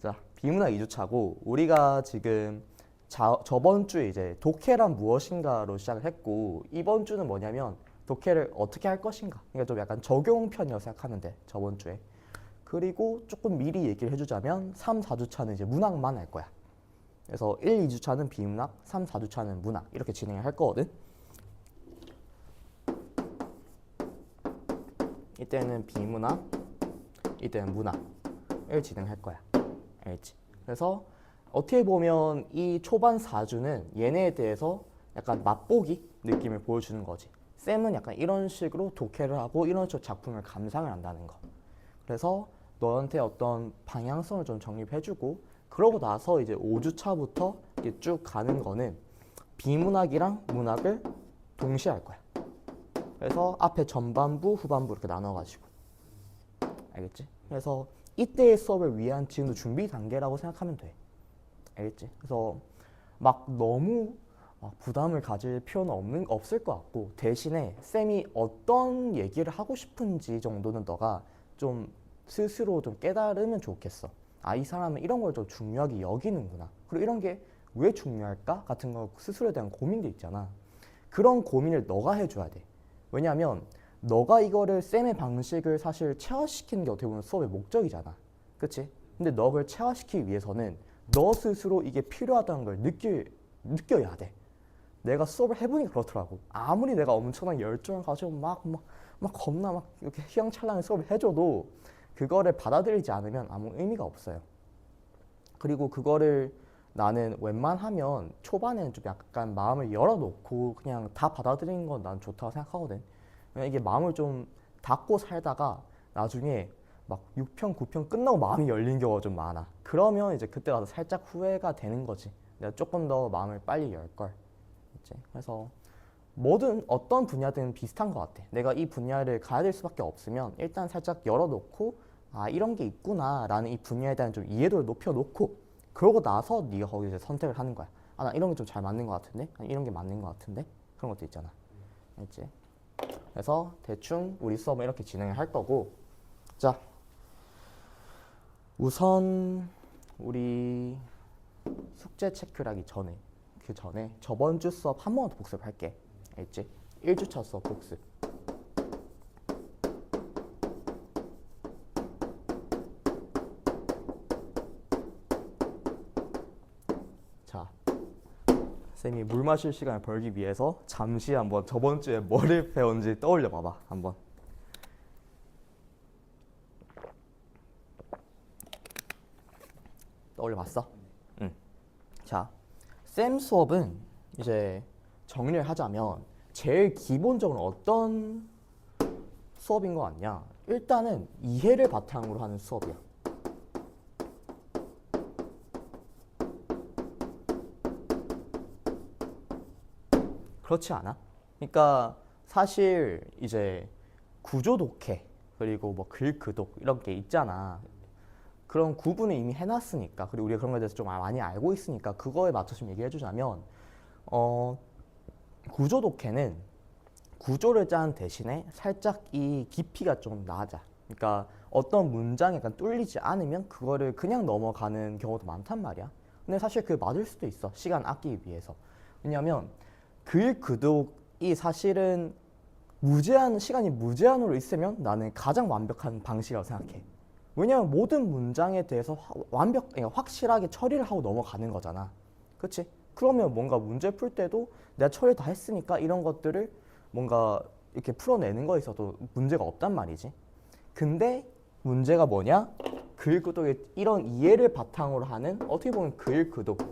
자, 비문학 2주차고 우리가 지금 저번 주에 이제 독해란 무엇인가로 시작을 했고 이번 주는 뭐냐면 독해를 어떻게 할 것인가. 그러니까 좀 약간 적용편이라고 생각하면 돼. 저번 주에. 그리고 조금 미리 얘기를 해주자면 3, 4주차는 이제 문학만 할 거야. 그래서 1, 2주차는 비문학, 3, 4주차는 문학 이렇게 진행을 할 거거든. 이때는 비문학, 이때는 문학을 진행할 거야. 알지? 그래서 어떻게 보면 이 초반 4주는 얘네에 대해서 약간 맛보기 느낌을 보여주는 거지. 쌤은 약간 이런 식으로 독해를 하고 이런 식으로 작품을 감상을 한다는 거. 그래서 너한테 어떤 방향성을 좀 정립해주고 그러고 나서 이제 5주차부터 쭉 가는 거는 비문학이랑 문학을 동시에 할 거야. 그래서 앞에 전반부, 후반부 이렇게 나눠가지고. 알겠지? 그래서 이때의 수업을 위한 지금도 준비 단계라고 생각하면 돼. 알겠지? 그래서 막 너무 부담을 가질 필요는 없을 것 같고 대신에 쌤이 어떤 얘기를 하고 싶은지 정도는 너가 좀 스스로 좀 깨달으면 좋겠어. 아, 이 사람은 이런 걸 좀 중요하게 여기는구나. 그리고 이런 게 왜 중요할까? 같은 거 스스로에 대한 고민도 있잖아. 그런 고민을 너가 해줘야 돼. 왜냐하면 너가 이거를 쌤의 방식을 사실 체화시키는 게 어떻게 보면 수업의 목적이잖아. 그치? 근데 너 그걸 체화시키기 위해서는 너 스스로 이게 필요하다는 걸 느껴야 돼. 내가 수업을 해보니까 그렇더라고. 아무리 내가 엄청난 열정을 가지고 막 겁나 막 이렇게 휘황찬란한 수업을 해줘도 그거를 받아들이지 않으면 아무 의미가 없어요. 그리고 그거를 나는 웬만하면 초반에는 좀 약간 마음을 열어놓고 그냥 다 받아들이는 건 난 좋다고 생각하거든. 왜냐면 이게 마음을 좀 닫고 살다가 나중에 막 6편, 9편 끝나고 마음이 열린 경우가 좀 많아. 그러면 이제 그때 가서 살짝 후회가 되는 거지. 내가 조금 더 마음을 빨리 열걸. 그래서 뭐든 어떤 분야든 비슷한 것 같아. 내가 이 분야를 가야 될 수밖에 없으면 일단 살짝 열어놓고 아 이런 게 있구나 라는 이 분야에 대한 좀 이해도를 높여놓고 그러고 나서 네가 거기서 선택을 하는 거야. 아 나 이런 게 좀 잘 맞는 것 같은데? 아니, 이런 게 맞는 것 같은데? 그런 것도 있잖아. 알지? 그래서 대충 우리 수업은 이렇게 진행을 할 거고 자 우선 우리 숙제 체크하기 전에 그 전에 저번 주 수업 한 번 더 복습할게. 알지? 1주차 수업 복습. 자, 쌤이 물 마실 시간을 벌기 위해서 잠시 한번 저번 주에 뭐를 배웠는지 떠올려 봐봐. 한번. 떠올려 봤어? 응. 자, 쌤 수업은 이제 정리를 하자면 제일 기본적으로 어떤 수업인 것 같냐? 일단은 이해를 바탕으로 하는 수업이야. 그렇지 않아? 그러니까 사실 이제 구조 독해 그리고 뭐 글 그독 이런 게 있잖아. 그런 구분을 이미 해놨으니까 그리고 우리가 그런 거에 대해서 좀 많이 알고 있으니까 그거에 맞춰서 좀 얘기해주자면 어, 구조 독해는 구조를 짜는 대신에 살짝 이 깊이가 좀 낮아. 그러니까 어떤 문장이 약간 뚫리지 않으면 그거를 그냥 넘어가는 경우도 많단 말이야. 근데 사실 그게 맞을 수도 있어. 시간 아끼기 위해서. 왜냐하면 글 그독이 사실은 무제한 시간이 무제한으로 있으면 나는 가장 완벽한 방식이라고 생각해. 왜냐하면 모든 문장에 대해서 확실하게 처리를 하고 넘어가는 거잖아. 그렇지? 그러면 뭔가 문제 풀 때도 내가 처리 다 했으니까 이런 것들을 뭔가 이렇게 풀어내는 거에 있어도 문제가 없단 말이지. 근데 문제가 뭐냐? 글 그독의 이런 이해를 바탕으로 하는 어떻게 보면 글 그독의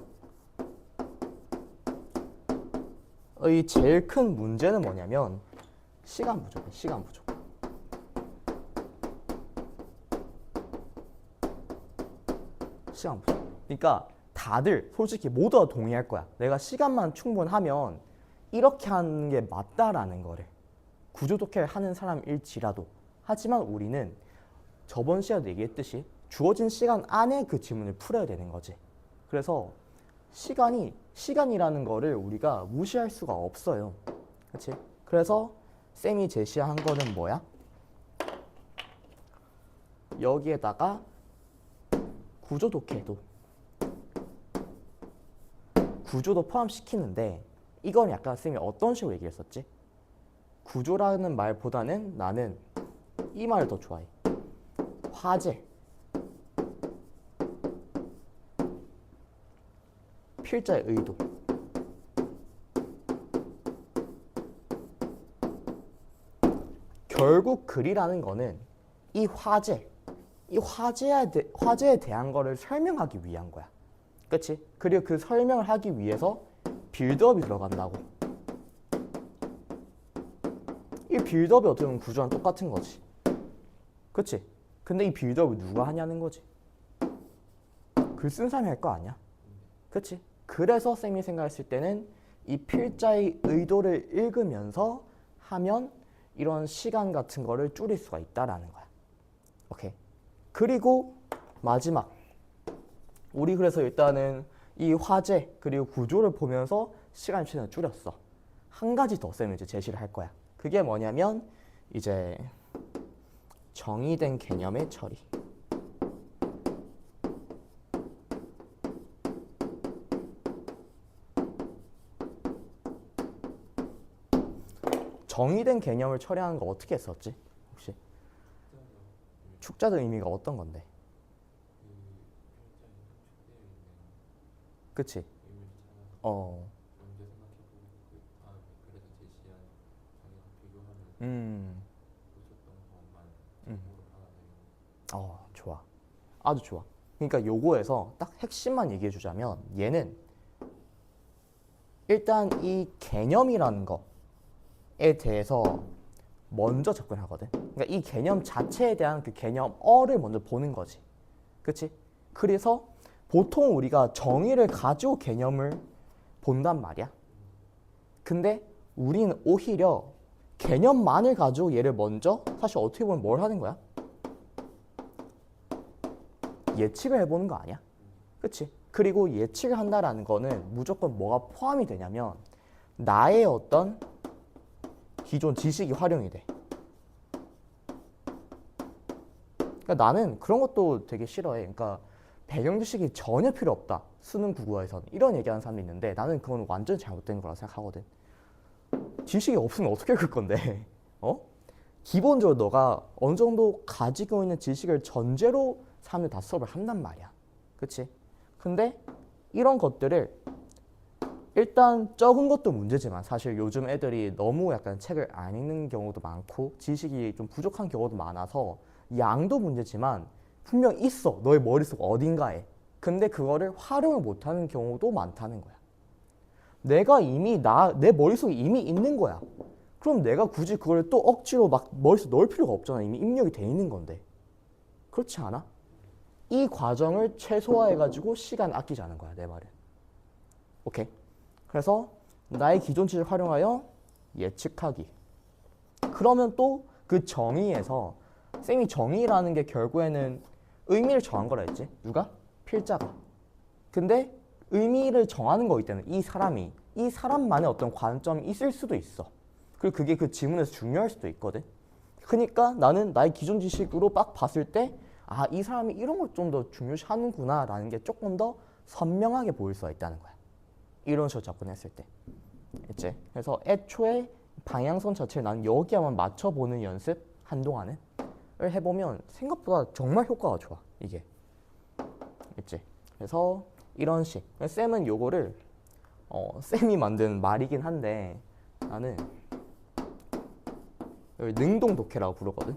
제일 큰 문제는 뭐냐면 시간 부족이야. 시간 부족. 시간 부족. 그러니까 다들 솔직히 모두가 동의할 거야. 내가 시간만 충분하면 이렇게 하는 게 맞다라는 거를 구조 독해를 하는 사람일지라도 하지만 우리는 저번 시간에 얘기했듯이 주어진 시간 안에 그 지문을 풀어야 되는 거지. 그래서 시간이라는 거를 우리가 무시할 수가 없어요. 그렇지? 그래서 쌤이 제시한 거는 뭐야? 여기에다가 구조 독해도 구조도 포함시키는데 이건 약간 쌤이 어떤 식으로 얘기했었지? 구조라는 말보다는 나는 이 말을 더 좋아해. 화제, 필자의 의도. 결국 글이라는 거는 이 화제에 대한 거를 설명하기 위한 거야. 그치? 그리고 그 설명을 하기 위해서 빌드업이 들어간다고. 이 빌드업이 어떻게 보면 구조랑 똑같은 거지. 그치? 근데 이 빌드업을 누가 하냐는 거지. 글 쓴 사람이 할 거 아니야. 그치? 그래서 쌤이 생각했을 때는 이 필자의 의도를 읽으면서 하면 이런 시간 같은 거를 줄일 수가 있다라는 거야. 오케이. 그리고 마지막. 우리 그래서 일단은 이 화제 그리고 구조를 보면서 시간 최대한 줄였어. 한 가지 더 쌤은 이제 제시를 할 거야. 그게 뭐냐면 이제 정의된 개념의 처리. 정의된 개념을 처리하는 거 어떻게 했었지? 혹시? 축자적 의미가 어떤 건데? 그치? 어. 좋아. 아주 좋아. 그러니까 요거에서 딱 핵심만 얘기해 주자면 얘는 일단 이 개념이라는 거에 대해서 먼저 접근하거든. 그러니까 이 개념 자체에 대한 그 개념어를 먼저 보는 거지. 그치? 그래서 보통 우리가 정의를 가지고 개념을 본단 말이야. 근데 우리는 오히려 개념만을 가지고 얘를 먼저 사실 어떻게 보면 뭘 하는 거야? 예측을 해보는 거 아니야? 그치? 그리고 예측을 한다라는 거는 무조건 뭐가 포함이 되냐면 나의 어떤 기존 지식이 활용이 돼. 그러니까 나는 그런 것도 되게 싫어해. 그러니까 배경 지식이 전혀 필요 없다. 수능 국어에서는 이런 얘기하는 사람이 있는데 나는 그건 완전 잘못된 거라 생각하거든. 지식이 없으면 어떻게 읽을 건데? 어? 기본적으로 너가 어느 정도 가지고 있는 지식을 전제로 사람들 다 수업을 한단 말이야. 그치? 근데 이런 것들을 일단 적은 것도 문제지만 사실 요즘 애들이 너무 약간 책을 안 읽는 경우도 많고 지식이 좀 부족한 경우도 많아서 양도 문제지만 분명 있어. 너의 머릿속 어딘가에. 근데 그거를 활용을 못하는 경우도 많다는 거야. 내가 이미 내 머릿속에 이미 있는 거야. 그럼 내가 굳이 그걸 또 억지로 막 머릿속에 넣을 필요가 없잖아. 이미 입력이 돼 있는 건데. 그렇지 않아? 이 과정을 최소화해가지고 시간 아끼자는 거야, 내 말은. 오케이. 그래서 나의 기존 지식을 활용하여 예측하기. 그러면 또 그 정의에서 쌤이 정의라는 게 결국에는 의미를 정한 거라 했지. 누가? 필자가. 근데 의미를 정하는 거기 때문에 이 사람만의 어떤 관점이 있을 수도 있어. 그리고 그게 그 지문에서 중요할 수도 있거든. 그러니까 나는 나의 기존 지식으로 딱 봤을 때 아, 이 사람이 이런 걸 좀 더 중요시하는구나 라는 게 조금 더 선명하게 보일 수가 있다는 거야. 이런 식으로 접근했을 때. 있지? 그래서 애초에 방향성 자체를 나는 여기에만 맞춰보는 연습 한동안은 해보면 생각보다 정말 효과가 좋아. 이게. 있지? 그래서 이런 식. 쌤은 요거를 쌤이 만든 말이긴 한데 나는 능동 독해라고 부르거든.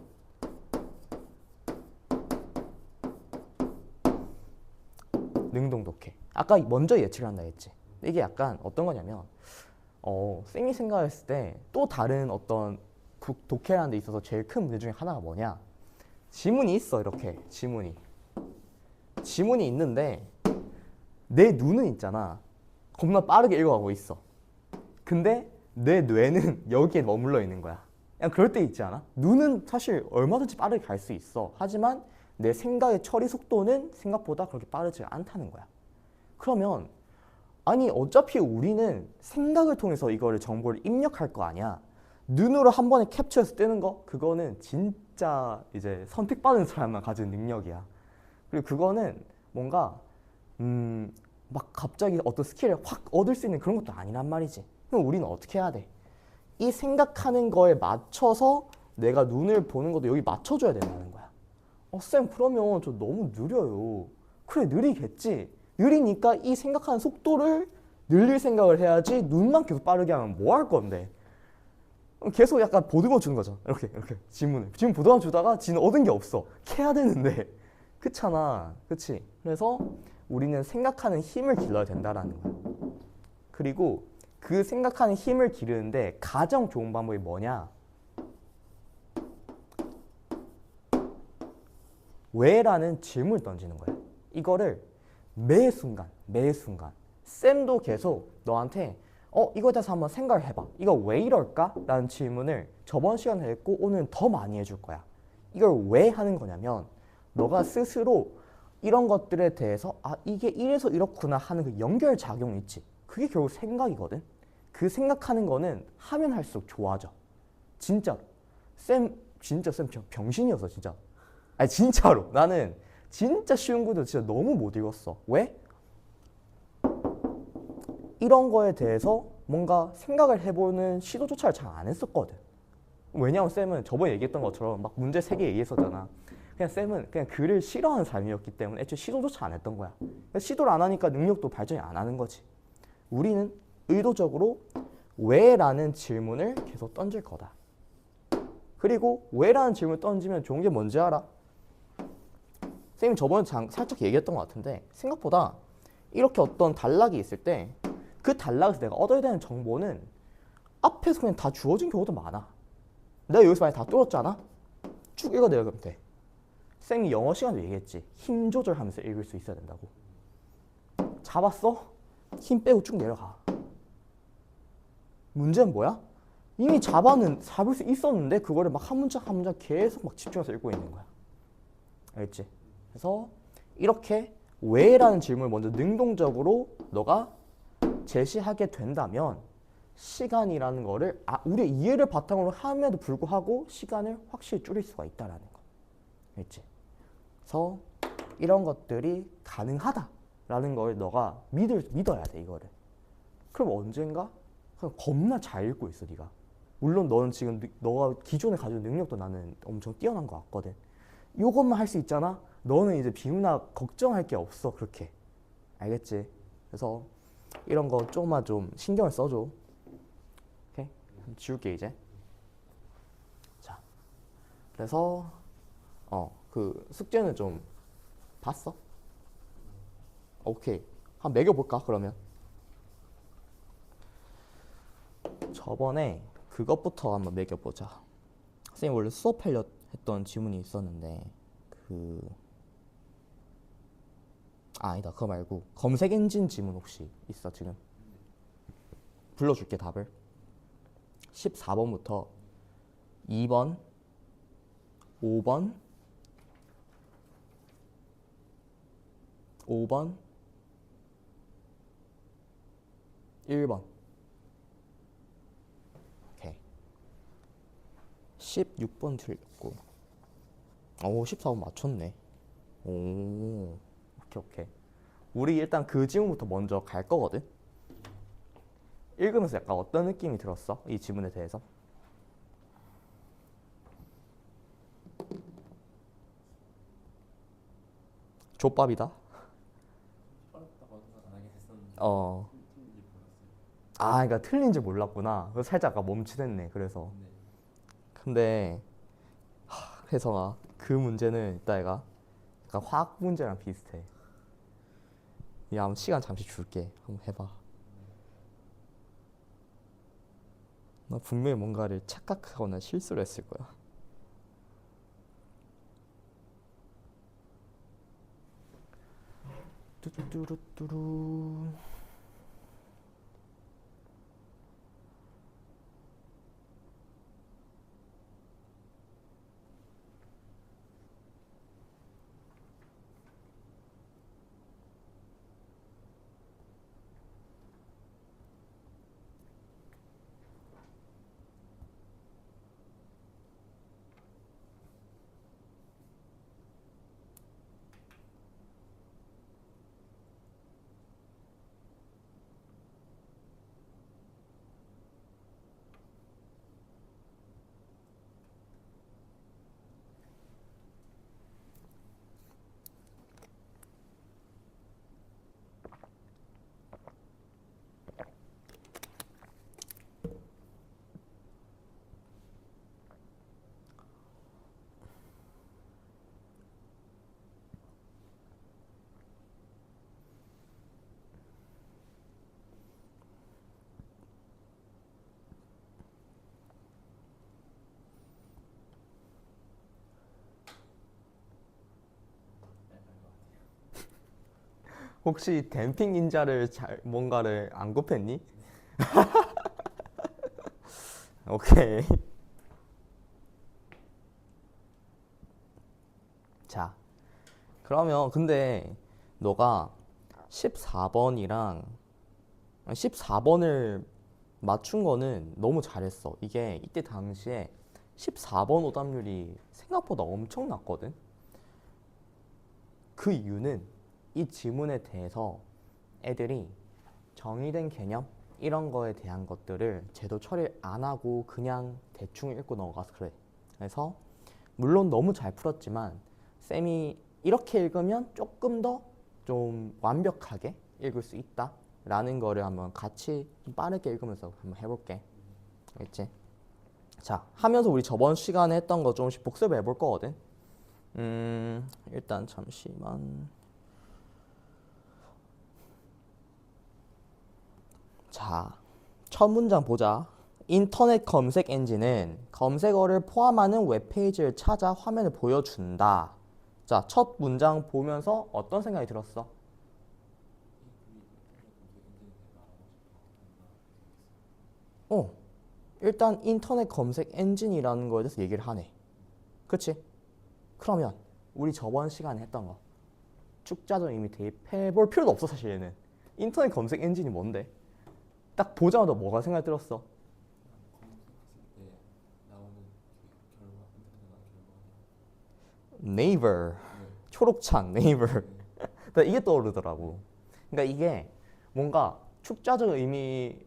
능동 독해. 아까 먼저 예측을 한다 했지. 이게 약간 어떤 거냐면 쌤이 생각했을 때 또 다른 어떤 독해라는 데 있어서 제일 큰 문제 중에 하나가 뭐냐. 지문이 있어. 이렇게 지문이 있는데 내 눈은 있잖아. 겁나 빠르게 읽어가고 있어. 근데 내 뇌는 여기에 머물러 있는 거야. 그냥 그럴 때 있지 않아? 눈은 사실 얼마든지 빠르게 갈 수 있어. 하지만 내 생각의 처리 속도는 생각보다 그렇게 빠르지 않다는 거야. 그러면 아니 어차피 우리는 생각을 통해서 이거를 정보를 입력할 거 아니야. 눈으로 한 번에 캡처해서 뜨는 거 그거는 진짜 이제 선택받은 사람만 가진 능력이야. 그리고 그거는 뭔가 막 갑자기 어떤 스킬을 확 얻을 수 있는 그런 것도 아니란 말이지. 그럼 우리는 어떻게 해야 돼? 이 생각하는 거에 맞춰서 내가 눈을 보는 것도 여기 맞춰줘야 된다는 거야. 쌤, 그러면 저 너무 느려요. 그래, 느리겠지. 느리니까 이 생각하는 속도를 늘릴 생각을 해야지. 눈만 계속 빠르게 하면 뭐 할 건데? 계속 약간 보듬어 주는 거죠. 이렇게 질문을. 지금 보듬어 주다가 지는 얻은 게 없어. 캐야 되는데. 그렇잖아. 그치? 그래서 우리는 생각하는 힘을 길러야 된다라는 거야. 그리고 그 생각하는 힘을 기르는데 가장 좋은 방법이 뭐냐? 왜라는 질문을 던지는 거야. 이거를 매 순간 쌤도 계속 너한테 이거에 대해서 한번 생각을 해봐. 이거 왜 이럴까? 라는 질문을 저번 시간에 했고 오늘은 더 많이 해줄 거야. 이걸 왜 하는 거냐면 너가 스스로 이런 것들에 대해서 이게 이래서 이렇구나 하는 그 연결작용이 있지. 그게 결국 생각이거든. 그 생각하는 거는 하면 할수록 좋아져. 진짜로. 진짜 쌤 병신이었어 진짜. 아니 진짜로. 나는 진짜 쉬운 구조 진짜 너무 못 읽었어. 왜? 이런 거에 대해서 뭔가 생각을 해보는 시도조차를 잘 안 했었거든. 왜냐면 쌤은 저번에 얘기했던 것처럼 막 문제 3개 얘기했었잖아. 그냥 쌤은 그냥 글을 싫어하는 삶이었기 때문에 애초에 시도조차 안 했던 거야. 시도를 안 하니까 능력도 발전이 안 하는 거지. 우리는 의도적으로 왜라는 질문을 계속 던질 거다. 그리고 왜라는 질문을 던지면 좋은 게 뭔지 알아? 쌤이 저번에 살짝 얘기했던 것 같은데 생각보다 이렇게 어떤 단락이 있을 때 그 단락에서 내가 얻어야 되는 정보는 앞에서 그냥 다 주어진 경우도 많아. 내가 여기서 만약 다 뚫었잖아? 쭉 읽어내려가면 돼. 쌤이 영어 시간도 얘기했지. 힘 조절하면서 읽을 수 있어야 된다고. 잡았어? 힘 빼고 쭉 내려가. 문제는 뭐야? 이미 잡을 수 있었는데 그거를 막 한 문장 한 문장 계속 막 집중해서 읽고 있는 거야. 알겠지? 그래서 이렇게 왜라는 질문을 먼저 능동적으로 너가 제시하게 된다면 시간이라는 거를 우리의 이해를 바탕으로 함에도 불구하고 시간을 확실히 줄일 수가 있다라는 거. 알겠지? 그래서 이런 것들이 가능하다라는 걸 너가 믿어야 돼, 이거를. 그럼 언젠가 그냥 겁나 잘 읽고 있어, 네가. 물론 너는 지금 너가 기존에 가지고 능력도 나는 엄청 뛰어난 것 같거든. 이것만 할 수 있잖아. 너는 이제 비문학 걱정할 게 없어, 그렇게. 알겠지? 그래서 이런 거 조금만 좀 신경을 써줘. 오케이? 지울게 이제. 자, 그래서 그 숙제는 좀 봤어? 오케이. 한번 매겨볼까 그러면? 저번에 그것부터 한번 매겨보자. 선생님 원래 수업하려 했던 지문이 있었는데 아니다, 그거 말고 검색 엔진 지문 혹시 있어 지금? 불러줄게 답을. 14번부터 2번, 5번, 5번, 1번. 오케이. 16번 틀렸고. 14번 맞췄네. 오. 오케이. 우리 일단 그 지문부터 먼저 갈 거거든. 읽으면서 약간 어떤 느낌이 들었어? 이 지문에 대해서? 족밥이다. 그러니까 틀린지 몰랐구나. 그래서 살짝 아까 멈칫했네. 그래서. 근데 혜성아, 그 문제는 이따 얘가 약간 화학 문제랑 비슷해. 야, 한번 시간 잠시 줄게. 한번 해봐. 너 분명히 뭔가를 착각하거나 실수를 했을 거야. 뚜루뚜루뚜루. 혹시 댐핑 인자를 잘 뭔가를 안 곱했니? 오케이. 자, 그러면 근데 너가 14번이랑 14번을 맞춘 거는 너무 잘했어. 이게 이때 당시에 14번 오답률이 생각보다 엄청 났거든. 그 이유는 이 지문에 대해서 애들이 정의된 개념 이런 거에 대한 것들을 제도 처리 안 하고 그냥 대충 읽고 넘어가서 그래. 그래서 물론 너무 잘 풀었지만 쌤이 이렇게 읽으면 조금 더 좀 완벽하게 읽을 수 있다 라는 거를 한번 같이 좀 빠르게 읽으면서 한번 해볼게. 알겠지? 자, 하면서 우리 저번 시간에 했던 거 조금씩 복습해 볼 거거든. 일단 잠시만. 자, 첫 문장 보자. 인터넷 검색 엔진은 검색어를 포함하는 웹페이지를 찾아 화면을 보여준다. 자, 첫 문장 보면서 어떤 생각이 들었어? 어, 일단 인터넷 검색 엔진이라는 거에 대해서 얘기를 하네. 그치? 그러면 우리 저번 시간에 했던 거 축자적 의미 대입해 볼 필요도 없어 사실 얘는. 인터넷 검색 엔진이 뭔데? 딱 보자마자 뭐가 생각이 들었어? 네이버. 초록창 네이버. 나 이게 떠오르더라고. 그러니까 이게 뭔가 축자적 의미,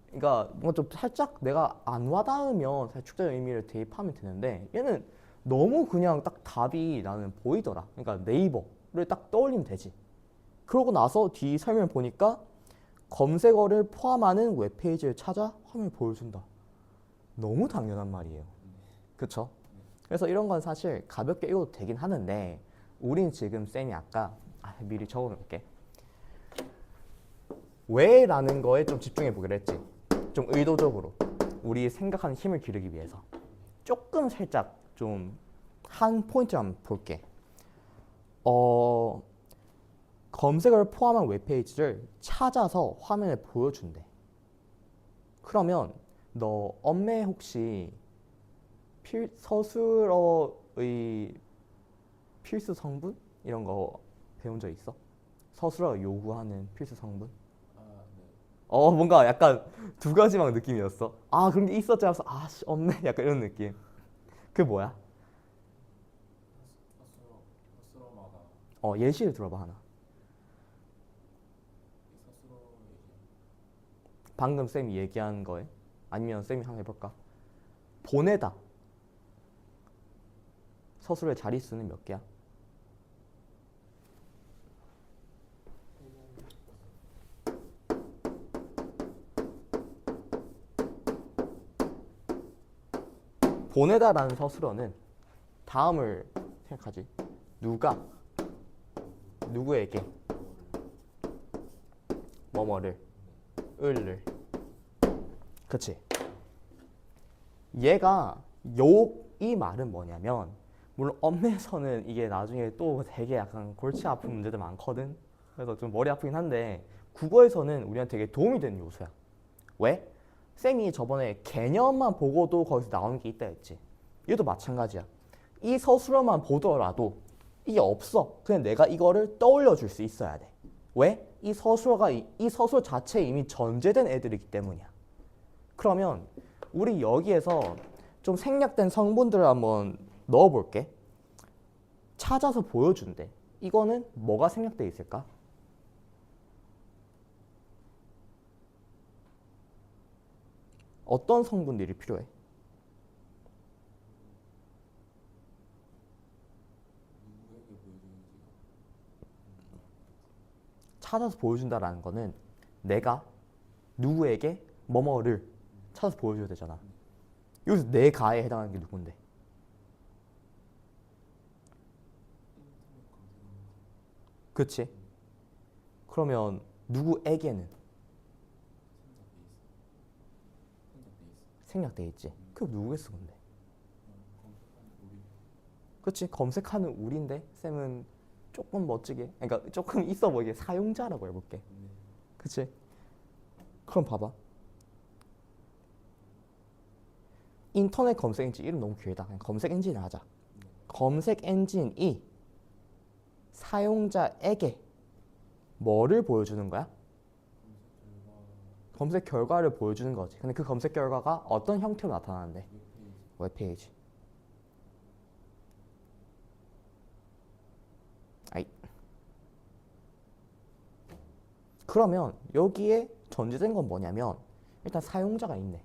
그러니까 뭔가 좀 살짝 내가 안 와닿으면 사실 축자적 의미를 대입하면 되는데 얘는 너무 그냥 딱 답이 나는 보이더라. 그러니까 네이버를 딱 떠올리면 되지. 그러고 나서 뒤 설명 보니까 검색어를 포함하는 웹페이지를 찾아 화면을 보여준다. 너무 당연한 말이에요. 그쵸? 그래서 이런 건 사실 가볍게 읽어도 되긴 하는데 우린 지금 쌤이 아까 미리 적어놓을게. 왜라는 거에 좀 집중해 보기로 했지. 좀 의도적으로 우리 생각하는 힘을 기르기 위해서 조금 살짝 좀 한 포인트 한번 볼게. 검색어를 포함한 웹페이지를 찾아서 화면에 보여준대. 그러면 너 엄매 혹시 서술어의 필수 성분 이런 거 배운 적 있어? 서술어가 요구하는 필수 성분? 뭔가 약간 두 가지막 느낌이었어. 아, 그런 게 있었지 하면서 아씨 없네 약간 이런 느낌. 그게 뭐야? 예시를 들어봐 하나. 방금 쌤이 얘기한 거에 아니면 쌤이 한번 해볼까? 보내다. 서술어의 자릿수는 몇 개야? 보내다라는 서술어는 다음을 생각하지. 누가 누구에게 뭐뭐를 을을. 그치? 얘가 이 말은 뭐냐면 물론 엄매에서는 이게 나중에 또 되게 약간 골치 아픈 문제들 많거든. 그래서 좀 머리 아프긴 한데 국어에서는 우리한테 되게 도움이 되는 요소야. 왜? 쌤이 저번에 개념만 보고도 거기서 나오는 게 있다 했지. 얘도 마찬가지야. 이 서술어만 보더라도 이게 없어. 그냥 내가 이거를 떠올려 줄 수 있어야 돼. 왜? 이 서술어가 이 서술 자체에 이미 전제된 애들이기 때문이야. 그러면 우리 여기에서 좀 생략된 성분들을 한번 넣어볼게. 찾아서 보여준대. 이거는 뭐가 생략돼 있을까? 어떤 성분들이 필요해? 찾아서 보여준다라는 거는 내가 누구에게 뭐뭐를 찾아서 보여줘야 되잖아. 여기서 내가에 해당하는 게 누군데? 그치? 그러면 누구에게는 생략돼 있지. 그럼 누구겠어 근데? 그치? 검색하는 우리인데 쌤은 조금 멋지게, 그러니까 조금 있어 보이게 사용자라고 해볼게. 그치? 그럼 봐봐. 인터넷 검색 엔진 이름 너무 길다. 그냥 검색 엔진 하자. 검색 엔진이 사용자에게 뭐를 보여주는 거야? 검색 결과를 보여주는 거지. 근데 그 검색 결과가 어떤 형태로 나타나는데? 웹페이지. 아이. 그러면 여기에 전제된 건 뭐냐면 일단 사용자가 있네.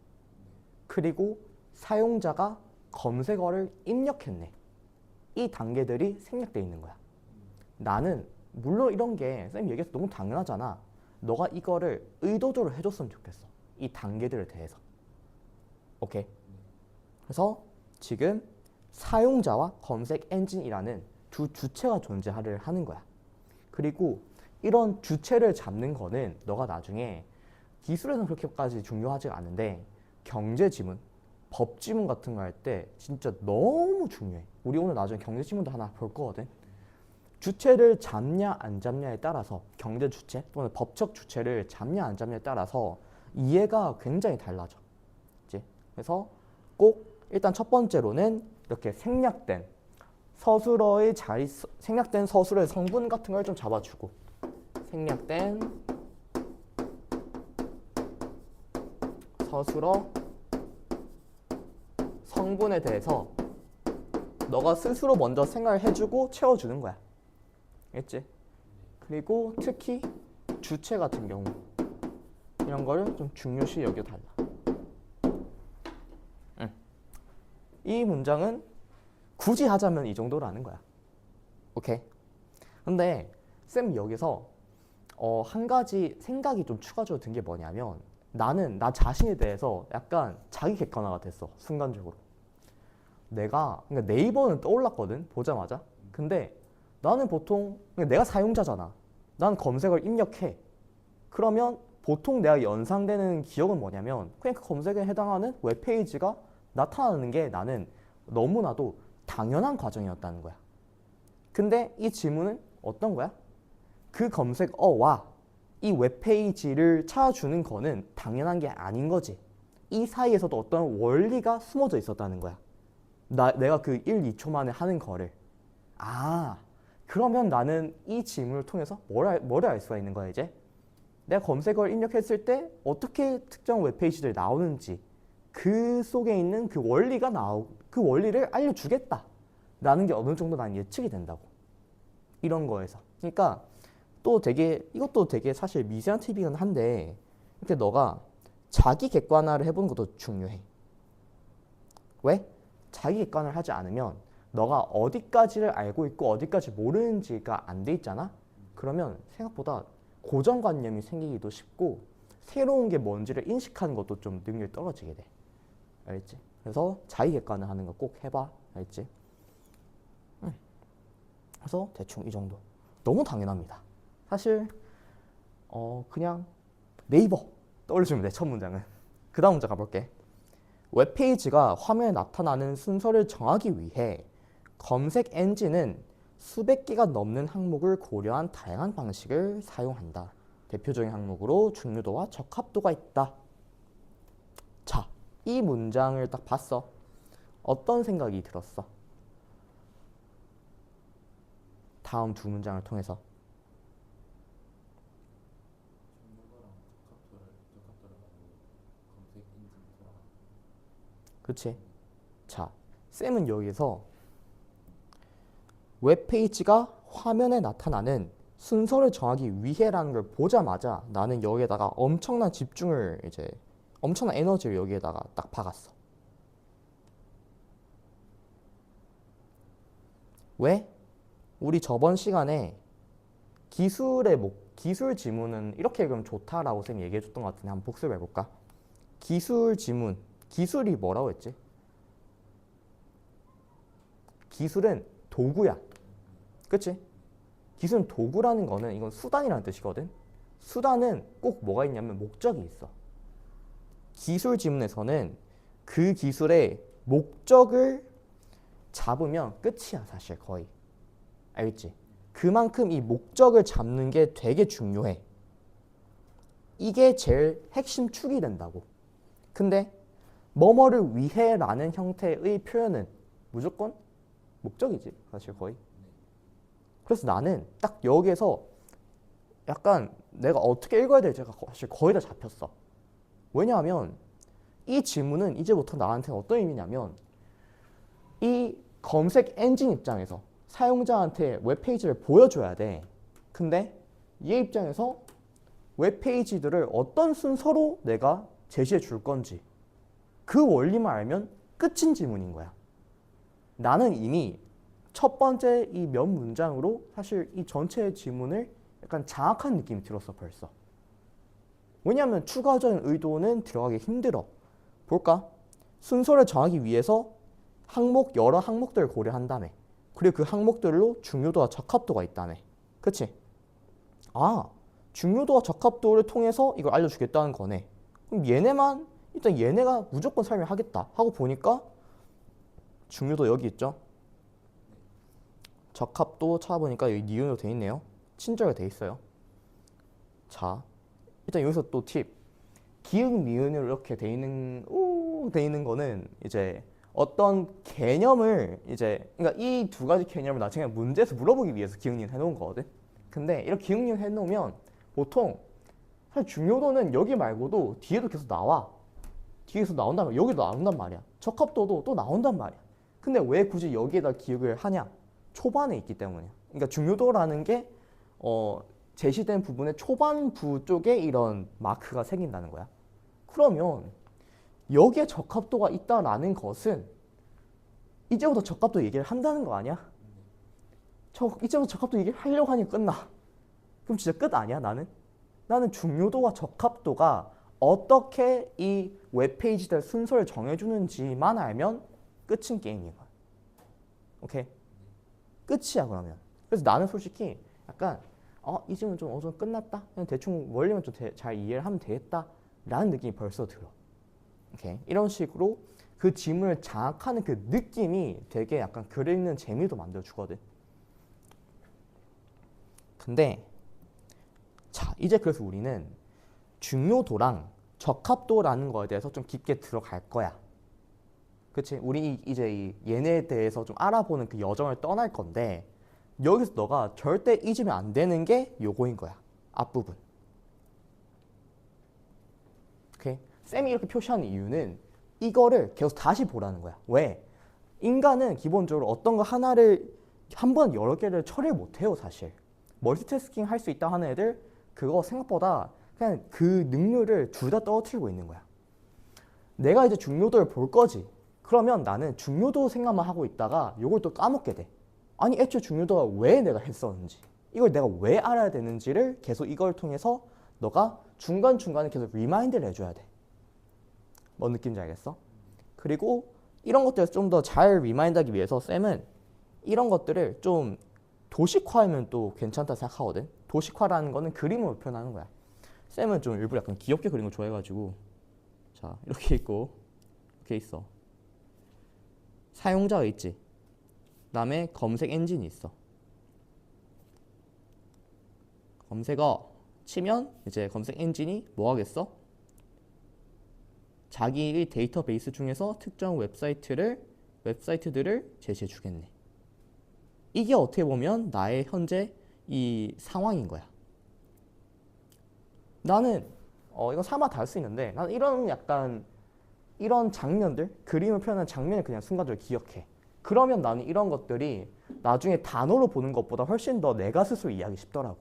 그리고 사용자가 검색어를 입력했네. 이 단계들이 생략되어 있는 거야. 나는 물론 이런 게 쌤이 얘기해서 너무 당연하잖아. 너가 이거를 의도적으로 해줬으면 좋겠어. 이 단계들에 대해서. 오케이? 그래서 지금 사용자와 검색 엔진이라는 두 주체가 존재를 하는 거야. 그리고 이런 주체를 잡는 거는 너가 나중에 기술에는 그렇게까지 중요하지 않은데 경제 지문, 법 지문 같은 거 할 때 진짜 너무 중요해. 우리 오늘 나중에 경제 지문도 하나 볼 거거든. 주체를 잡냐 안 잡냐에 따라서 경제 주체 또는 법적 주체를 잡냐 안 잡냐에 따라서 이해가 굉장히 달라져. 그치? 그래서 꼭 일단 첫 번째로는 이렇게 생략된 서술어의 자리, 생략된 서술어의 성분 같은 걸 좀 잡아주고 생략된 서술어 성분에 대해서 너가 스스로 먼저 생각을 해주고 채워주는 거야. 알겠지? 그리고 특히 주체 같은 경우 이런 거를 좀 중요시 여겨달라. 이 문장은 굳이 하자면 이 정도라는 거야. 오케이? 근데 쌤 여기서 한 가지 생각이 좀 추가적으로 든 게 뭐냐면 나는 나 자신에 대해서 약간 자기 객관화가 됐어. 순간적으로. 그러니까 네이버는 떠올랐거든. 보자마자. 근데 나는 보통 내가 사용자잖아. 난 검색을 입력해. 그러면 보통 내가 연상되는 기억은 뭐냐면 그냥 그 검색에 해당하는 웹페이지가 나타나는 게 나는 너무나도 당연한 과정이었다는 거야. 근데 이 질문은 어떤 거야? 그 검색어와 이 웹페이지를 찾아주는 거는 당연한 게 아닌 거지. 이 사이에서도 어떤 원리가 숨어져 있었다는 거야. 내가 그 1, 2초 만에 하는 거를. 그러면 나는 이 질문을 통해서 뭐를 알 수가 있는 거야 이제? 내가 검색어를 입력했을 때 어떻게 특정 웹페이지들이 나오는지 그 속에 있는 그 그 원리를 알려주겠다 라는 게 어느 정도 난 예측이 된다고. 이런 거에서. 그러니까 이것도 되게 사실 미세한 팁이긴 한데 이렇게 너가 자기 객관화를 해보는 것도 중요해. 왜? 자기 객관화를 하지 않으면 너가 어디까지를 알고 있고 어디까지 모르는지가 안 돼 있잖아? 그러면 생각보다 고정관념이 생기기도 쉽고 새로운 게 뭔지를 인식하는 것도 좀 능력이 떨어지게 돼. 알겠지? 그래서 자기 객관을 하는 거 꼭 해봐. 알겠지? 그래서 대충 이 정도. 너무 당연합니다. 사실 그냥 네이버 떠올려주면 돼. 첫 문장은. 그 다음 문장 가볼게. 웹페이지가 화면에 나타나는 순서를 정하기 위해 검색 엔진은 수백 개가 넘는 항목을 고려한 다양한 방식을 사용한다. 대표적인 항목으로 중요도와 적합도가 있다. 자, 이 문장을 딱 봤어. 어떤 생각이 들었어? 다음 두 문장을 통해서. 그치? 자, 쌤은 여기서 웹페이지가 화면에 나타나는 순서를 정하기 위해라는 걸 보자마자 나는 여기에다가 엄청난 집중을 엄청난 에너지를 여기에다가 딱 박았어. 왜? 우리 저번 시간에 기술 지문은 이렇게 읽으면 좋다라고 쌤이 얘기해줬던 것 같은데 한번 복습해볼까? 기술 지문, 기술이 뭐라고 했지? 기술은 도구야. 그치? 기술은 도구라는 거는 이건 수단이라는 뜻이거든. 수단은 꼭 뭐가 있냐면 목적이 있어. 기술 지문에서는 그 기술의 목적을 잡으면 끝이야 사실 거의. 알겠지? 그만큼 이 목적을 잡는 게 되게 중요해. 이게 제일 핵심 축이 된다고. 근데 뭐뭐를 위해라는 형태의 표현은 무조건 목적이지, 사실 거의. 그래서 나는 딱 여기에서 약간 내가 어떻게 읽어야 될지가 사실 거의 다 잡혔어. 왜냐하면 이 질문은 이제부터 나한테 어떤 의미냐면 이 검색 엔진 입장에서 사용자한테 웹페이지를 보여줘야 돼. 근데 얘 입장에서 웹페이지들을 어떤 순서로 내가 제시해 줄 건지 그 원리만 알면 끝인 질문인 거야. 나는 이미 첫 번째 이 몇 문장으로 사실 이 전체 질문을 약간 장악한 느낌이 들었어 벌써. 왜냐하면 추가적인 의도는 들어가기 힘들어. 볼까? 순서를 정하기 위해서 여러 항목들을 고려한다며. 그리고 그 항목들로 중요도와 적합도가 있다며. 그치? 아, 중요도와 적합도를 통해서 이걸 알려주겠다는 거네. 그럼 일단 얘네가 무조건 설명하겠다 하고 보니까 중요도 여기 있죠? 적합도 찾아보니까 여기 니은으로 돼 있네요. 친절하게 돼 있어요. 자, 일단 여기서 또 팁. 기역 니은으로 이렇게 돼 있는 거는 이제 어떤 개념을 그러니까 이 두 가지 개념을 나중에 문제에서 물어보기 위해서 기역 니은 해놓은 거거든. 근데 이렇게 기역 니은 해놓으면 보통 사실 중요도는 여기 말고도 뒤에도 계속 나와. 뒤에서 나온단 말이야. 여기도 나온단 말이야. 적합도도 또 나온단 말이야. 근데 왜 굳이 여기에다 기억을 하냐? 초반에 있기 때문이야. 그러니까 중요도라는 게 제시된 부분의 초반부 쪽에 이런 마크가 생긴다는 거야. 그러면 여기에 적합도가 있다라는 것은 이제부터 적합도 얘기를 한다는 거 아니야? 이제부터 적합도 얘기를 하려고 하니 끝나. 그럼 진짜 끝 아니야 나는 중요도와 적합도가 어떻게 이 웹페이지들 순서를 정해주는지만 알면 끝인 게임인 거야. 오케이? 끝이야 그러면. 그래서 나는 솔직히 약간 이 질문 좀 끝났다. 그냥 대충 원리만 좀 잘 이해를 하면 되겠다 라는 느낌이 벌써 들어. 오케이? 이런 식으로 그 질문을 장악하는 그 느낌이 되게 약간 글 읽는 재미도 만들어주거든. 근데 자 이제 그래서 우리는 중요도랑 적합도라는 거에 대해서 좀 깊게 들어갈 거야. 그치? 우리 이제 얘네에 대해서 좀 알아보는 그 여정을 떠날 건데 여기서 너가 절대 잊으면 안 되는 게 요거인 거야. 앞부분. 오케이? 쌤이 이렇게 표시하는 이유는 이거를 계속 다시 보라는 거야. 왜? 인간은 기본적으로 어떤 거 하나를 한 번 여러 개를 처리를 못해요 사실. 멀티태스킹 할 수 있다 하는 애들 그거 생각보다 그냥 그 능률을 둘 다 떨어뜨리고 있는 거야. 내가 이제 중요도를 볼 거지. 그러면 나는 중요도 생각만 하고 있다가 이걸 또 까먹게 돼. 아니 애초에 중요도가 왜 내가 했었는지 이걸 내가 왜 알아야 되는지를 계속 이걸 통해서 너가 중간중간에 계속 리마인드를 해줘야 돼. 뭔 느낌인지 알겠어? 그리고 이런 것들을 좀 더 잘 리마인드하기 위해서 쌤은 이런 것들을 좀 도식화하면 또 괜찮다 생각하거든. 도식화라는 거는 그림으로 표현하는 거야. 쌤은 좀 일부러 약간 귀엽게 그리는 거 좋아해가지고 자 이렇게 있고 이렇게 있어. 사용자가 있지. 그다음에 검색 엔진이 있어. 검색어 치면 이제 검색 엔진이 뭐 하겠어? 자기의 데이터베이스 중에서 특정 웹사이트들을 제시해 주겠네. 이게 어떻게 보면 나의 현재 이 상황인 거야. 나는 이거 사마다 할 수 있는데 나는 이런 장면들, 그림을 표현하는 장면을 그냥 순간적으로 기억해. 그러면 나는 이런 것들이 나중에 단어로 보는 것보다 훨씬 더 내가 스스로 이해하기 쉽더라고.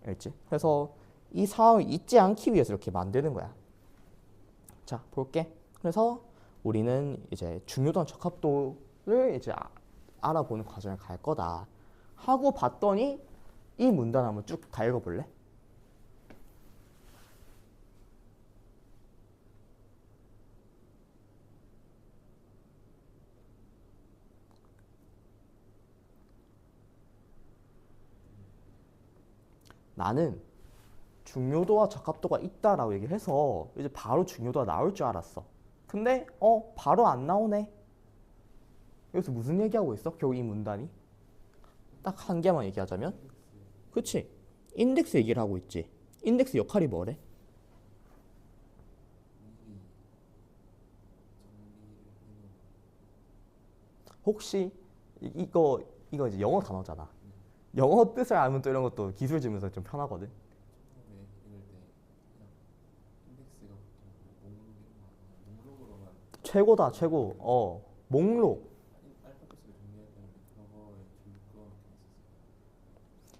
알지? 그래서 이 상황을 잊지 않기 위해서 이렇게 만드는 거야. 자, 볼게. 그래서 우리는 이제 중요도와 적합도를 이제 알아보는 과정을 갈 거다 하고 봤더니 이 문단 한번 쭉 다 읽어볼래? 나는 중요도와 적합도가 있다라고 얘기해서 이제 바로 중요도가 나올 줄 알았어. 근데 바로 안 나오네. 여기서 무슨 얘기하고 있어? 결국 이 문단이 딱 한 개만 얘기하자면, 그치? 인덱스 얘기를 하고 있지. 인덱스 역할이 뭐래? 혹시 이거 이제 영어 단어잖아. 영어 뜻을 알면 또 이런 것도 기술 지문에서 좀 편하거든. 처음에 읽을 때 그냥 인덱스가 보통 뭐 목록으로만 최고다, 최고. 목록. 알파벳으로 정리했다는 그거에 그거 있었어요.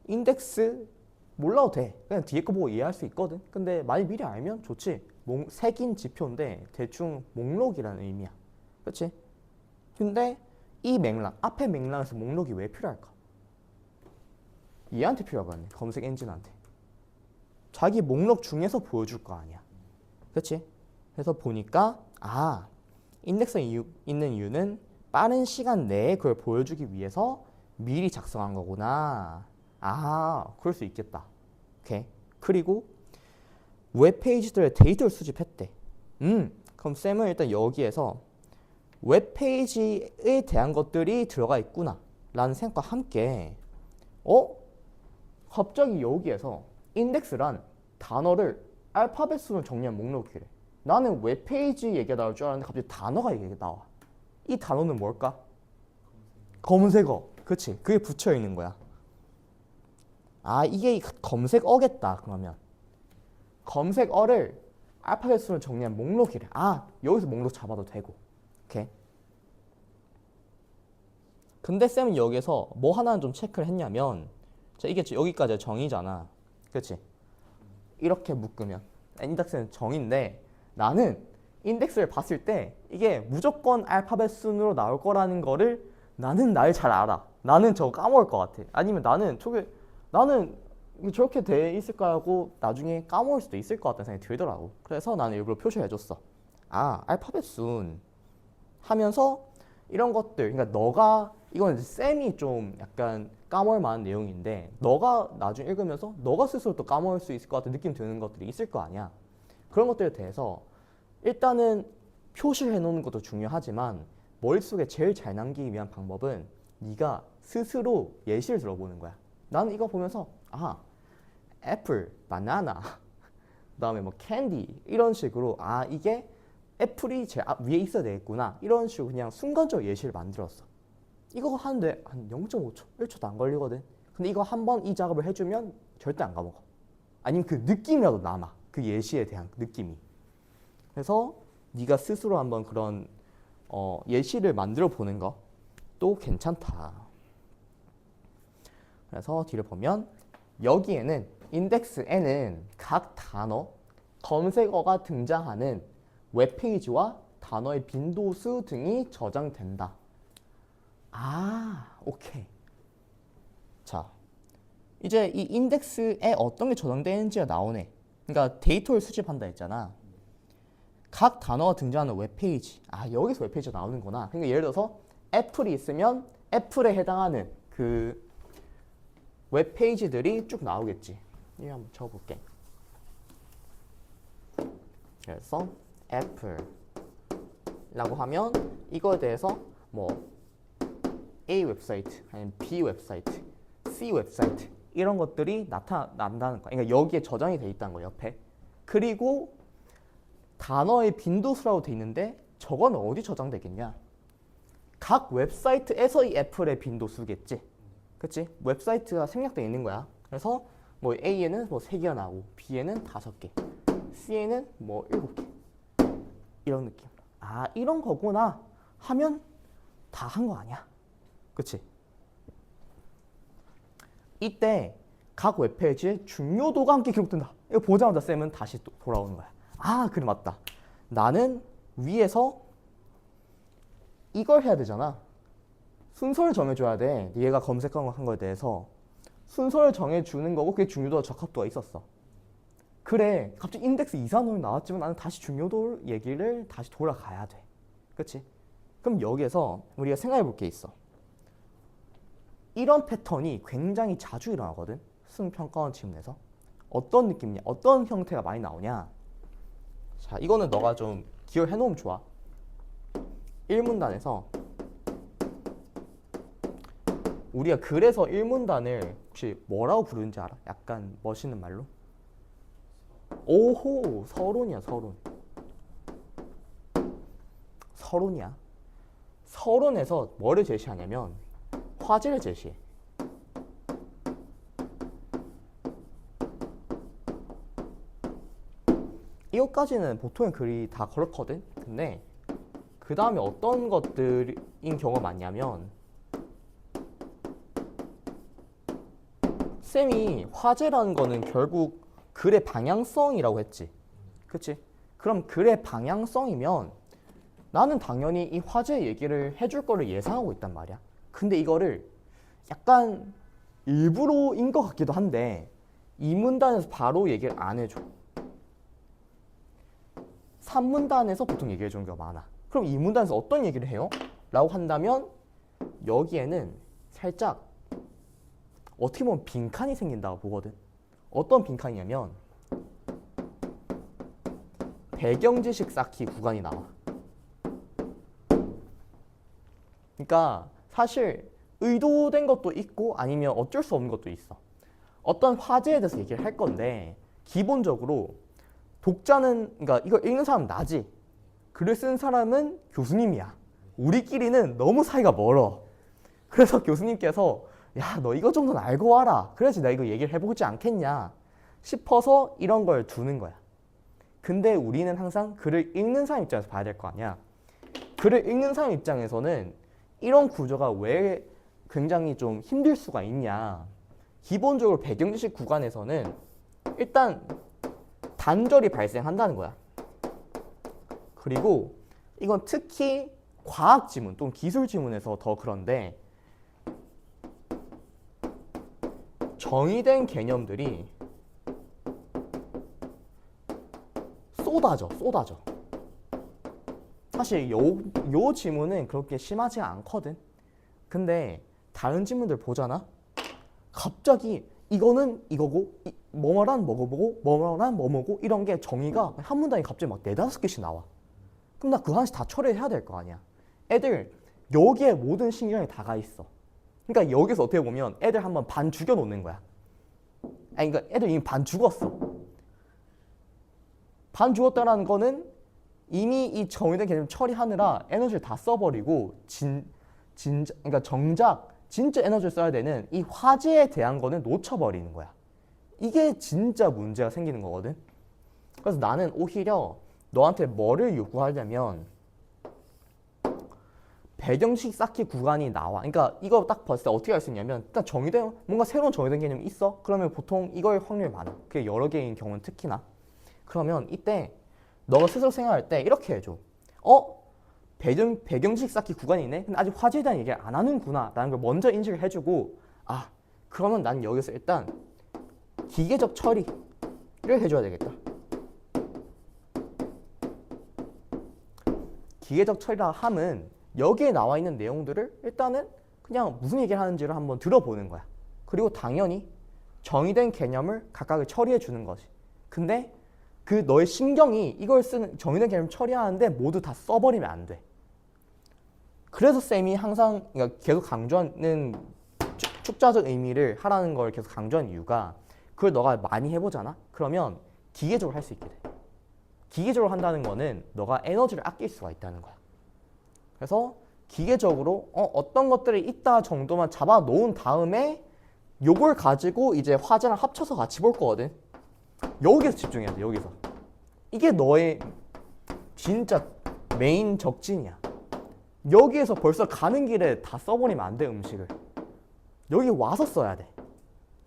인덱스 몰라도 돼. 그냥 뒤에 거 보고 이해할 수 있거든. 근데 많이 미리 알면 좋지. 색인 지표인데 대충 목록이라는 의미야. 그렇지? 근데 이 맥락, 앞에 맥락에서 목록이 왜 필요할까? 얘한테 필요하거든. 검색 엔진한테. 자기 목록 중에서 보여줄 거 아니야. 그렇지? 그래서 보니까 인덱스가 있는 이유는 빠른 시간 내에 그걸 보여주기 위해서 미리 작성한 거구나. 그럴 수 있겠다. 오케이. 그리고 웹페이지들의 데이터를 수집했대. 그럼 쌤은 일단 여기에서 웹페이지에 대한 것들이 들어가 있구나 라는 생각과 함께 갑자기 여기에서 인덱스란 단어를 알파벳 수로 정리한 목록이래. 나는 웹페이지 얘기가 나올 줄 알았는데 갑자기 단어가 얘기가 나와. 이 단어는 뭘까? 검색어. 그치? 그게 붙여 있는 거야. 이게 검색어겠다. 그러면 검색어를 알파벳 수로 정리한 목록이래. 여기서 목록 잡아도 되고. 오케이. 근데 쌤은 여기서 뭐 하나는 좀 체크를 했냐면, 자, 이게 여기까지 정의잖아. 그치? 이렇게 묶으면 인덱스는 정의인데, 나는 인덱스를 봤을 때 이게 무조건 알파벳 순으로 나올 거라는 거를 나는 날 잘 알아. 나는 저거 까먹을 것 같아. 아니면 나는 이게 저렇게 돼 있을까 하고 나중에 까먹을 수도 있을 것 같다는 생각이 들더라고. 그래서 나는 일부러 표시해줬어. 알파벳 순 하면서 이런 것들, 그러니까 이건 쌤이 좀 약간 까먹을 만한 내용인데, 너가 나중에 읽으면서 너가 스스로 또 까먹을 수 있을 것 같은 느낌 드는 것들이 있을 거 아니야. 그런 것들에 대해서 일단은 표시를 해놓는 것도 중요하지만, 머릿속에 제일 잘 남기기 위한 방법은 네가 스스로 예시를 들어보는 거야. 나는 이거 보면서 애플, 바나나, 그다음에 뭐 캔디 이런 식으로 이게 애플이 제일 위에 있어야 되겠구나, 이런 식으로 그냥 순간적으로 예시를 만들었어. 이거 하는데 한 0.5초, 1초도 안 걸리거든. 근데 이거 한번 이 작업을 해주면 절대 안 까먹어. 아니면 그 느낌이라도 남아. 그 예시에 대한 느낌이. 그래서 네가 스스로 한번 그런 예시를 만들어 보는 것도 괜찮다. 그래서 뒤를 보면 여기에는 인덱스에는 각 단어, 검색어가 등장하는 웹페이지와 단어의 빈도수 등이 저장된다. 오케이. 자, 이제 이 인덱스에 어떤 게 저장되는지가 나오네. 그러니까 데이터를 수집한다 했잖아. 각 단어가 등장하는 웹페이지. 여기서 웹페이지가 나오는구나. 그러니까 예를 들어서 애플이 있으면 애플에 해당하는 그 웹페이지들이 쭉 나오겠지. 이거 한번 적어볼게. 그래서 애플라고 하면 이거에 대해서 뭐 A 웹사이트, 아니면 B 웹사이트, C 웹사이트 이런 것들이 나타난다는 거야. 그러니까 여기에 저장이 돼 있다는 거야, 옆에. 그리고 단어의 빈도수라고 돼 있는데 저건 어디 저장되겠냐? 각 웹사이트에서 이 애플의 빈도수겠지. 그치? 웹사이트가 생략되어 있는 거야. 그래서 뭐 A에는 뭐 3개가 나오고 B에는 5개, C에는 뭐 7개 이런 느낌. 이런 거구나 하면 다 한 거 아니야. 그치? 이때 각 웹페이지의 중요도가 함께 기록된다. 이거 보자마자 쌤은 다시 또 돌아오는 거야. 그래 맞다. 나는 위에서 이걸 해야 되잖아. 순서를 정해줘야 돼. 얘가 검색한 거에 대해서 순서를 정해주는 거고, 그게 중요도와 적합도가 있었어. 그래, 갑자기 인덱스 이상한 놈이 나왔지만 나는 다시 중요도 얘기를 다시 돌아가야 돼. 그치? 그럼 여기에서 우리가 생각해 볼 게 있어. 이런 패턴이 굉장히 자주 일어나거든. 수능평가원 지문에서. 어떤 느낌이냐, 어떤 형태가 많이 나오냐. 자, 이거는 너가 좀 기억해 놓으면 좋아. 1문단에서 우리가 그래서 일문단을 혹시 뭐라고 부르는지 알아? 약간 멋있는 말로? 오호, 서론이야, 서론. 서론이야. 서론에서 뭐를 제시하냐면 화제를 제시해. 이것까지는 보통의 글이 다 그렇거든. 근데 그 다음에 어떤 것들인 경우가 많냐면 쌤이 화제라는 거는 결국 글의 방향성이라고 했지. 그치? 그럼 글의 방향성이면 나는 당연히 이 화제 얘기를 해줄 거를 예상하고 있단 말이야. 근데 이거를 약간 일부러인 것 같기도 한데 이 문단에서 바로 얘기를 안 해줘. 3문단에서 보통 얘기해 주는 경우가 많아. 그럼 이 문단에서 어떤 얘기를 해요? 라고 한다면 여기에는 살짝 어떻게 보면 빈칸이 생긴다고 보거든. 어떤 빈칸이냐면 배경 지식 쌓기 구간이 나와. 그러니까 사실 의도된 것도 있고 아니면 어쩔 수 없는 것도 있어. 어떤 화제에 대해서 얘기를 할 건데 기본적으로 독자는 그러니까 이걸 읽는 사람은 나지. 글을 쓴 사람은 교수님이야. 우리끼리는 너무 사이가 멀어. 그래서 교수님께서 야, 너 이거 정도는 알고 와라. 그래야지 내가 이거 얘기를 해보지 않겠냐 싶어서 이런 걸 두는 거야. 근데 우리는 항상 글을 읽는 사람 입장에서 봐야 될 거 아니야. 글을 읽는 사람 입장에서는 이런 구조가 왜 굉장히 좀 힘들 수가 있냐. 기본적으로 배경지식 구간에서는 일단 단절이 발생한다는 거야. 그리고 이건 특히 과학 지문 또는 기술 지문에서 더 그런데 정의된 개념들이 쏟아져. 사실 요 지문은 그렇게 심하지 않거든. 근데 다른 지문들 보잖아. 갑자기 이거는 이거고 뭐뭐란 뭐고 뭐뭐란 뭐뭐고 이런 게 정의가 한 문단이 갑자기 막 4-5개씩 나와. 그럼 나 그거 하나씩 다 처리해야 될 거 아니야. 애들 여기에 모든 신경이 다 가 있어. 그러니까 여기서 어떻게 보면 애들 한번 반 죽여 놓는 거야. 아니 그러니까 애들 이미 반 죽었어. 반 죽었다라는 거는 이미 이 정의된 개념 처리하느라 에너지를 다 써버리고 그러니까 정작 진짜 에너지를 써야 되는 이 화제에 대한 거는 놓쳐버리는 거야. 이게 진짜 문제가 생기는 거거든. 그래서 나는 오히려 너한테 뭐를 요구하려면 배경식 쌓기 구간이 나와. 그러니까 이거 딱 봤을 때 어떻게 할 수 있냐면 일단 정의된 뭔가 새로운 정의된 개념이 있어. 그러면 보통 이걸 확률이 많아. 그게 여러 개인 경우는 특히나. 그러면 이때 너가 스스로 생각할 때 이렇게 해줘. 배경식 쌓기 구간이 있네. 근데 아직 화제에 대한 얘기를 안 하는구나 라는 걸 먼저 인식을 해주고 그러면 난 여기서 일단 기계적 처리를 해줘야 되겠다. 기계적 처리라 함은 여기에 나와 있는 내용들을 일단은 그냥 무슨 얘기를 하는지를 한번 들어보는 거야. 그리고 당연히 정의된 개념을 각각을 처리해 주는 거지. 근데 그 너의 신경이 이걸 쓰는 정의된 개념을 처리하는데 모두 다 써버리면 안 돼. 그래서 쌤이 항상 그러니까 계속 강조하는 축자적 의미를 하라는 걸 계속 강조하는 이유가 그걸 너가 많이 해보잖아? 그러면 기계적으로 할 수 있게 돼. 기계적으로 한다는 거는 너가 에너지를 아낄 수가 있다는 거야. 그래서 기계적으로 어떤 것들이 있다 정도만 잡아 놓은 다음에 요걸 가지고 이제 화제랑 합쳐서 같이 볼 거거든. 여기서 집중해야 돼. 여기서. 이게 너의 진짜 메인 적진이야. 여기에서 벌써 가는 길에 다 써버리면 안 돼. 음식을. 여기 와서 써야 돼.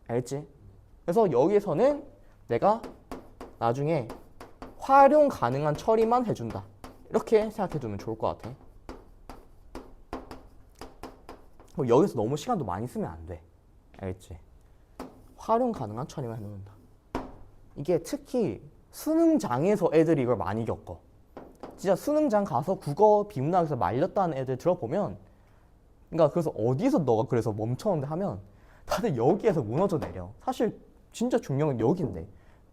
알지? 그래서 여기서는 내가 나중에 활용 가능한 처리만 해준다. 이렇게 생각해두면 좋을 것 같아. 여기서 너무 시간도 많이 쓰면 안 돼. 알겠지? 활용 가능한 처리만 해놓는다. 이게 특히 수능장에서 애들이 이걸 많이 겪어. 진짜 수능장 가서 국어 비문학에서 말렸다는 애들 들어보면 그러니까 그래서 어디서 너가 그래서 멈췄는데 하면 다들 여기에서 무너져 내려. 사실 진짜 중요한 건 여기인데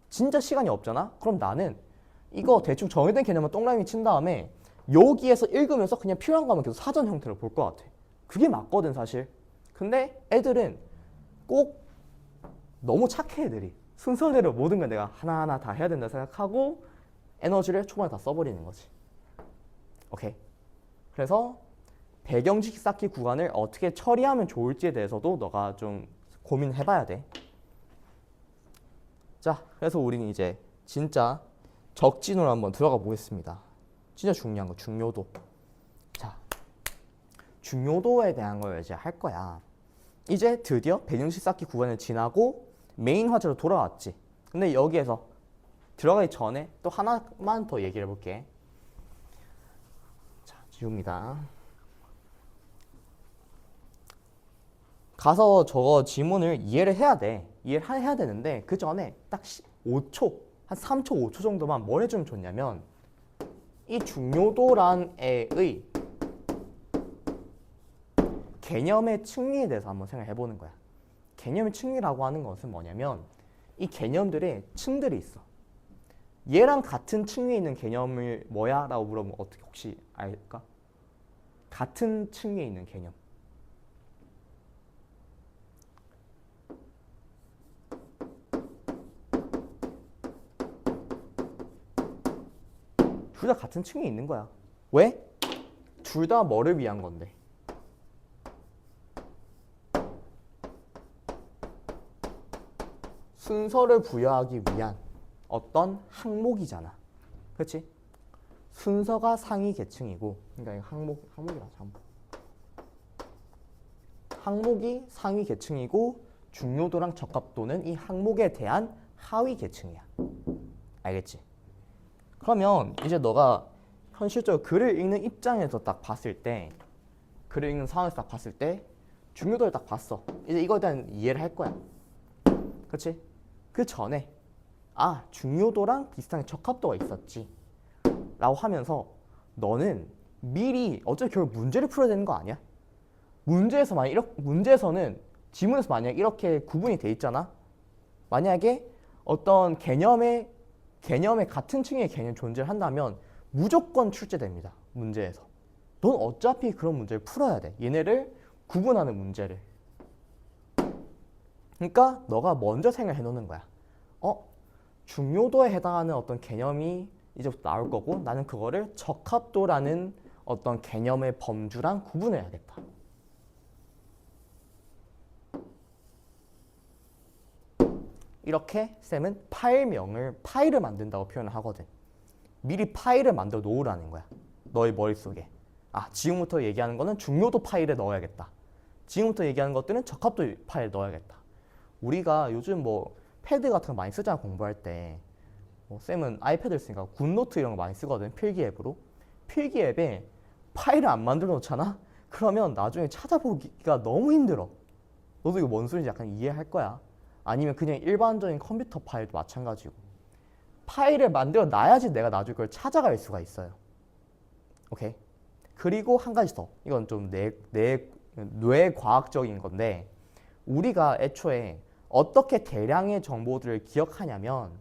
진짜 시간이 없잖아? 그럼 나는 이거 대충 정해진 개념만 동그라미 친 다음에 여기에서 읽으면서 그냥 필요한 거면 계속 사전 형태로 볼 것 같아. 그게 맞거든 사실. 근데 애들은 꼭 너무 착해 애들이. 순서대로 모든 걸 내가 하나하나 다 해야 된다 생각하고 에너지를 초반에 다 써버리는 거지. 오케이. 그래서 배경식 쌓기 구간을 어떻게 처리하면 좋을지에 대해서도 너가 좀 고민해봐야 돼. 자, 그래서 우리는 이제 진짜 적진으로 한번 들어가 보겠습니다. 진짜 중요한 거 중요도. 자, 중요도에 대한 걸 이제 할 거야. 이제 드디어 배경식 쌓기 구간을 지나고 메인 화제로 돌아왔지. 근데 여기에서 들어가기 전에 또 하나만 더 얘기를 해볼게. 자, 지웁니다. 가서 저거 지문을 이해를 해야 돼. 이해를 해야 되는데 그 전에 딱 5초, 한 3초, 5초 정도만 뭘 해주면 좋냐면 이 중요도란의 개념의 층위에 대해서 한번 생각해 보는 거야. 개념의 층위라고 하는 것은 뭐냐면 이 개념들의 층들이 있어. 얘랑 같은 층위에 있는 개념을 뭐야? 라고 물어보면 어떻게 혹시 알까? 같은 층위에 있는 개념. 둘 다 같은 층에 있는 거야. 왜? 둘 다 뭐를 위한 건데? 순서를 부여하기 위한 어떤 항목이잖아. 그렇지? 순서가 상위 계층이고, 그러니까 항목이라 항목. 항목이 상위 계층이고 중요도랑 적합도는 이 항목에 대한 하위 계층이야. 알겠지? 그러면 이제 너가 현실적으로 글을 읽는 입장에서 딱 봤을 때, 글을 읽는 상황에서 딱 봤을 때 중요도를 딱 봤어. 이제 이거에 대한 이해를 할 거야. 그렇지? 그 전에 중요도랑 비슷한 적합도가 있었지 라고 하면서 너는 미리 어차피 결국 문제를 풀어야 되는 거 아니야? 문제에서는 지문에서 만약 이렇게 구분이 돼 있잖아. 만약에 어떤 개념의 같은 층의 개념이 존재를 한다면 무조건 출제됩니다. 문제에서. 넌 어차피 그런 문제를 풀어야 돼. 얘네를 구분하는 문제를. 그러니까 너가 먼저 생각해 놓는 거야. 중요도에 해당하는 어떤 개념이 이제부터 나올 거고 나는 그거를 적합도라는 어떤 개념의 범주랑 구분해야겠다. 이렇게 쌤은 파일을 만든다고 표현을 하거든. 미리 파일을 만들어 놓으라는 거야. 너의 머릿속에. 지금부터 얘기하는 거는 중요도 파일에 넣어야겠다. 지금부터 얘기하는 것들은 적합도 파일에 넣어야겠다. 우리가 요즘 뭐 패드 같은 거 많이 쓰잖아, 공부할 때. 쌤은 아이패드를 쓰니까 굿노트 이런 거 많이 쓰거든, 필기 앱으로. 필기 앱에 파일을 안 만들어 놓잖아? 그러면 나중에 찾아보기가 너무 힘들어. 너도 이거 뭔 소리인지 약간 이해할 거야. 아니면 그냥 일반적인 컴퓨터 파일도 마찬가지고. 파일을 만들어 놔야지 내가 나중에 그걸 찾아갈 수가 있어요. 오케이? 그리고 한 가지 더. 이건 좀 뇌과학적인 건데 우리가 애초에 어떻게 대량의 정보들을 기억하냐면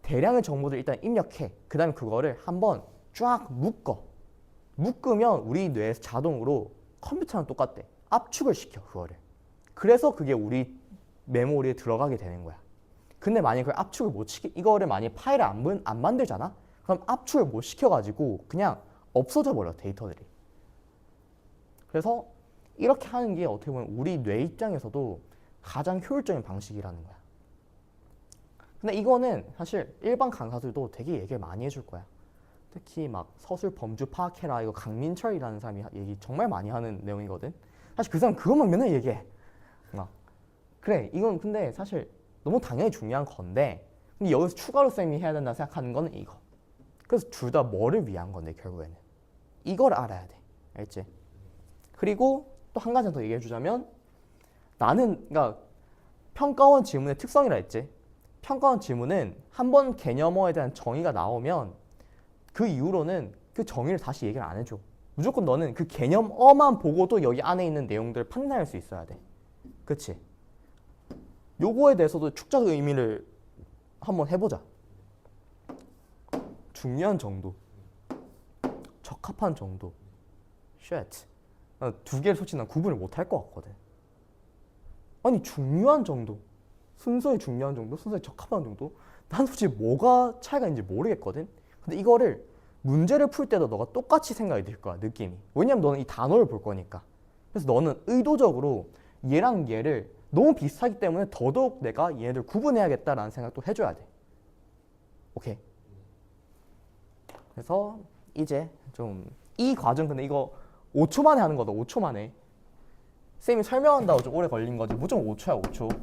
대량의 정보들을 일단 입력해. 그 다음에 그거를 한번 쫙 묶으면 우리 뇌에서 자동으로 컴퓨터랑 똑같대. 압축을 시켜, 그거를. 그래서 그게 우리 메모리에 들어가게 되는 거야. 근데 만약에 그걸 압축을 못 시켜, 이거를 만약에 파일을 안 만들잖아? 그럼 압축을 못 시켜가지고 그냥 없어져 버려, 데이터들이. 그래서 이렇게 하는 게 어떻게 보면 우리 뇌 입장에서도 가장 효율적인 방식이라는 거야. 근데 이거는 사실 일반 강사들도 되게 얘기를 많이 해줄 거야. 특히 막 서술 범주 파악해라, 이거 강민철이라는 사람이 얘기 정말 많이 하는 내용이거든. 사실 그 사람 그것만 맨날 얘기해. 그래, 이건 근데 사실 너무 당연히 중요한 건데, 근데 여기서 추가로 쌤이 해야 된다 생각하는 거는 이거. 그래서 둘 다 뭐를 위한 건데 결국에는 이걸 알아야 돼. 알지? 그리고 또 한 가지 더 얘기해 주자면, 그러니까 평가원 지문의 특성이라 했지. 평가원 지문은 한번 개념어에 대한 정의가 나오면 그 이후로는 그 정의를 다시 얘기를 안 해줘. 무조건 너는 그 개념어만 보고도 여기 안에 있는 내용들을 판단할 수 있어야 돼. 그치? 요거에 대해서도 축적 의미를 한번 해보자. 중요한 정도, 적합한 정도, shit. 두 개를 솔직히 난 구분을 못 할 것 같거든. 아니 중요한 정도, 순서에 중요한 정도, 순서에 적합한 정도, 난 솔직히 뭐가 차이가 있는지 모르겠거든. 근데 이거를 문제를 풀 때도 너가 똑같이 생각이 들 거야, 느낌이. 왜냐면 너는 이 단어를 볼 거니까. 그래서 너는 의도적으로 얘랑 얘를 너무 비슷하기 때문에 더더욱 내가 얘네들 구분해야겠다라는 생각도 해줘야 돼. 오케이. 그래서 이제 좀 이 과정, 근데 이거 5초 만에 하는 거다. 5초 만에. 쌤이 설명한다고 좀 오래 걸린 거지. 무조건 5초야, 5초.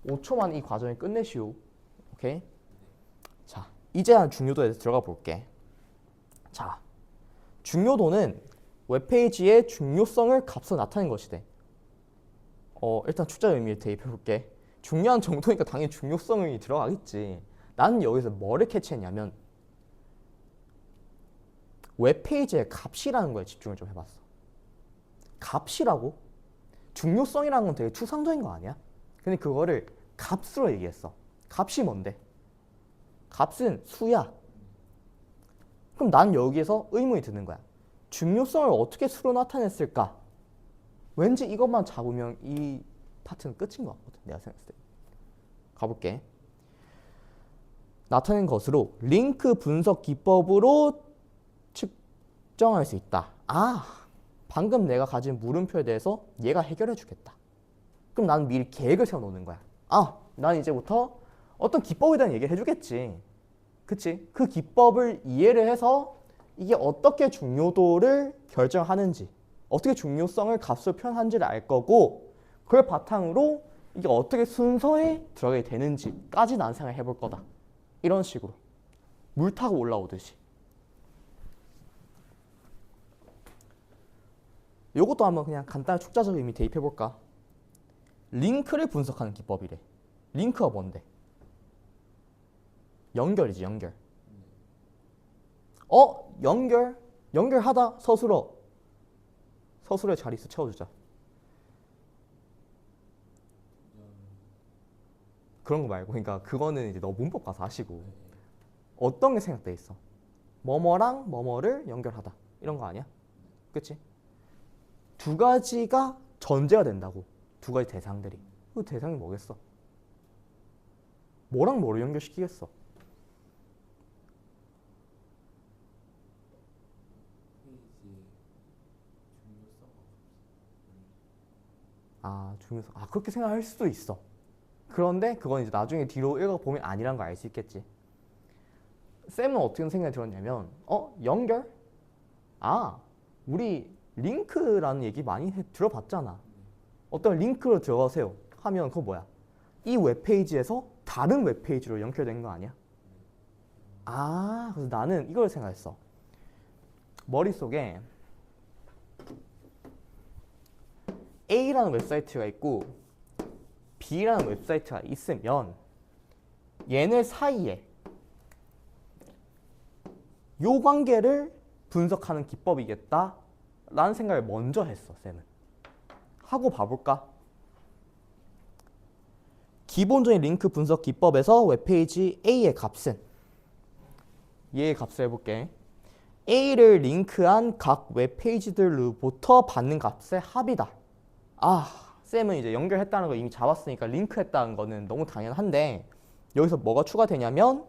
5초 만에 이 과정을 끝내시오. 오케이? 자, 이제 한 중요도에 대해서 들어가 볼게. 자, 중요도는 웹페이지의 중요성을 값으로 나타낸 것이대. 일단 축자 의미를 대입해 볼게. 중요한 정도니까 당연히 중요성이 들어가겠지. 나는 여기서 뭐를 캐치했냐면 웹페이지의 값이라는 거에 집중을 좀 해봤어. 값이라고? 중요성이라는 건 되게 추상적인 거 아니야? 근데 그거를 값으로 얘기했어. 값이 뭔데? 값은 수야. 그럼 난 여기에서 의문이 드는 거야. 중요성을 어떻게 수로 나타냈을까? 왠지 이것만 잡으면 이 파트는 끝인 것 같거든. 내가 생각했을 때. 가볼게. 나타낸 것으로 링크 분석 기법으로 측정할 수 있다. 방금 내가 가진 물음표에 대해서 얘가 해결해 주겠다. 그럼 나는 미리 계획을 세워놓는 거야. 난 이제부터 어떤 기법에 대한 얘기를 해주겠지. 그치? 그 기법을 이해를 해서 이게 어떻게 중요도를 결정하는지, 어떻게 중요성을 값으로 표현하는지를 알 거고, 그걸 바탕으로 이게 어떻게 순서에 들어가게 되는지까지 난 생각해 볼 거다. 이런 식으로 물 타고 올라오듯이. 요것도 한번 그냥 간단한 축자적 의미 대입해 볼까? 링크를 분석하는 기법이래. 링크가 뭔데? 연결이지, 연결. 연결하다. 서술에 자리 있어. 채워주자. 그런 거 말고, 그러니까 그거는 이제 너 문법 가서 하시고 어떤 게 생각돼 있어? 뭐뭐랑 뭐뭐를 연결하다. 이런 거 아니야? 그치? 두 가지가 전제가 된다고. 두 가지 대상들이. 그 대상이 뭐겠어? 뭐랑 뭐를 연결시키겠어? 중요성. 그렇게 생각할 수도 있어. 그런데 그건 이제 나중에 뒤로 읽어보면 아니란 걸 알 수 있겠지. 쌤은 어떻게 생각이 들었냐면 연결? 우리 링크라는 얘기 많이 들어봤잖아. 어떤 링크로 들어가세요 하면 그거 뭐야? 이 웹페이지에서 다른 웹페이지로 연결된 거 아니야? 그래서 나는 이걸 생각했어. 머릿속에 A라는 웹사이트가 있고 B라는 웹사이트가 있으면 얘네 사이에 요 관계를 분석하는 기법이겠다 라는 생각을 먼저 했어. 쌤은 하고 봐볼까? 기본적인 링크 분석 기법에서 웹페이지 A의 값은, 얘의 값을 해볼게. A를 링크한 각 웹페이지들로부터 받는 값의 합이다. 쌤은 이제 연결했다는 거 이미 잡았으니까 링크했다는 거는 너무 당연한데, 여기서 뭐가 추가되냐면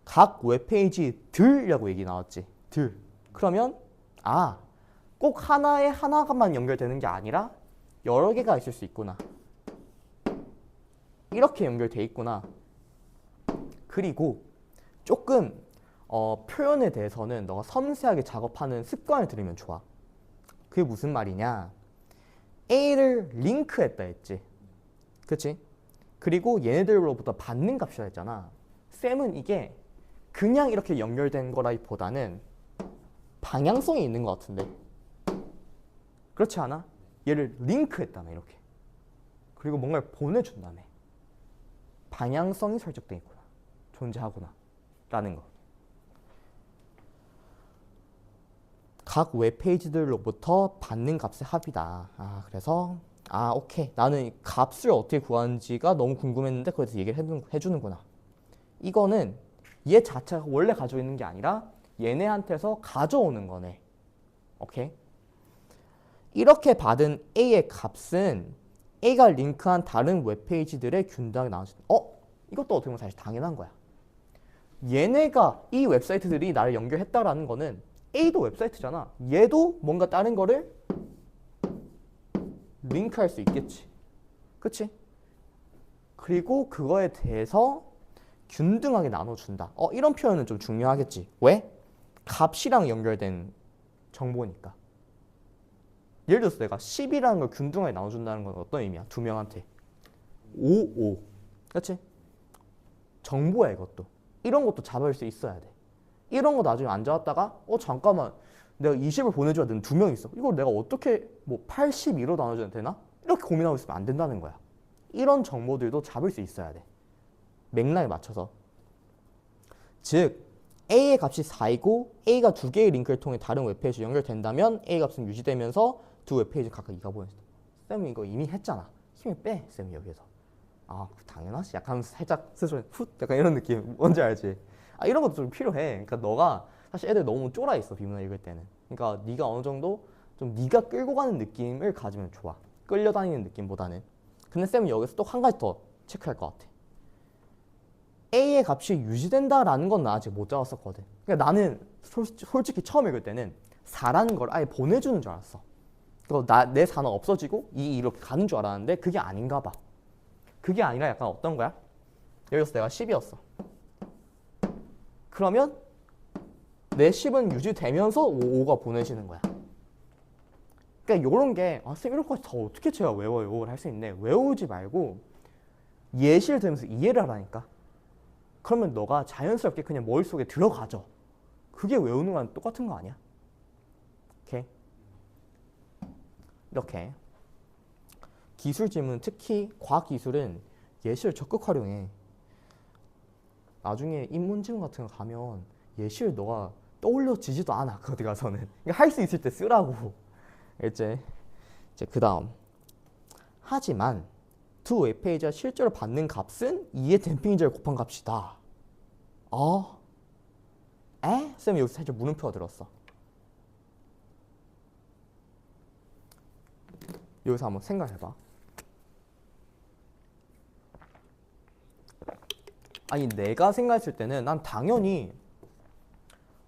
각 웹페이지들이라고 얘기 나왔지. 들. 그러면 꼭 하나만 연결되는 게 아니라 여러 개가 있을 수 있구나. 이렇게 연결돼 있구나. 그리고 조금 표현에 대해서는 너가 섬세하게 작업하는 습관을 들이면 좋아. 그게 무슨 말이냐? A를 링크했다 했지. 그치? 그리고 얘네들로부터 받는 값이라 했잖아. 쌤은 이게 그냥 이렇게 연결된 거라기보다는 방향성이 있는 것 같은데. 그렇지 않아? 얘를 링크했다며 이렇게. 그리고 뭔가를 보내준다며. 방향성이 설정돼 있구나. 존재하구나. 라는 거. 각 웹페이지들로부터 받는 값의 합이다. 그래서 오케이. 나는 값을 어떻게 구하는지가 너무 궁금했는데 거기서 얘기를 해주는구나. 이거는 얘 자체가 원래 가지고 있는 게 아니라 얘네한테서 가져오는 거네. 오케이? 이렇게 받은 A의 값은 A가 링크한 다른 웹페이지들의 균등하게 나눠진다. 이것도 어떻게 보면 사실 당연한 거야. 얘네가 이 웹사이트들이 나를 연결했다라는 거는 A도 웹사이트잖아. 얘도 뭔가 다른 거를 링크할 수 있겠지. 그치? 그리고 그거에 대해서 균등하게 나눠준다. 이런 표현은 좀 중요하겠지. 왜? 값이랑 연결된 정보니까. 예를 들어서 내가 10이라는 걸 균등하게 나눠준다는 건 어떤 의미야? 두 명한테. 5, 5. 그렇지? 정보야 이것도. 이런 것도 잡을 수 있어야 돼. 이런 거 나중에 안 잡았다가 잠깐만 내가 20을 보내줘야 되는 두 명 있어. 이걸 내가 어떻게 82로 나눠줘야 되나? 이렇게 고민하고 있으면 안 된다는 거야. 이런 정보들도 잡을 수 있어야 돼. 맥락에 맞춰서. 즉 A의 값이 4이고 A가 두 개의 링크를 통해 다른 웹페이지 연결된다면 A 값은 유지되면서 두 웹페이지 각각 2가 보낸다. 쌤이 이거 이미 했잖아. 힘을 빼 쌤이 여기서. 당연하지. 약간 살짝 스스로 훗 약간 이런 느낌 뭔지 알지? 이런 것도 좀 필요해. 그러니까 너가 사실 애들 너무 쫄아 있어 비문학 읽을 때는. 그러니까 네가 어느 정도 좀 네가 끌고 가는 느낌을 가지면 좋아. 끌려다니는 느낌보다는. 근데 쌤은 여기서 또 한 가지 더 체크할 것 같아. A의 값이 유지된다라는 건 나 아직 못 잡았었거든. 그러니까 나는 솔직히 처음 읽을 때는 4라는 걸 아예 보내주는 줄 알았어. 내 4는 없어지고 2 이렇게 가는 줄 알았는데 그게 아닌가 봐. 그게 아니라 약간 어떤 거야? 여기서 내가 10이었어. 그러면 내 10은 유지되면서 5가 보내지는 거야. 그러니까 이런 게 쌤 이런 거 더 어떻게 제가 외워요? 할 수 있네. 외우지 말고 예시를 들으면서 이해를 하라니까. 그러면 너가 자연스럽게 그냥 머릿속에 들어가죠. 그게 외우는 거랑 똑같은 거 아니야? 오케이? 이렇게 기술 지문, 특히 과학기술은 예시를 적극 활용해. 나중에 인문지문 같은 거 가면 예시를 너가 떠올려지지도 않아. 그 어디 가서는. 할 수 있을 때 쓰라고. 이제 그 다음. 하지만 두 웹페이지가 실제로 받는 값은 2의 댐핑 인자를 곱한 값이다. 쌤이 여기서 살짝 물음표가 들었어. 여기서 한번 생각해봐. 내가 생각했을 때는 난 당연히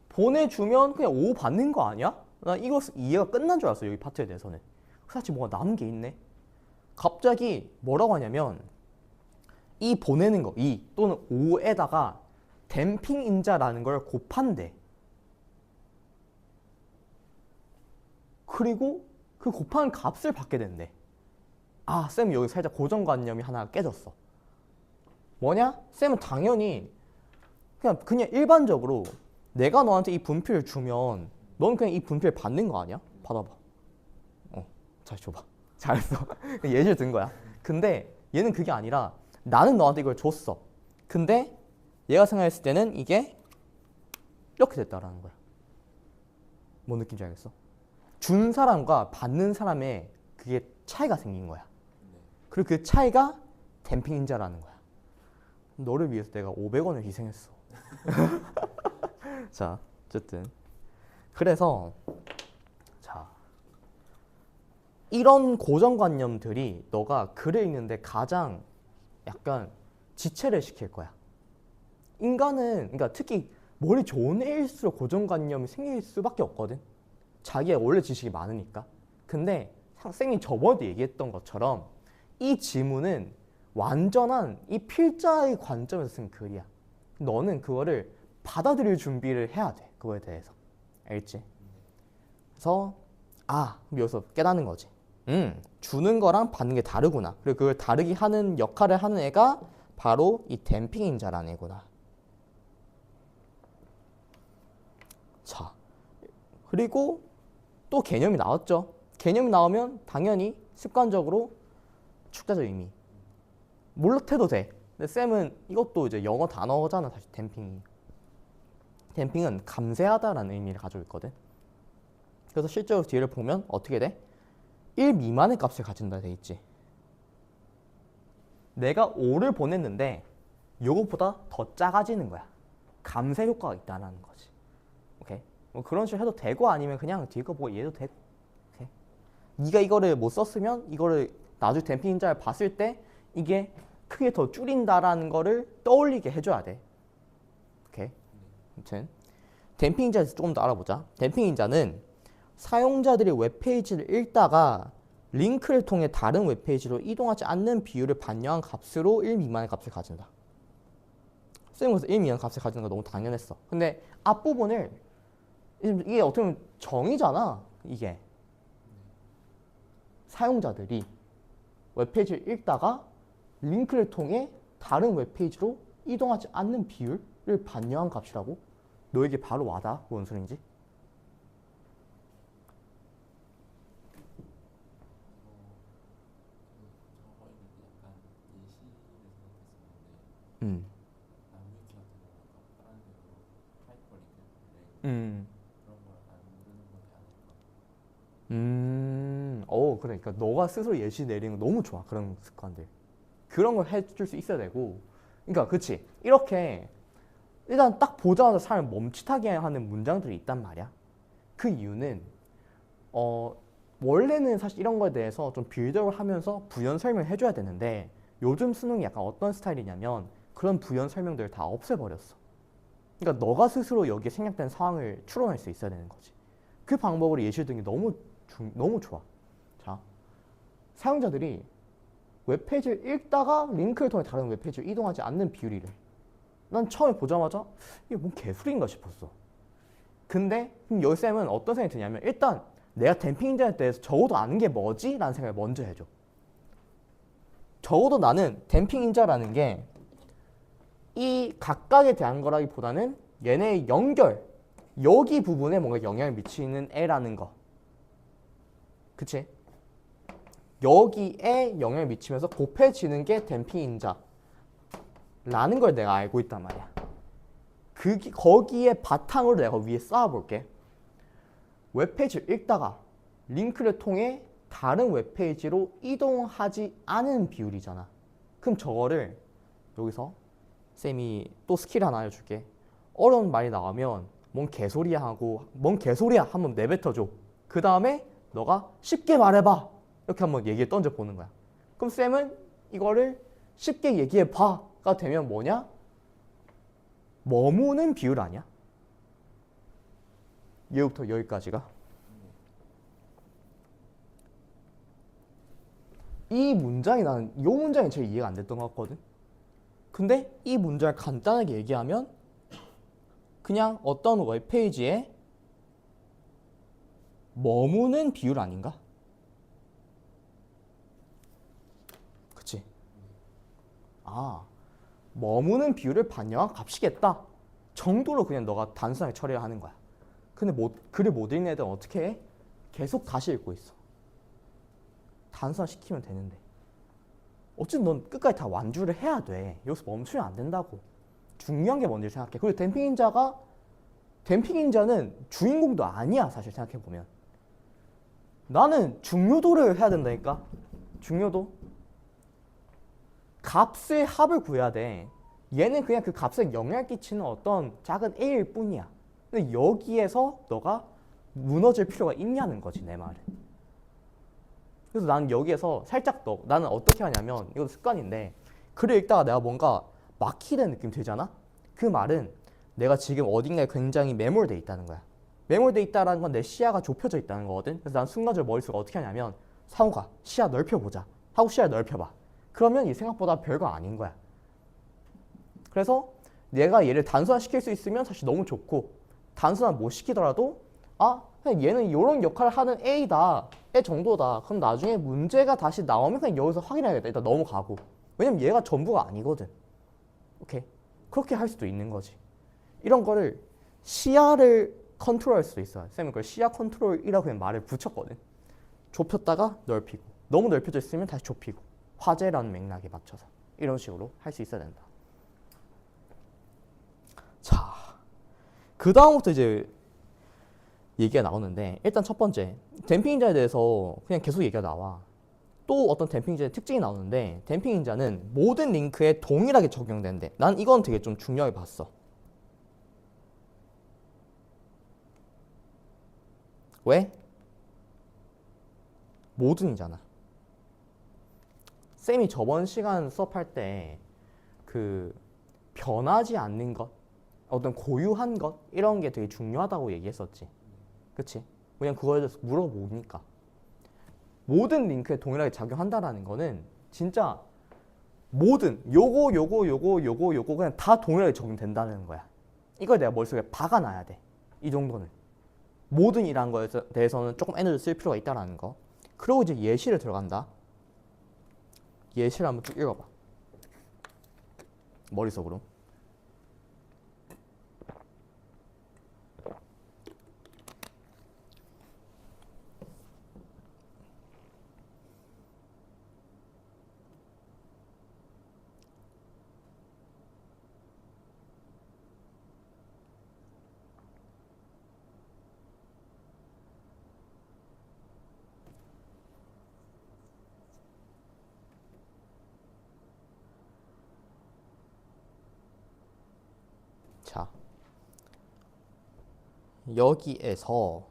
보내주면 그냥 5 받는 거 아니야? 난 이거 이해가 끝난 줄 알았어. 여기 파트에 대해서는. 사실 뭐가 남은 게 있네. 갑자기 뭐라고 하냐면 이 보내는 거, 2 또는 5에다가 댐핑 인자라는 걸 곱한대. 그리고 그 곱한 값을 받게 된대. 쌤 여기 살짝 고정관념이 하나 깨졌어. 뭐냐? 쌤은 당연히 그냥 일반적으로 내가 너한테 이 분필을 주면 넌 그냥 이 분필을 받는 거 아니야? 받아봐. 잘 줘봐. 잘했어. 예시를 든 거야. 근데 얘는 그게 아니라 나는 너한테 이걸 줬어. 근데 얘가 생각했을 때는 이게 이렇게 됐다라는 거야. 뭔 느낌인지 알겠어? 준 사람과 받는 사람의 그게 차이가 생긴 거야. 그리고 그 차이가 댐핑 인자라는 거야. 너를 위해서 내가 500원을 희생했어. 자, 어쨌든 그래서 이런 고정관념들이 너가 글을 읽는데 가장 약간 지체를 시킬 거야. 인간은 그러니까 특히 머리 좋은 애일수록 고정관념이 생길 수밖에 없거든. 자기의 원래 지식이 많으니까. 근데 쌤이 저번에도 얘기했던 것처럼 이 지문은 완전한 이 필자의 관점에서 쓴 글이야. 너는 그거를 받아들일 준비를 해야 돼. 그거에 대해서. 알겠지? 그래서 여기서 깨닫는 거지. 주는 거랑 받는 게 다르구나. 그리고 그걸 다르게 하는 역할을 하는 애가 바로 이 댐핑 인자라는 애구나. 자, 그리고 또 개념이 나왔죠. 개념이 나오면 당연히 습관적으로 축자적 의미. 몰라도 돼. 근데 쌤은 이것도 이제 영어 단어잖아. 사실 댐핑이. 댐핑은 감쇄하다라는 의미를 가지고 있거든. 그래서 실제로 뒤를 보면 어떻게 돼? 1 미만의 값을 가진다 돼 있지. 내가 5를 보냈는데 이것보다 더 작아지는 거야. 감쇄 효과가 있다는 거지. 뭐 그런 식으로 해도 되고 아니면 그냥 뒤에 거 보고 얘도 되고. 오케이. 네가 이거를 못 썼으면 이거를 나중에 댐핑 인자를 봤을 때 이게 크게 더 줄인다라는 거를 떠올리게 해줘야 돼. 오케이. 아무튼 댐핑 인자에 대해서 조금 더 알아보자. 댐핑 인자는 사용자들이 웹페이지를 읽다가 링크를 통해 다른 웹페이지로 이동하지 않는 비율을 반영한 값으로 1 미만의 값을 가진다. 쌤은 그래서 1 미만의 값을 가지는 거 너무 당연했어. 근데 앞부분을 이게 어떻게 보면 정의잖아. 이게 사용자들이 웹페이지를 읽다가 링크를 통해 다른 웹페이지로 이동하지 않는 비율을 반영한 값이라고? 너에게 바로 와닿아? 뭔 소린지? 저번에는 약간 예시를 생각했었는데 음. 나무위키 같은 경우가 다른 데로 하이퍼링크를 음. 그런 걸 안 누르는 거지 않을까? 그러니까 너가 스스로 예시 내리는 거 너무 좋아. 그런 습관들. 그런 걸 해줄 수 있어야 되고. 그러니까 그치. 이렇게 일단 딱 보자마자 사람을 멈칫하게 하는 문장들이 있단 말이야. 그 이유는 원래는 사실 이런 거에 대해서 좀 빌드업을 하면서 부연 설명을 해줘야 되는데 요즘 수능이 약간 어떤 스타일이냐면 그런 부연 설명들을 다 없애버렸어. 그러니까 너가 스스로 여기에 생략된 상황을 추론할 수 있어야 되는 거지. 그 방법으로 예시를 든 게 너무 좋아. 자, 사용자들이 웹페이지를 읽다가 링크를 통해 다른 웹페이지로 이동하지 않는 비율이래. 난 처음에 보자마자 이게 뭔 개소리인가 싶었어. 근데 여기 쌤은 어떤 생각이 드냐면 일단 내가 댐핑 인자에 대해서 적어도 아는 게 뭐지? 라는 생각을 먼저 해줘. 적어도 나는 댐핑 인자라는 게 이 각각에 대한 거라기보다는 얘네의 연결, 여기 부분에 뭔가 영향을 미치는 애라는 거. 그치? 여기에 영향을 미치면서 곱해지는 게 댐핑 인자라는 걸 내가 알고 있단 말이야. 거기에 바탕으로 내가 위에 쌓아볼게. 웹페이지를 읽다가 링크를 통해 다른 웹페이지로 이동하지 않은 비율이잖아. 그럼 저거를 여기서 쌤이 또 스킬 하나 알려줄게. 어려운 말이 나오면 뭔 개소리야 하고 뭔 개소리야 한번 내뱉어줘. 그 다음에 너가 쉽게 말해봐. 이렇게 한번 얘기에 던져보는 거야. 그럼 쌤은 이거를 쉽게 얘기해봐가 되면 뭐냐? 머무는 비율 아니야? 얘부터 여기까지가. 이 문장이 나는 이 문장이 제일 이해가 안 됐던 것 같거든. 근데 이 문장을 간단하게 얘기하면 그냥 어떤 웹페이지에 머무는 비율 아닌가? 그치? 머무는 비율을 반영한 값이겠다 정도로 그냥 너가 단순하게 처리를 하는 거야. 근데 글을 못 읽는 애들은 어떻게 해? 계속 다시 읽고 있어. 단순화시키면 되는데 어쨌든 넌 끝까지 다 완주를 해야 돼. 여기서 멈추면 안 된다고. 중요한 게 뭔지 생각해. 그리고 댐핑 인자는 주인공도 아니야. 사실 생각해보면 나는 중요도를 해야 된다니까. 중요도 값의 합을 구해야 돼. 얘는 그냥 그 값에 영향을 끼치는 어떤 작은 A일 뿐이야. 근데 여기에서 너가 무너질 필요가 있냐는 거지, 내 말은. 그래서 나는 여기에서 살짝 나는 어떻게 하냐면 이것도 습관인데 글을 읽다가 내가 뭔가 막히는 느낌 들잖아? 그 말은 내가 지금 어딘가에 굉장히 매몰돼 있다는 거야. 매몰돼 있다는 건 내 시야가 좁혀져 있다는 거거든. 그래서 난 순간적으로 머릿속에 어떻게 하냐면 상호가 시야 넓혀보자 하고 시야를 넓혀봐. 그러면 이 생각보다 별거 아닌 거야. 그래서 내가 얘를 단순화시킬 수 있으면 사실 너무 좋고 단순화 못 시키더라도 그냥 얘는 이런 역할을 하는 A다. 애 정도다. 그럼 나중에 문제가 다시 나오면 그냥 여기서 확인해야겠다. 일단 넘어가고. 왜냐면 얘가 전부가 아니거든. 오케이. 그렇게 할 수도 있는 거지. 이런 거를 시야를 컨트롤할 수도 있어요. 쌤은 그걸 시야 컨트롤이라고 그냥 말을 붙였거든. 좁혔다가 넓히고. 너무 넓혀져 있으면 다시 좁히고. 화제라는 맥락에 맞춰서. 이런 식으로 할 수 있어야 된다. 자, 그 다음부터 이제 얘기가 나오는데 일단 첫 번째 댐핑 인자에 대해서 그냥 계속 얘기가 나와. 또 어떤 댐핑 인자의 특징이 나오는데 댐핑 인자는 모든 링크에 동일하게 적용된대. 난 이건 되게 좀 중요하게 봤어. 왜? 모든이잖아. 쌤이 저번 시간 수업할 때 그 변하지 않는 것, 어떤 고유한 것 이런 게 되게 중요하다고 얘기했었지. 그치? 그냥 그거에 대해서 물어보니까 모든 링크에 동일하게 작용한다라는 거는 진짜 모든 요거 그냥 다 동일하게 적용된다는 거야. 이걸 내가 머릿속에 박아놔야 돼. 이 정도는. 모든이라는 거에 대해서는 조금 에너지 쓸 필요가 있다라는 거. 그리고 이제 예시를 들어간다. 예시를 한번 쭉 읽어봐. 머릿속으로. 자, 여기에서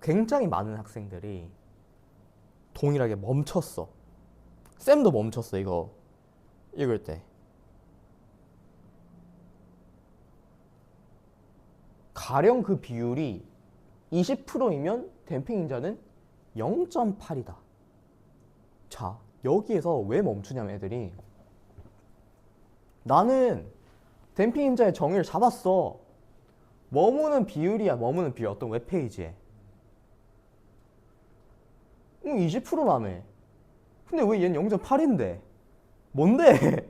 굉장히 많은 학생들이 동일하게 멈췄어. 쌤도 멈췄어, 이거 읽을 때. 가령 그 비율이 20%이면 댐핑 인자는 0.8이다. 자, 여기에서 왜 멈추냐면 애들이 나는 댐핑 인자의 정의를 잡았어. 머무는 비율이야. 머무는 비율. 어떤 웹페이지에 20%라며. 근데 왜 얘는 0.8인데? 뭔데?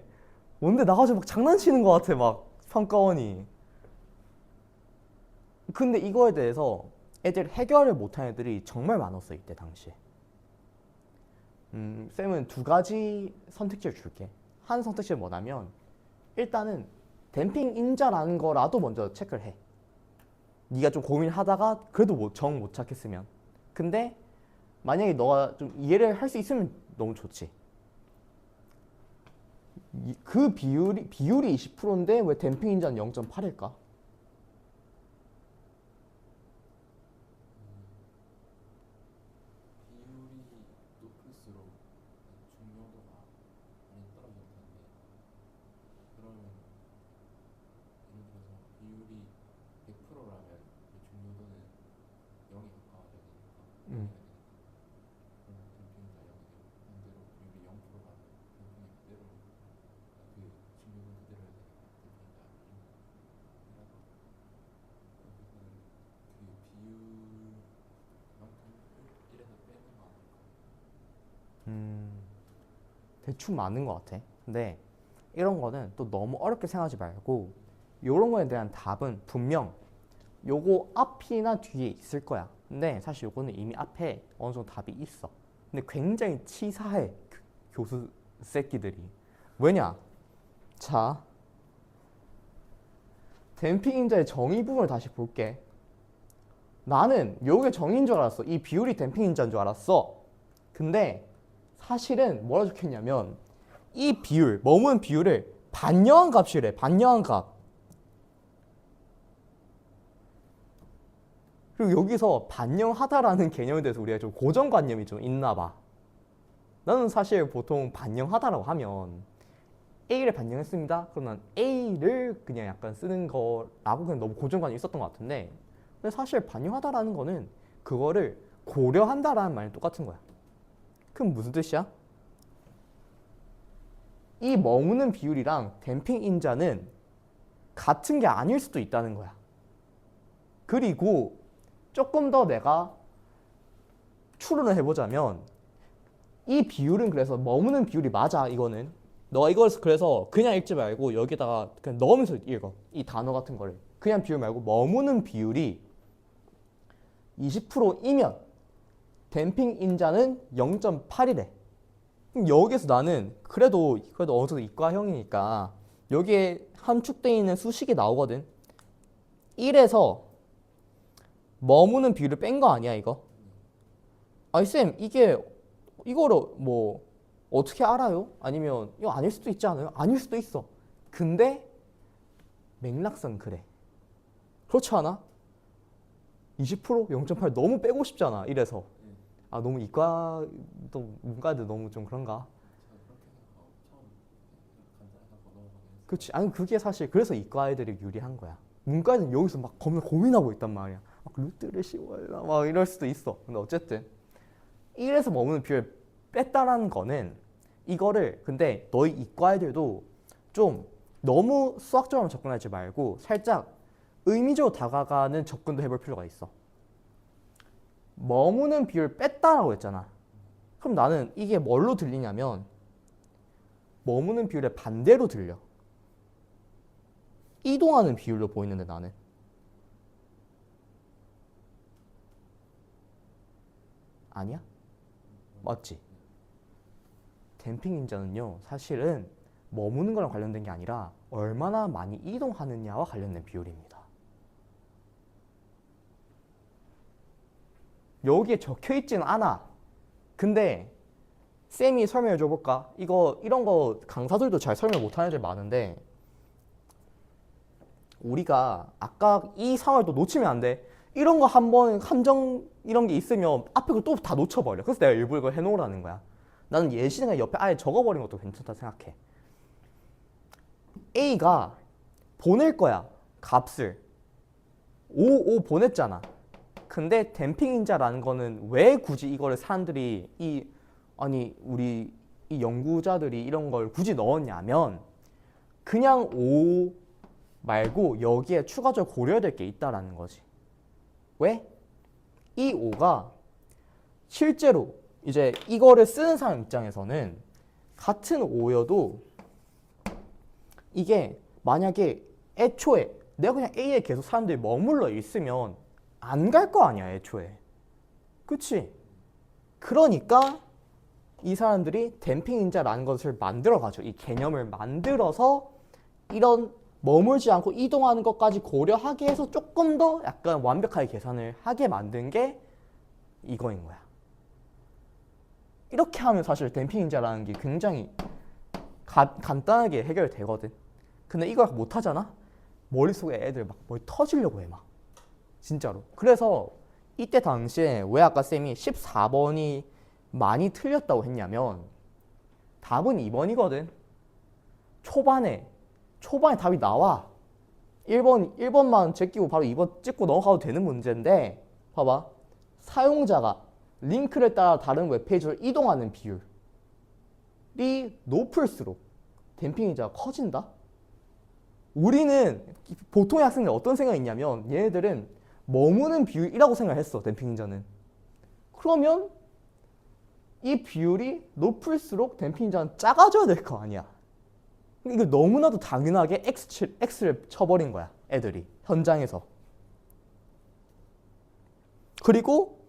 뭔데 나가지고 막 장난치는 것 같아. 막 평가원이. 근데 이거에 대해서 애들 해결을 못한 애들이 정말 많았어. 이때 당시에. 쌤은 두 가지 선택지를 줄게. 한 선택지는 뭐냐면 일단은 댐핑 인자라는 거라도 먼저 체크를 해. 네가 좀 고민하다가 그래도 정 못 찾겠으면. 근데 만약에 너가 좀 이해를 할 수 있으면 너무 좋지. 그 비율이 20%인데 왜 댐핑 인자는 0.8일까? 비율이 높을수록 중요도가 많이 떨어질 텐데 그러면 예를 들어서 비율이 100%라면 중요도는 0이 가까워져야 되니까 음. 그러면 댐핑자 0이 되고 반대로 비율이 0%라면 댐핑이 그대로 그 중요도 그대로 해야 되니까 댐핑자 1이라서 여기서는 그 비율만큼 1에서 빼는 거 아닐까. 대충 맞는 것 같아. 근데 이런 거는 또 너무 어렵게 생각하지 말고 이런 거에 대한 답은 분명 요거 앞이나 뒤에 있을 거야. 근데 사실 요거는 이미 앞에 어느 정도 답이 있어. 근데 굉장히 치사해. 그 교수 새끼들이. 왜냐? 자, 댐핑 인자의 정의 부분을 다시 볼게. 나는 요게 정의인 줄 알았어. 이 비율이 댐핑 인자인 줄 알았어. 근데 사실은 뭐라 적혀있냐면 이 비율, 머무는 비율을 반영한 값이래. 반영한 값. 그리고 여기서 반영하다라는 개념에 대해서 우리가 좀 고정관념이 좀 있나 봐. 나는 사실 보통 반영하다라고 하면 A를 반영했습니다. 그럼 난 A를 그냥 약간 쓰는 거라고 그냥 너무 고정관념이 있었던 것 같은데 근데 사실 반영하다라는 거는 그거를 고려한다라는 말이 똑같은 거야. 그럼 무슨 뜻이야? 이 머무는 비율이랑 댐핑 인자는 같은 게 아닐 수도 있다는 거야. 그리고 조금 더 내가 추론을 해보자면 이 비율은 그래서 머무는 비율이 맞아. 이거는 너가 이걸 그래서 그냥 읽지 말고 여기다가 그냥 넣으면서 읽어. 이 단어 같은 거를 그냥 비율 말고 머무는 비율이 20%이면 댐핑 인자는 0.8이래. 여기서 나는 그래도 어느 정도 이과형이니까 여기에 함축되어 있는 수식이 나오거든. 1에서 머무는 비율을 뺀 거 아니야 이거? 아니 쌤 이거를 뭐 어떻게 알아요? 아니면 이거 아닐 수도 있지 않아요? 아닐 수도 있어. 근데 맥락상 그래. 그렇지 않아? 20%? 0.8 너무 빼고 싶잖아. 이래서. 네. 아 너무 이과도 문과도 너무 좀 그런가? 제가 그렇게 생각하고 처음 간단히 하고 넘어가긴 했어요. 그렇지. 아니 그게 사실 그래서 이과 애들이 유리한 거야. 문과 애들은 여기서 막 겁나 고민하고 있단 말이야. 막 루트를 씌워야 막 이럴 수도 있어. 근데 어쨌든 1에서 머무는 비율을 뺐다라는 거는 이거를 근데 너희 이과 애들도 좀 너무 수학적으로 접근하지 말고 살짝 의미적으로 다가가는 접근도 해볼 필요가 있어. 머무는 비율을 뺐다라고 했잖아. 그럼 나는 이게 뭘로 들리냐면 머무는 비율의 반대로 들려. 이동하는 비율로 보이는데 나는. 아니야? 맞지? 댐핑 인자는요 사실은 머무는 거랑 관련된 게 아니라 얼마나 많이 이동하느냐와 관련된 비율입니다. 여기에 적혀 있지는 않아. 근데 쌤이 설명해 줘 볼까? 이런 거 강사들도 잘 설명 못하는 애들 많은데 우리가 아까 이 상황을 또 놓치면 안 돼. 이런 거 한번 함정 이런 게 있으면 앞에 걸 또 다 놓쳐버려. 그래서 내가 일부러 이걸 해놓으라는 거야. 나는 예시는 옆에 아예 적어버린 것도 괜찮다 생각해. A가 보낼 거야. 값을 5 보냈잖아. 근데 댐핑 인자라는 거는 왜 굳이 이거를 사람들이 우리 이 연구자들이 이런 걸 굳이 넣었냐면 그냥 5 말고 여기에 추가적으로 고려해야 될 게 있다라는 거지. 왜? 이 5가 실제로 이제 이거를 쓰는 사람 입장에서는 같은 5여도 이게 만약에 애초에 내가 그냥 A에 계속 사람들이 머물러 있으면 안 갈 거 아니야 애초에. 그치? 그러니까 이 사람들이 댐핑 인자라는 것을 만들어가지고 이 개념을 만들어서 이런 머물지 않고 이동하는 것까지 고려하게 해서 조금 더 약간 완벽하게 계산을 하게 만든 게 이거인 거야. 이렇게 하면 사실 댐핑 인자라는 게 굉장히 간단하게 해결되거든. 근데 이걸 못 하잖아? 머릿속에 애들 막 머리 터지려고 해 막. 진짜로. 그래서 이때 당시에 왜 아까 쌤이 14번이 많이 틀렸다고 했냐면 답은 2번이거든. 초반에 답이 나와. 1번만 제끼고 바로 2번 찍고 넘어가도 되는 문제인데 봐봐. 사용자가 링크를 따라 다른 웹페이지로 이동하는 비율이 높을수록 댐핑 인자가 커진다? 우리는 보통의 학생들 어떤 생각이 있냐면 얘네들은 머무는 비율이라고 생각했어. 댐핑 인자는. 그러면 이 비율이 높을수록 댐핑 인자는 작아져야 될 거 아니야. 이거 너무나도 당연하게 X를 쳐버린 거야. 애들이 현장에서. 그리고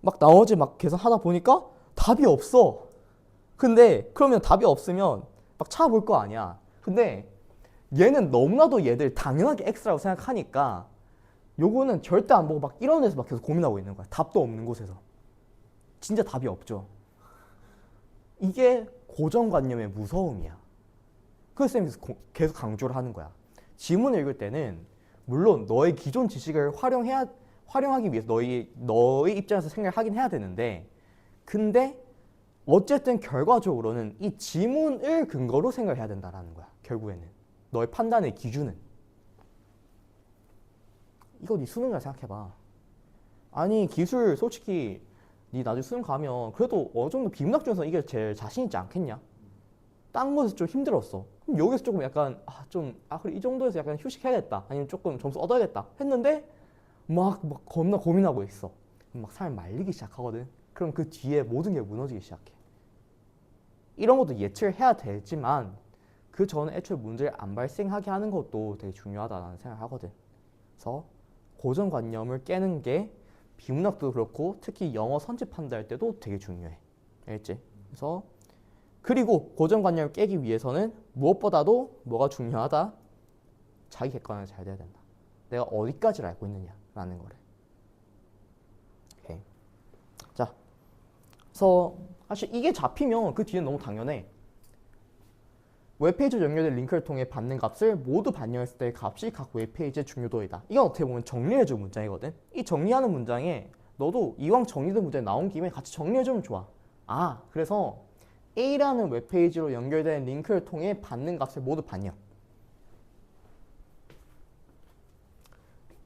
막 나머지 막 계산하다 보니까 답이 없어. 근데 그러면 답이 없으면 막 찾아볼 거 아니야. 근데 얘는 너무나도 얘들 당연하게 X라고 생각하니까 요거는 절대 안 보고 막 이런 데서 막 계속 고민하고 있는 거야. 답도 없는 곳에서. 진짜 답이 없죠. 이게 고정관념의 무서움이야. 그래서 쌤이 계속 강조를 하는 거야. 지문을 읽을 때는 물론 너의 기존 지식을 활용하기 위해서 너의 입장에서 생각을 하긴 해야 되는데 근데 어쨌든 결과적으로는 이 지문을 근거로 생각을 해야 된다는 거야. 결국에는. 너의 판단의 기준은. 이거 네 수능이라 생각해봐. 아니 기술 솔직히 네 나중에 수능 가면 그래도 어느 정도 비문학 중에서 이게 제일 자신 있지 않겠냐? 딴 것에서 좀 힘들었어. 그럼 여기서 조금 약간 그래 이 정도에서 약간 휴식해야겠다. 아니면 조금 점수 얻어야겠다 했는데 막 겁나 고민하고 있어. 막 사람이 말리기 시작하거든. 그럼 그 뒤에 모든 게 무너지기 시작해. 이런 것도 예측을 해야 되지만 그 전에 애초에 문제를 안 발생하게 하는 것도 되게 중요하다는 생각을 하거든. 그래서 고정관념을 깨는 게 비문학도 그렇고 특히 영어 선지 판단할 때도 되게 중요해. 알겠지? 그래서 그리고 고정관념을 깨기 위해서는 무엇보다도 뭐가 중요하다? 자기 객관화가 잘 돼야 된다. 내가 어디까지를 알고 있느냐라는 거를. 오케이. 자, 그래서 사실 이게 잡히면 그 뒤엔 너무 당연해. 웹페이지로 연결된 링크를 통해 받는 값을 모두 반영했을 때의 값이 각 웹페이지의 중요도이다. 이건 어떻게 보면 정리해주는 문장이거든. 이 정리하는 문장에 너도 이왕 정리된 문장이 나온 김에 같이 정리해주면 좋아. 아, 그래서 A라는 웹페이지로 연결된 링크를 통해 받는 값을 모두 반영.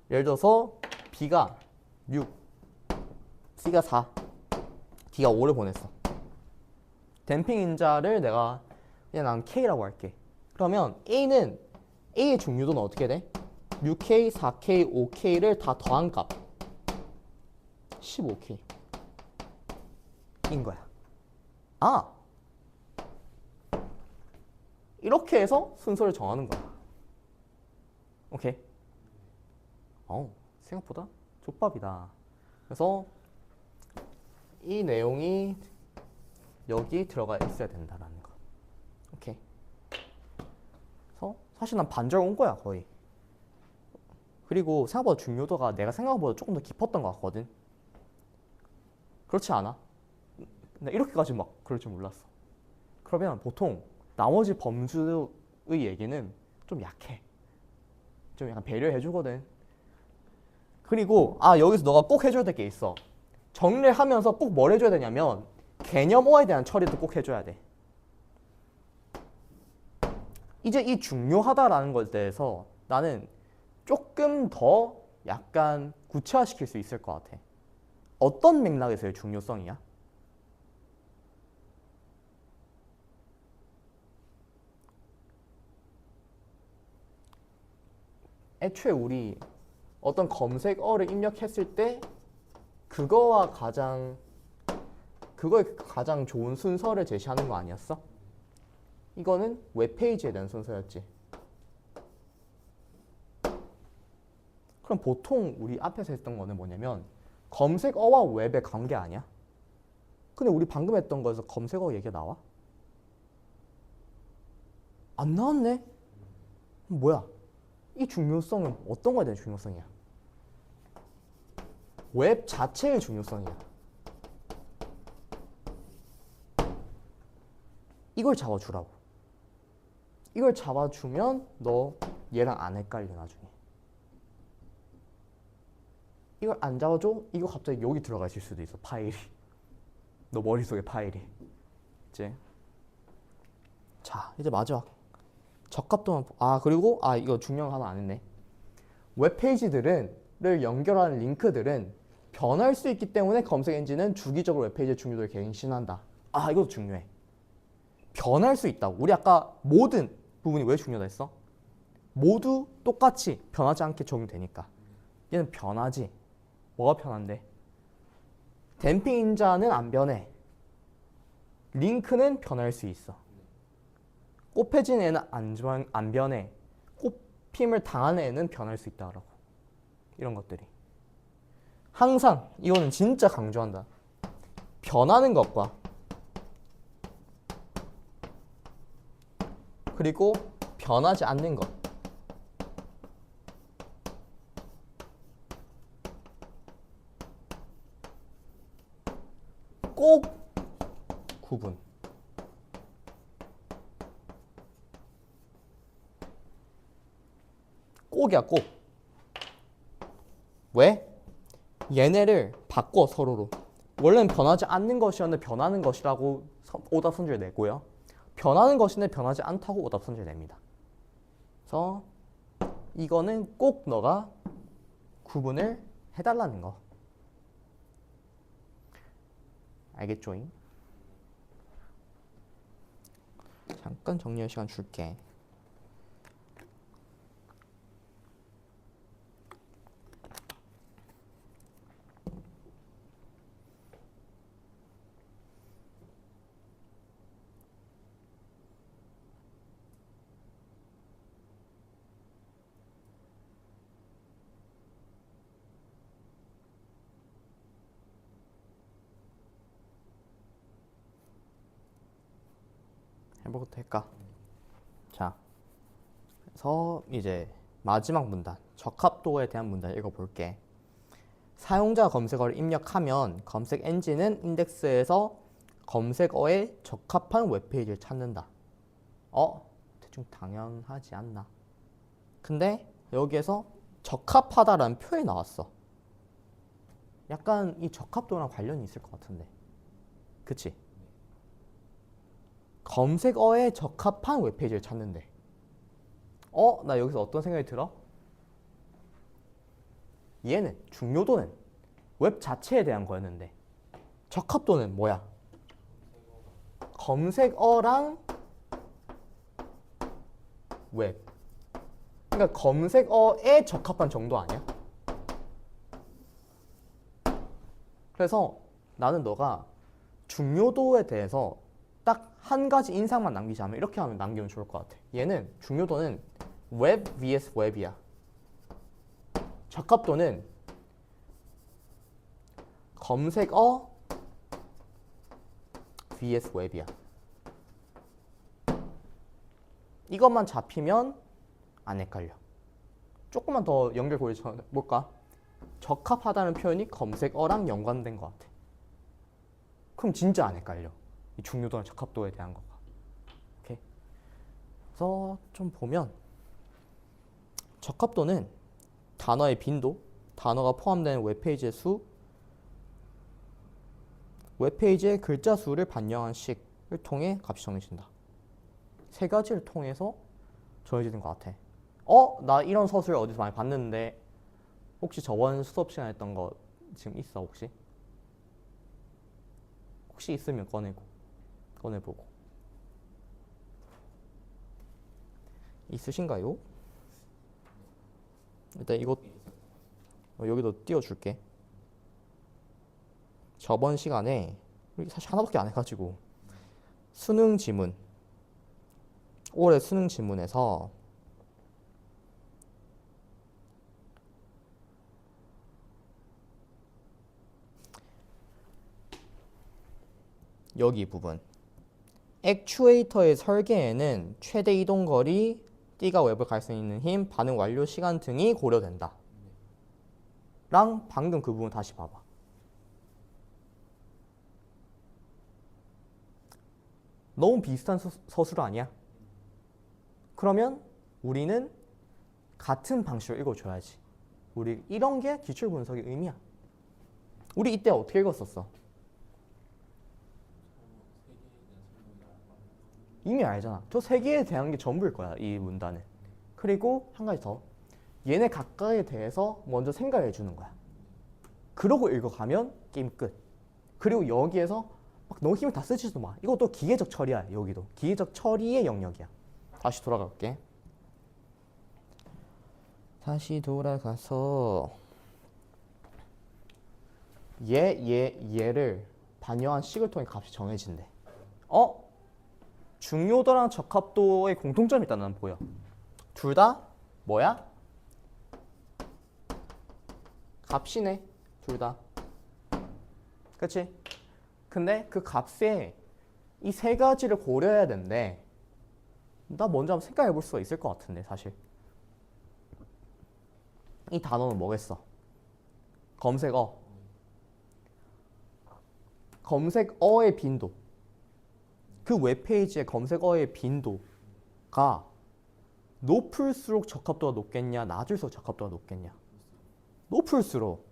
예를 들어서 B가 6, C가 4, D가 5를 보냈어. 댐핑 인자를 내가 그냥 난 K라고 할게. 그러면 A의 중요도는 어떻게 돼? 6K, 4K, 5K를 다 더한 값 15K 인 거야. 아, 이렇게 해서 순서를 정하는 거야. 오케이. 생각보다 족밥이다. 그래서 이 내용이 여기 들어가 있어야 된다라는 거. 오케이. 그래서 사실 난 반절 온 거야 거의. 그리고 생각보다 중요도가 내가 생각보다 조금 더 깊었던 것 같거든. 그렇지 않아? 근데 이렇게까지 막 그럴 줄 몰랐어. 그러면 보통 나머지 범주의 얘기는 좀 약해. 좀 약간 배려해 주거든. 그리고 여기서 너가 꼭 해줘야 될 게 있어. 정리를 하면서 꼭 뭘 해줘야 되냐면 개념어에 대한 처리도 꼭 해줘야 돼. 이제 이 중요하다라는 것에 대해서 나는 조금 더 약간 구체화시킬 수 있을 것 같아. 어떤 맥락에서의 중요성이야? 애초에 우리 어떤 검색어를 입력했을 때 그거에 가장 좋은 순서를 제시하는 거 아니었어? 이거는 웹페이지에 대한 순서였지. 그럼 보통 우리 앞에서 했던 거는 뭐냐면 검색어와 웹의 관계 아니야? 근데 우리 방금 했던 거에서 검색어 얘기가 나와? 안 나왔네? 뭐야? 이 중요성은 어떤 거에 대한 중요성이야? 웹 자체의 중요성이야. 이걸 잡아주라고. 이걸 잡아주면 너 얘랑 안 헷갈려 나중에. 이걸 안 잡아줘? 이거 갑자기 여기 들어가 있을 수도 있어. 파일이. 너 머릿속에 파일이. 이제 자, 이제 마지막. 적합도만. 그리고 이거 중요한 거 하나 안 했네. 웹페이지를 연결하는 링크들은 변할 수 있기 때문에 검색 엔진은 주기적으로 웹페이지의 중요도를 갱신한다. 이것도 중요해. 변할 수 있다고. 우리 아까 모든 부분이 왜 중요하다 했어? 모두 똑같이 변하지 않게 적용되니까. 얘는 변하지. 뭐가 변한대? 댐핑 인자는 안 변해. 링크는 변할 수 있어. 꼽혀진 애는 안 변해. 꼽힘을 당한 애는 변할 수 있다라고. 이런 것들이. 항상 이거는 진짜 강조한다. 변하는 것과 그리고 변하지 않는 것. 꼭 구분. 꼭이야, 꼭. 왜? 얘네를 바꿔 서로로. 원래는 변하지 않는 것이었는데 변하는 것이라고 오답 선지를 내고요. 변하는 것인데 변하지 않다고 오답 선지를 냅니다. 그래서 이거는 꼭 너가 구분을 해달라는 거. 알겠죠잉? 잠깐 정리할 시간 줄게. 해보부터 할까? 자, 그래서 이제 마지막 문단, 적합도에 대한 문단 읽어볼게. 사용자 검색어를 입력하면 검색 엔진은 인덱스에서 검색어에 적합한 웹페이지를 찾는다. 좀 당연하지 않나. 근데 여기에서 적합하다라는 표현이 나왔어. 약간 이 적합도랑 관련이 있을 것 같은데. 그치? 검색어에 적합한 웹페이지를 찾는데. 나 여기서 어떤 생각이 들어? 얘는 중요도는 웹 자체에 대한 거였는데 적합도는 뭐야? 검색어랑 웹. 그러니까 검색어에 적합한 정도 아니야? 그래서 나는 너가 중요도에 대해서 딱 한 가지 인상만 남기자면 이렇게 하면 남기면 좋을 것 같아. 얘는 중요도는 웹 vs 웹이야. 적합도는 검색어 vs 웹이야. 이것만 잡히면 안 헷갈려. 조금만 더 연결 고려해볼까? 적합하다는 표현이 검색어랑 연관된 것 같아. 그럼 진짜 안 헷갈려. 이 중요도나 적합도에 대한 거가. 오케이. 그래서 좀 보면 적합도는 단어의 빈도, 단어가 포함되는 웹페이지의 수, 웹페이지의 글자 수를 반영한 식을 통해 값이 정해진다. 세 가지를 통해서 정해지는 것 같아. 나 이런 서술 어디서 많이 봤는데 혹시 저번 수업 시간에 했던 거 지금 있어 혹시? 혹시 있으면 꺼내보고. 있으신가요? 일단 이거 여기도 띄워줄게. 저번 시간에 우리 사실 하나밖에 안 해가지고 수능 지문, 올해 수능 지문에서 여기 부분 액추에이터의 설계에는 최대 이동거리, 띠가 웹을 갈 수 있는 힘, 반응 완료 시간 등이 고려된다. 랑 방금 그 부분 다시 봐봐. 너무 비슷한 서술 아니야? 그러면 우리는 같은 방식으로 읽어줘야지. 우리 이런 게 기출 분석의 의미야. 우리 이때 어떻게 읽었었어? 이미 알잖아. 저 세 개에 대한 게 전부일 거야, 이 문단은. 그리고 한 가지 더. 얘네 각각에 대해서 먼저 생각해 주는 거야. 그러고 읽어가면 게임 끝. 그리고 여기에서 막 너무 힘을 다 쓰지도 마. 이것도 기계적 처리야, 여기도. 기계적 처리의 영역이야. 다시 돌아갈게. 다시 돌아가서 얘를 반영한 식을 통해 값이 정해진대. 중요도랑 적합도의 공통점이 있다는 난 보여. 둘 다 뭐야? 값이네. 둘 다. 그치? 근데 그 값에 이 세 가지를 고려해야 되는데 나 먼저 한번 생각해 볼 수가 있을 것 같은데 사실. 이 단어는 뭐겠어? 검색어. 검색어의 빈도. 그 웹페이지의 검색어의 빈도가 높을수록 적합도가 높겠냐, 낮을수록 적합도가 높겠냐? 높을수록.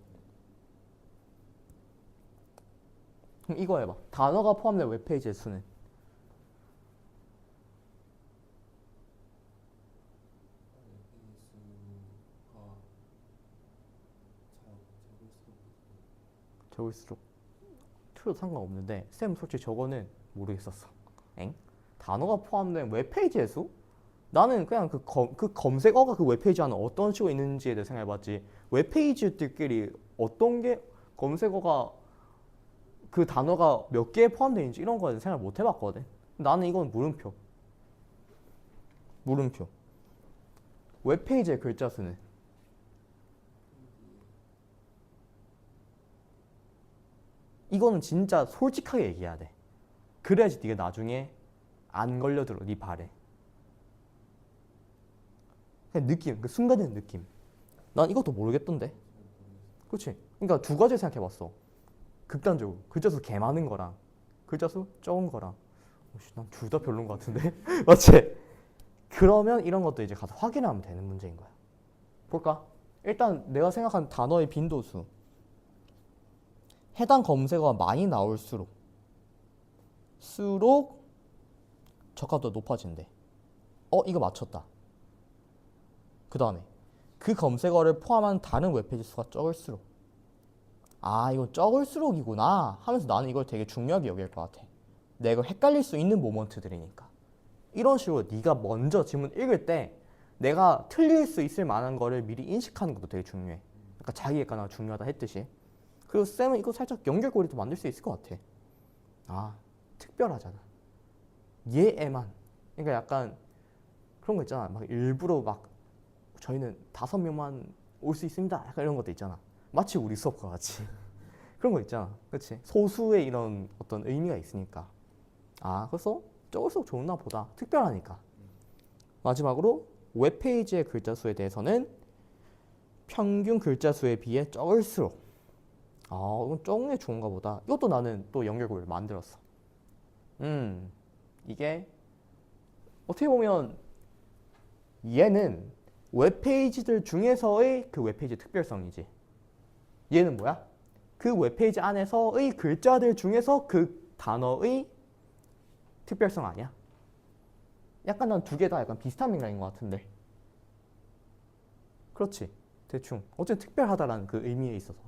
그럼 이거 해봐. 단어가 포함된 웹페이지의 수는? 적을수록 틀어도 상관없는데 쌤 솔직히 저거는 모르겠었어. 엥? 단어가 포함된 웹페이지의 수? 나는 그냥 그 검색어가 그 웹페이지 안에 어떤 식으로 있는지에 대해 생각해봤지. 웹페이지들끼리 어떤 게 검색어가 그 단어가 몇 개에 포함되어 있는지 이런 거에 생각 못 해봤거든. 나는 이건 물음표. 물음표. 웹페이지의 글자 수는? 이거는 진짜 솔직하게 얘기해야 돼. 그래야지 네가 나중에 안 걸려들어, 네 발에. 그냥 느낌, 그 순간의 느낌. 난 이것도 모르겠던데. 그렇지? 그러니까 두 가지 생각해봤어. 극단적으로 글자 수 개 많은 거랑 글자 수 적은 거랑. 난 둘 다 별론 것 같은데. 맞지? 그러면 이런 것도 이제 가서 확인하면 되는 문제인 거야. 볼까? 일단 내가 생각한 단어의 빈도수. 해당 검색어가 많이 나올수록 적합도가 높아진대. 이거 맞췄다. 그 다음에 그 검색어를 포함한 다른 웹페이지 수가 적을수록 이거 적을수록이구나 하면서 나는 이걸 되게 중요하게 여길 것 같아. 내가 헷갈릴 수 있는 모먼트들이니까. 이런 식으로 네가 먼저 지문 읽을 때 내가 틀릴 수 있을 만한 거를 미리 인식하는 것도 되게 중요해. 그러니까 자기 객관화가 중요하다 했듯이. 그리고 쌤은 이거 살짝 연결고리도 만들 수 있을 것 같아. 특별하잖아. 얘에만. 그러니까 약간 그런 거 있잖아. 막 일부러 막 저희는 5명만 올 수 있습니다. 약간 이런 것도 있잖아. 마치 우리 수업과 같이. 그런 거 있잖아. 그렇지? 소수의 이런 어떤 의미가 있으니까. 그래서 적을수록 좋나 보다. 특별하니까. 마지막으로 웹페이지의 글자 수에 대해서는 평균 글자 수에 비해 적을수록. 이건 적는 게 좋은가 보다. 이것도 나는 또 연결고리를 만들었어. 이게 어떻게 보면 얘는 웹페이지들 중에서의 그 웹페이지 특별성이지. 얘는 뭐야? 그 웹페이지 안에서의 글자들 중에서 그 단어의 특별성 아니야? 약간 난 두 개 다 약간 비슷한 맥락인 것 같은데. 그렇지. 대충. 어쨌든 특별하다라는 그 의미에 있어서.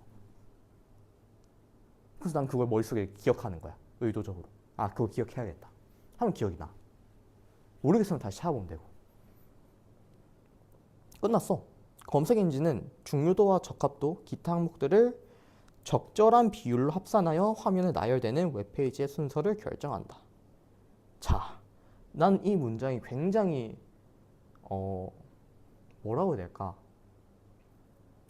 그래서 난 그걸 머릿속에 기억하는 거야. 의도적으로. 그거 기억해야겠다. 하면 기억이 나. 모르겠으면 다시 찾아보면 되고. 끝났어. 검색 엔진은 중요도와 적합도, 기타 항목들을 적절한 비율로 합산하여 화면에 나열되는 웹페이지의 순서를 결정한다. 자, 난 이 문장이 굉장히 뭐라고 해야 될까?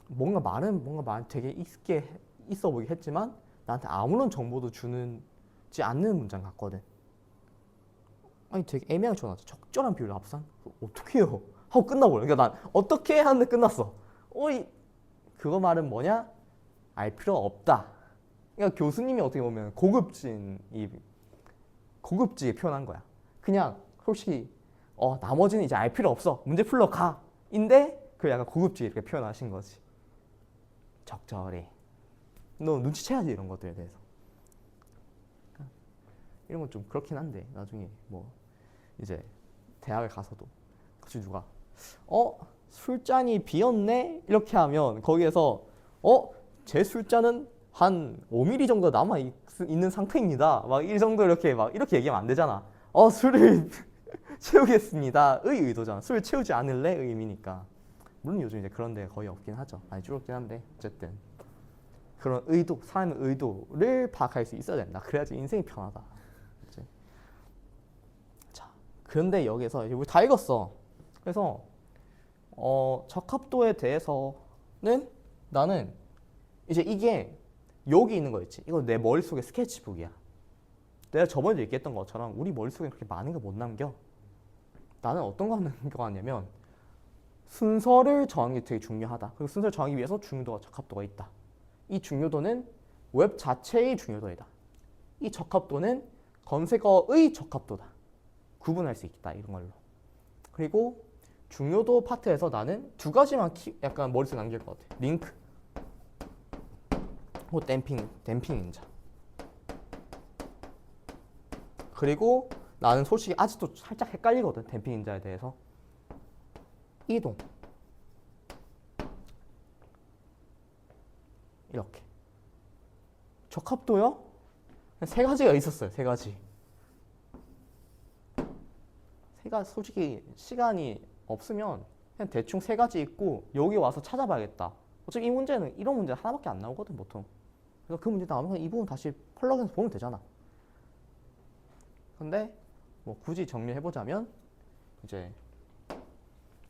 뭔가 말은 되게 익숙해 있어 보이긴 했지만 나한테 아무런 정보도 주는지 않는 문장 같거든. 되게 애매하게 줘놨어. 적절한 비율로 합산? 어떻게 해요? 하고 끝나버려. 그러니까 난 어떻게 하는데 끝났어. 그거 말은 뭐냐? 알 필요 없다. 그러니까 교수님이 어떻게 보면 고급지게 표현한 거야. 그냥 솔직히 나머지는 이제 알 필요 없어. 문제 풀러 가. 인데 그 약간 고급지게 이렇게 표현하신 거지. 적절히. 너 눈치채야지 이런 것들에 대해서. 이런 건 좀 그렇긴 한데 나중에 뭐 이제 대학을 가서도 혹시 누가 술잔이 비었네? 이렇게 하면 거기에서 제 술잔은 한 5mm 정도 남아 있는 상태입니다. 막 이 정도 이렇게 얘기하면 안 되잖아. 술을 채우겠습니다. 의 의도잖아. 술을 채우지 않을래? 의미니까. 물론 요즘 이제 그런 데 거의 없긴 하죠. 많이 줄었긴 한데 어쨌든 그런 의도, 사람의 의도를 파악할 수 있어야 된다. 그래야지 인생이 편하다. 그치? 자, 그런데 여기서 이제 우리 다 읽었어. 그래서 적합도에 대해서는 나는 이제 이게 여기 있는 거 있지. 이거 내 머릿속에 스케치북이야. 내가 저번에 얘기했던 것처럼 우리 머릿속에 그렇게 많은 거 못 남겨. 나는 어떤 거 남겨왔냐면 순서를 정하는 게 되게 중요하다. 그리고 순서를 정하기 위해서 중요도와 적합도가 있다. 이 중요도는 웹 자체의 중요도이다. 이 적합도는 검색어의 적합도다. 구분할 수 있다. 이런 걸로. 그리고 중요도 파트에서 나는 두 가지만 약간 머릿속에 남길 것 같아. 링크 혹은 댐핑 인자. 그리고 나는 솔직히 아직도 살짝 헷갈리거든. 댐핑 인자에 대해서. 이동. 이렇게. 적합도요? 세 가지가 있었어요. 세 가지. 솔직히 시간이 없으면 그냥 대충 세 가지 있고 여기 와서 찾아봐야겠다. 어차피 이 문제는 이런 문제 하나밖에 안 나오거든 보통. 그래서 그 문제 나오면 이 부분 다시 펄럭해서 보면 되잖아. 근데 뭐 굳이 정리해보자면 이제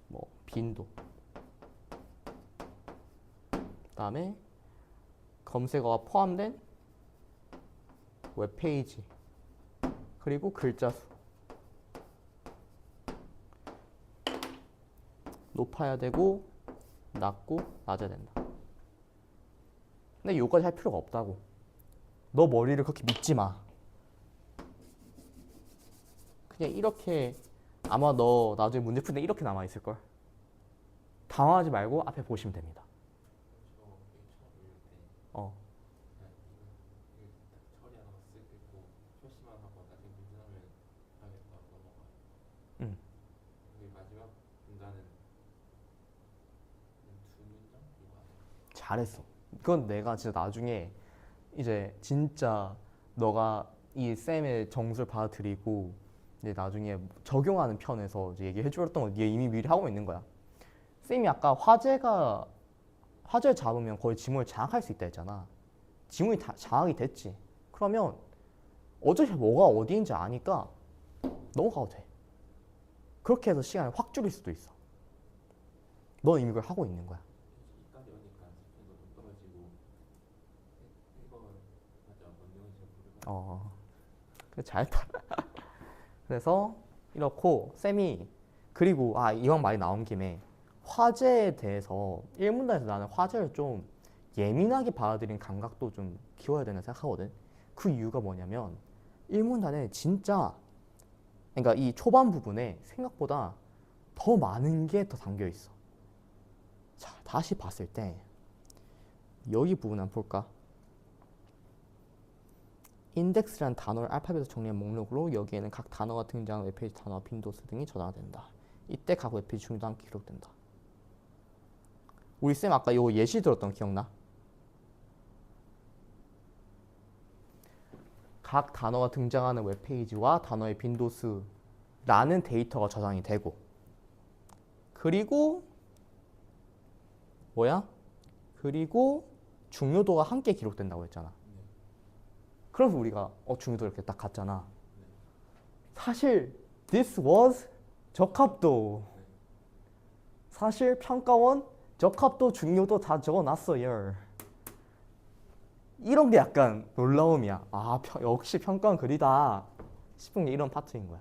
뭐 빈도, 그다음에 검색어가 포함된 웹페이지, 그리고 글자 수. 높아야 되고 낮고 낮아야 된다. 근데 요까지 할 필요가 없다고. 너 머리를 그렇게 믿지 마. 그냥 이렇게 아마 너 나중에 문제 풀 때 이렇게 남아 있을 걸. 당황하지 말고 앞에 보시면 됩니다. 저 이게 처음 읽을 때 어, 그냥 이거 딱 처리하는 거 쓱 읽고 표시만 하고 나중에 문제 나면 하겠다 넘어가요. 음. 여기 마지막 분단은 그냥 두 문장 이거 아니에요? 잘했어. 그건 내가 진짜 나중에 이제 진짜 너가 이 쌤의 정수를 받아들이고 이제 나중에 적용하는 편에서 이제 얘기해 줬던 거 네가 이미 미리 하고 있는 거야. 쌤이 아까 화제를 잡으면 거의 지문을 장악할 수 있다 했잖아. 지문이 다 장악이 됐지. 그러면 어차피 뭐가 어디인지 아니까 넘어가도 돼. 그렇게 해서 시간을 확 줄일 수도 있어. 넌 이미 그걸 하고 있는 거야. 이까지 오니까 집중도 좀 떨어지고 이거 맞아 뭔 내용인지 잘 모르겠어. 그래, 잘했다. 그래서 이렇고 쌤이 그리고 이왕 말이 나온 김에 화제에 대해서 1문단에서 나는 화제를 좀 예민하게 받아들인 감각도 좀 키워야 된다 생각하거든. 그 이유가 뭐냐면 1문단에 진짜 그러니까 이 초반 부분에 생각보다 더 많은 게 더 담겨 있어. 자, 다시 봤을 때 여기 부분 한번 볼까? 인덱스란 단어를 알파벳으로 정리한 목록으로 여기에는 각 단어가 등장한 웹페이지 단어와 빈도수 등이 저장된다. 이때 각 웹페이지 중요도 함께 기록된다. 우리 쌤 아까 이거 예시 들었던 거 기억나? 각 단어가 등장하는 웹페이지와 단어의 빈도수라는 데이터가 저장이 되고 그리고 뭐야? 그리고 중요도가 함께 기록된다고 했잖아. 그래서 우리가 중요도 이렇게 딱 갔잖아. 사실 this was 적합도. 사실 평가원 적합도 중요도 다 적어놨어요. 이런 게 약간 놀라움이야. 역시 평가원 글이다 싶은 게 이런 파트인 거야.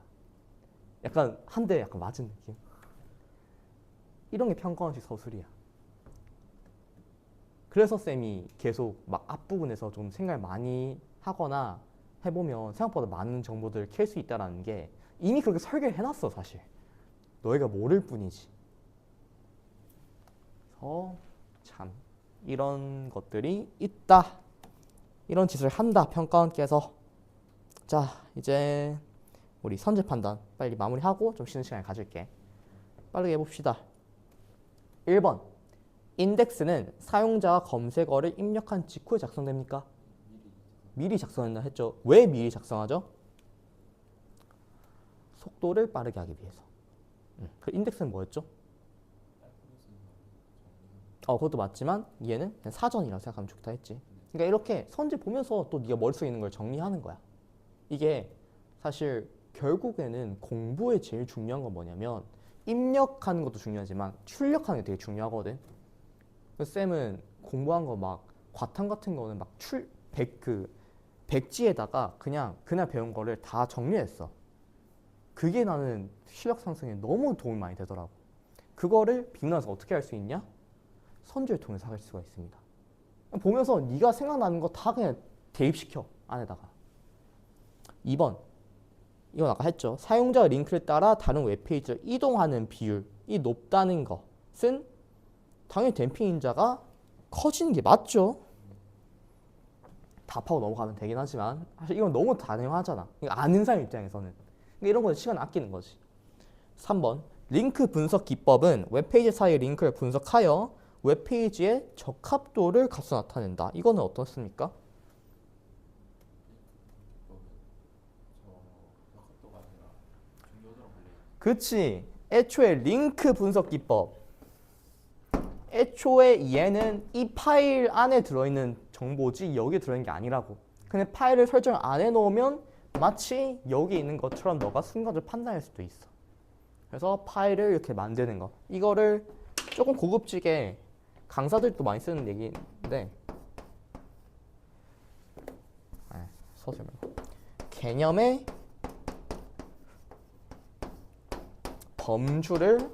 약간 한 대 약간 맞은 느낌. 이런 게 평가원식 서술이야. 그래서 쌤이 계속 막 앞부분에서 좀 생각을 많이 하거나 해보면 생각보다 많은 정보들을 캘 수 있다는 게 이미 그렇게 설계를 해놨어 사실. 너희가 모를 뿐이지. 그래서 참 이런 것들이 있다. 이런 짓을 한다 평가원께서. 자 이제 우리 선제 판단 빨리 마무리하고 좀 쉬는 시간을 가질게. 빠르게 해봅시다. 1번 인덱스는 사용자가 검색어를 입력한 직후에 작성됩니까? 미리 작성한다 했죠. 왜 미리 작성하죠? 속도를 빠르게 하기 위해서. 그 인덱스는 뭐였죠? 그것도 맞지만 얘는 그냥 사전이라고 생각하면 좋다 했지. 그러니까 이렇게 선지 보면서 또 네가 머릿속에 있는 걸 정리하는 거야. 이게 사실 결국에는 공부에 제일 중요한 건 뭐냐면 입력하는 것도 중요하지만 출력하는 게 되게 중요하거든. 그래서 쌤은 공부한 거 막 과탐 같은 거는 막 백지에다가 그냥 그날 배운 거를 다 정리했어. 그게 나는 실력 상승에 너무 도움이 많이 되더라고. 그거를 비문화에서 어떻게 할 수 있냐? 선지를 통해서 할 수가 있습니다. 보면서 네가 생각나는 거 다 그냥 대입시켜 안에다가. 2번 이건 아까 했죠. 사용자 링크를 따라 다른 웹페이지를 이동하는 비율이 높다는 것은 당연히 댐핑 인자가 커지는 게 맞죠. 답하고 넘어가면 되긴 하지만 사실 이건 너무 당연하잖아. 그러니까 아는 사람 입장에서는. 그러니까 이런 거는 시간 아끼는 거지. 3번 링크 분석 기법은 웹페이지 사이의 링크를 분석하여 웹페이지의 적합도를 값으로 나타낸다. 이거는 어떻습니까? 적합도가 아니라 중요도랑 관련이 그치. 애초에 링크 분석 기법. 애초에 얘는 이 파일 안에 들어있는 정보지 여기 들어있는 게 아니라고. 근데 파일을 설정 안 해놓으면 마치 여기 있는 것처럼 너가 순간적으로 판단할 수도 있어. 그래서 파일을 이렇게 만드는 거. 이거를 조금 고급지게 강사들도 많이 쓰는 얘기인데 서술 말고 개념의 범주를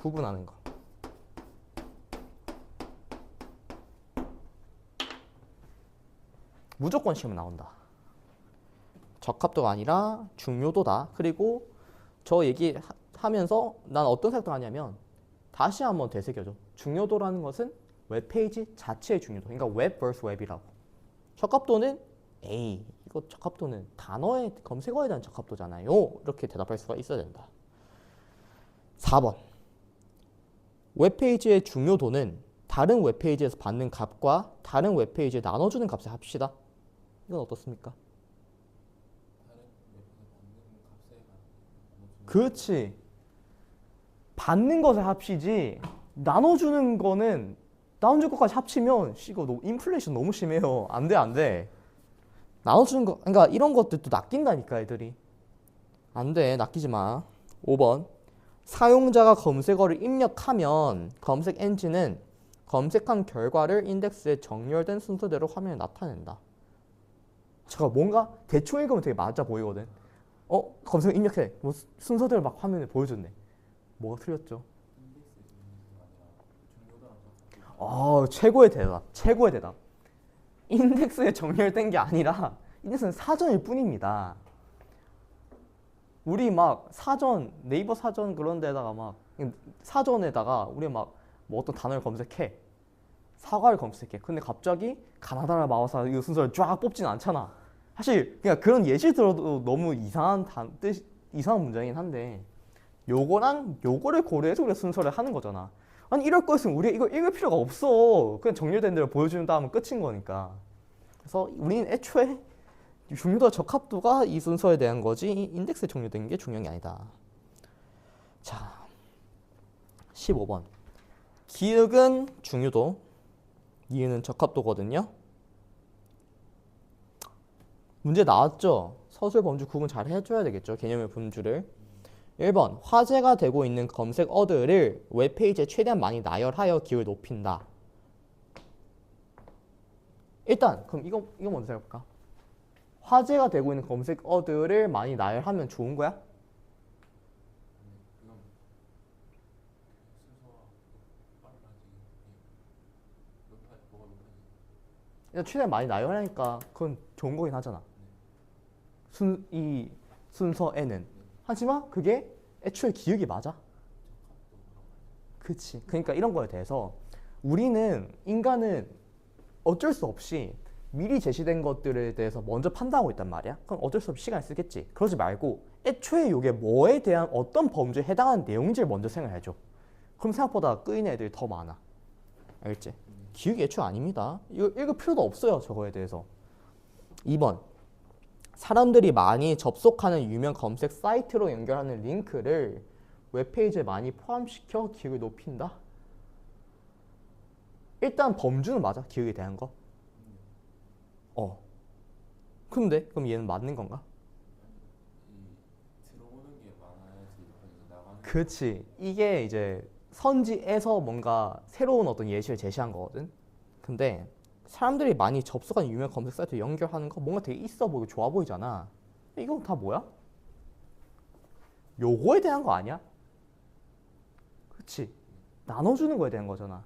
구분하는 거. 무조건 시험에 나온다. 적합도가 아니라 중요도다. 그리고 저 얘기하면서 난 어떤 생각을 하냐면 다시 한번 되새겨줘. 중요도라는 것은 웹페이지 자체의 중요도. 그러니까 웹 vs 웹이라고. 적합도는 A. 이거 적합도는 단어의 검색어에 대한 적합도잖아요. 이렇게 대답할 수가 있어야 된다. 4번. 웹페이지의 중요도는 다른 웹페이지에서 받는 값과 다른 웹페이지에 나눠주는 값을 합시다. 이건 어떻습니까? 다른 웹에서 받는 값에 그렇지. 받는 것을 합치지 나눠주는 거는 나눠줄 것까지 합치면 이거 인플레이션 너무 심해요. 안 돼, 안 돼. 나눠주는 거 그러니까 이런 것들도 낚인다니까 애들이. 안 돼, 낚이지 마. 5번. 사용자가 검색어를 입력하면 검색 엔진은 검색한 결과를 인덱스에 정렬된 순서대로 화면에 나타낸다. 잠깐 뭔가 대충 읽으면 되게 맞아 보이거든. 검색 입력해. 뭐 순서대로 막 화면에 보여줬네. 뭐가 틀렸죠? 최고의 대답. 최고의 대답. 인덱스에 정렬된 게 아니라 인덱스는 사전일 뿐입니다. 우리 막 사전, 네이버 사전 그런 데다가 막 사전에다가 우리 막 뭐 어떤 단어를 검색해. 사과를 검색해. 근데 갑자기 가나다라 마우사 이 순서를 쫙 뽑지는 않잖아. 사실 그냥 그런 예시 들어도 너무 이상한 이상한 문장이긴 한데 요거랑 요거를 고려해서 우리가 순서를 하는 거잖아. 아니 이럴 거였으면 우리가 이거 읽을 필요가 없어. 그냥 정렬된 대로 보여주는 다음은 끝인 거니까. 그래서 우리는 애초에 중요도와 적합도가 이 순서에 대한 거지 인덱스에 정렬된 게 중요한 게 아니다. 자, 15번. 기역은 중요도, 이유는 적합도거든요. 문제 나왔죠? 서술 범주 구분 잘 해줘야 되겠죠? 개념의 분주를. 1번. 화제가 되고 있는 검색 어드를 웹페이지에 최대한 많이 나열하여 기여를 높인다. 일단 그럼 이거 먼저 해볼까? 화제가 되고 있는 검색 어드를 많이 나열하면 좋은 거야? 그건 순서와 빠르라지 뭐가 높아지. 일단 최대한 많이 나열하니까 그건 좋은 거긴 하잖아. 이 순서에는. 하지만 그게 애초에 기억이 맞아? 그치. 그러니까 이런 거에 대해서 우리는 인간은 어쩔 수 없이 미리 제시된 것들에 대해서 먼저 판단하고 있단 말이야. 그럼 어쩔 수 없이 시간을 쓰겠지. 그러지 말고 애초에 이게 뭐에 대한 어떤 범주에 해당하는 내용인지를 먼저 생각해줘. 그럼 생각보다 끄이는 애들이 더 많아. 알겠지? 기억이 애초에 아닙니다. 이거 읽을 필요도 없어요. 저거에 대해서. 2번. 사람들이 많이 접속하는 유명 검색 사이트로 연결하는 링크를 웹페이지에 많이 포함시켜 기억을 높인다. 일단 범주는 맞아. 기억에 대한 거. 근데 그럼 얘는 맞는 건가? 들어오는 게 많아야지 나가는. 그렇지. 이게 이제 선지에서 뭔가 새로운 어떤 예시를 제시한 거거든. 근데 사람들이 많이 접속하는 유명 검색 사이트 연결하는 거 뭔가 되게 있어 보이고 좋아 보이잖아. 이거 다 뭐야? 요거에 대한 거 아니야? 그렇지. 나눠주는 거에 대한 거잖아.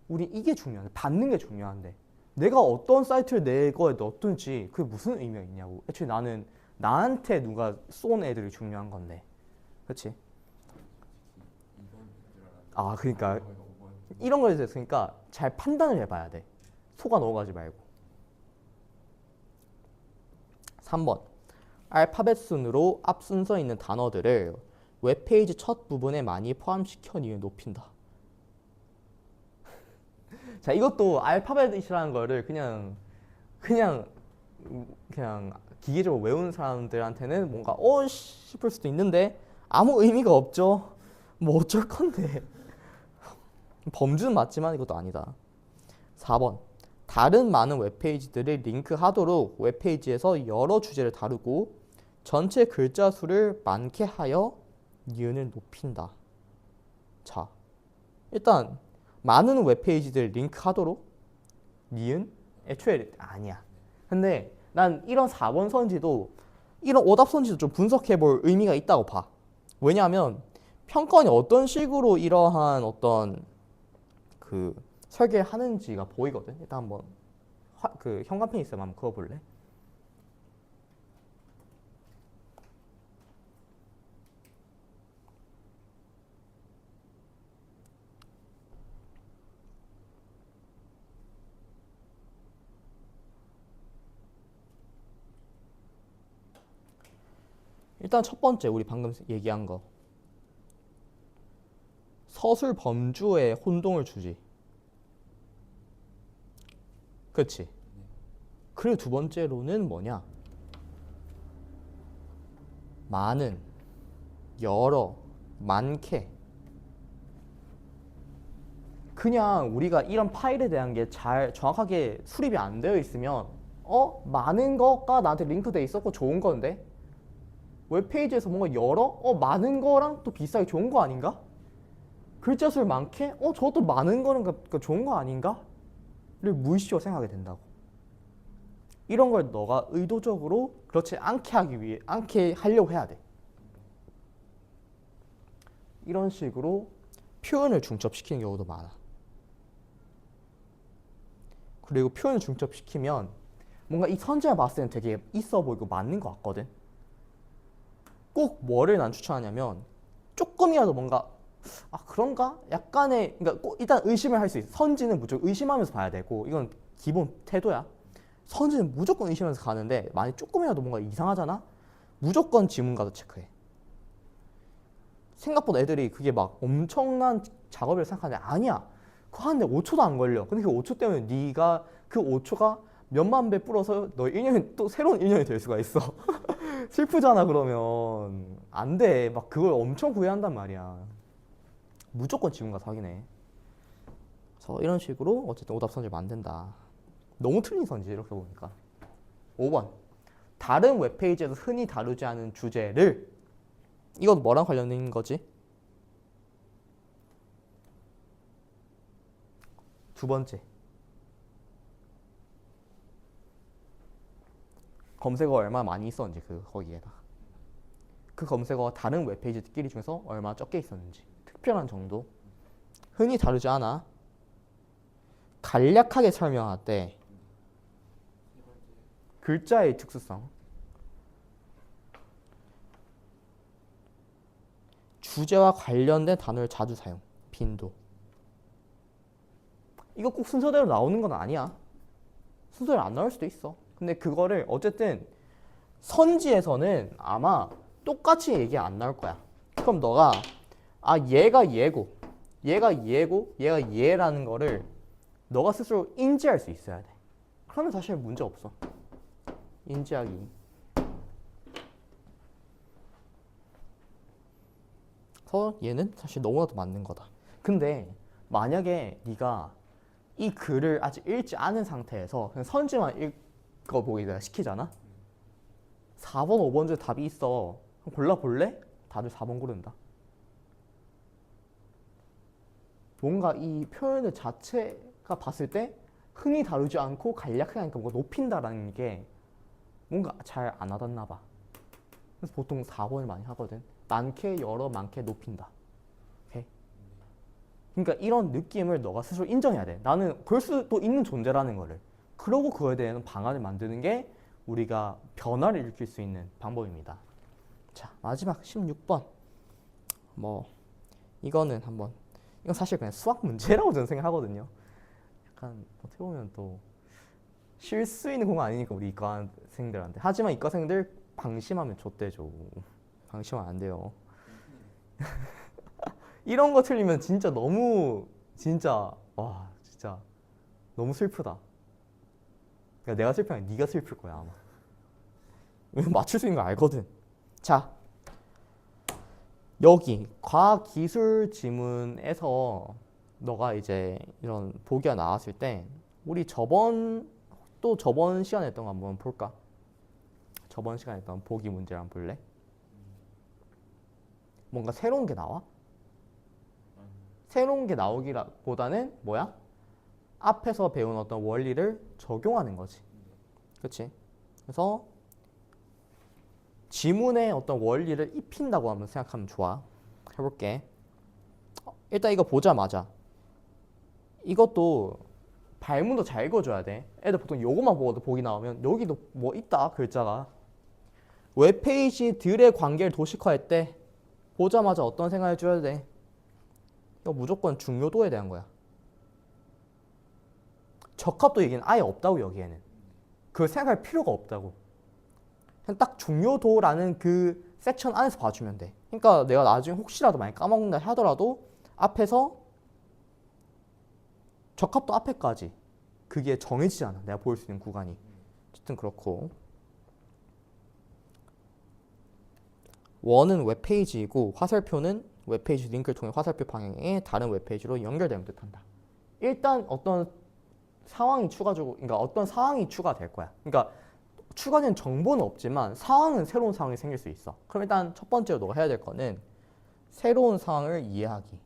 우리 이게 중요한데 받는 게 중요한데 내가 어떤 사이트를 내 거에 넣든지 그게 무슨 의미가 있냐고. 애초에 나는 나한테 누가 쏜 애들이 중요한 건데. 그렇지? 그러니까 이런 거에 대해서 그러니까 잘 판단을 해봐야 돼. 속아 넘어가지 말고. 3번. 알파벳 순으로 앞 순서에 있는 단어들을 웹페이지 첫 부분에 많이 포함시켜 이유를 높인다. 자, 이것도 알파벳이라는 거를 그냥 기계적으로 외우는 사람들한테는 뭔가 싶을 수도 있는데 아무 의미가 없죠. 뭐 어쩔 건데. 범주는 맞지만 이것도 아니다. 4번. 다른 많은 웹페이지들을 링크하도록 웹페이지에서 여러 주제를 다루고 전체 글자 수를 많게 하여 니은을 높인다. 자, 일단 많은 웹페이지들 링크하도록 니은 애초에 아니야. 근데 난 이런 4번 선지도 이런 오답 선지도 좀 분석해 볼 의미가 있다고 봐. 왜냐하면 평가원이 어떤 식으로 이러한 어떤 그 설계를 하는지가 보이거든. 일단 한번 그 형광펜 있으면 한번 그어볼래? 일단 첫 번째 우리 방금 얘기한 거 서술 범주에 혼동을 주지. 그렇지? 그리고 두 번째로는 뭐냐? 많은, 여러, 많게. 그냥 우리가 이런 파일에 대한 게 잘 정확하게 수립이 안 되어 있으면 많은 거가 나한테 링크돼 있었고 좋은 건데 웹페이지에서 뭔가 여러 많은 거랑 또 비슷하게 좋은 거 아닌가? 글자 수를 많게 저것도 많은 거는 좋은 거 아닌가? 를 무의식적으로 생각하게 된다고. 이런 걸 너가 의도적으로 그렇지 않게 하려고 해야 돼. 이런 식으로 표현을 중첩시키는 경우도 많아. 그리고 표현을 중첩시키면 뭔가 이 선지만 봤을 때는 되게 있어 보이고 맞는 것 같거든. 꼭 뭐를 난 추천하냐면 조금이라도 뭔가 그런가? 약간의 그러니까 꼭 일단 의심을 할 수 있어. 선지는 무조건 의심하면서 봐야 되고 이건 기본 태도야. 선지는 무조건 의심하면서 가는데 만약 조금이라도 뭔가 이상하잖아? 무조건 지문가도 체크해. 생각보다 애들이 그게 막 엄청난 작업을 생각하는데 아니야. 그거 하는데 5초도 안 걸려. 근데 그 5초 때문에 네가 그 5초가 몇만 배 불어서 너 1년이 또 새로운 1년이 될 수가 있어. 슬프잖아 그러면. 안 돼. 막 그걸 엄청 후회한단 말이야. 무조건 지문 가서 확인해. 그래서 이런 식으로 어쨌든 오답 선지를 만든다. 너무 틀린 선지 이렇게 보니까. 5번. 다른 웹페이지에서 흔히 다루지 않은 주제를 이건 뭐랑 관련된 거지? 두 번째. 검색어 얼마 많이 있었는지 거기에다. 그 검색어가 다른 웹페이지끼리 중에서 얼마 적게 있었는지. 특별한 정도. 흔히 다루지 않아. 간략하게 설명할 때 글자의 특수성. 주제와 관련된 단어를 자주 사용. 빈도. 이거 꼭 순서대로 나오는 건 아니야. 순서대로 안 나올 수도 있어. 근데 그거를 어쨌든 선지에서는 아마 똑같이 얘기 안 나올 거야. 그럼 너가 얘가 얘고 얘가 얘고 얘가 얘라는 거를 너가 스스로 인지할 수 있어야 돼. 그러면 사실 문제 없어. 인지하기. 그래서 얘는 사실 너무나도 맞는 거다. 근데 만약에 네가 이 글을 아직 읽지 않은 상태에서 그냥 선지만 읽어보기 내가 시키잖아? 4번, 5번 중에 답이 있어. 그럼 골라볼래? 다들 4번 고른다. 뭔가 이 표현의 자체가 봤을 때 흔히 다루지 않고 간략하게 하니까 뭔가 높인다라는 게 뭔가 잘 안 와닿나 봐. 그래서 보통 4번을 많이 하거든. 많게, 여러, 많게 높인다. 오케이? 그러니까 이런 느낌을 너가 스스로 인정해야 돼. 나는 그럴 수도 있는 존재라는 거를. 그러고 그거에 대한 방안을 만드는 게 우리가 변화를 일으킬 수 있는 방법입니다. 자, 마지막 16번. 이거는 이건 사실 그냥 수학 문제라고 저는 생각하거든요. 약간 어떻게 보면 또 쉴 수 있는 공간 아니니까 우리 이과생들한테. 하지만 이과생들 방심하면 좆대죠. 방심하면 안 돼요. 이런 거 틀리면 진짜 너무 진짜 너무 슬프다. 그러니까 내가 슬프면 아니라 네가 슬플 거야 아마. 왜냐면 맞출 수 있는 거 알거든. 자, 여기 과기술 지문에서 너가 이제 이런 보기가 나왔을 때 우리 저번 시간에 했던 거 한번 볼까? 저번 시간에 했던 보기 문제를 한번 볼래? 뭔가 새로운 게 나와? 새로운 게 나오기보다는 뭐야? 앞에서 배운 어떤 원리를 적용하는 거지. 그렇지? 그래서 지문에 어떤 원리를 입힌다고 한번 생각하면 좋아. 해볼게. 일단 이거 보자마자 이것도 발문도 잘 읽어줘야 돼. 애들 보통 요거만 보고도 보기 나오면 여기도 뭐 있다 글자가. 웹페이지들의 관계를 도식화할 때 보자마자 어떤 생각을 해줘야 돼? 이거 무조건 중요도에 대한 거야. 적합도 얘기는 아예 없다고 여기에는. 그걸 생각할 필요가 없다고. 그냥 딱 중요도라는 그 섹션 안에서 봐주면 돼. 그러니까 내가 나중에 혹시라도 많이 까먹는다 하더라도 앞에서 적합도 앞에까지 그게 정해지잖아. 내가 볼 수 있는 구간이. 어쨌든 그렇고 원은 웹페이지이고 화살표는 웹페이지 링크를 통해 화살표 방향의 다른 웹페이지로 연결됨을 뜻한다. 일단 어떤 상황이 추가적으로, 그러니까 어떤 상황이 추가될 거야. 그러니까 추가된 정보는 없지만 상황은 새로운 상황이 생길 수 있어. 그럼 일단 첫 번째로 너가 해야 될 거는 새로운 상황을 이해하기.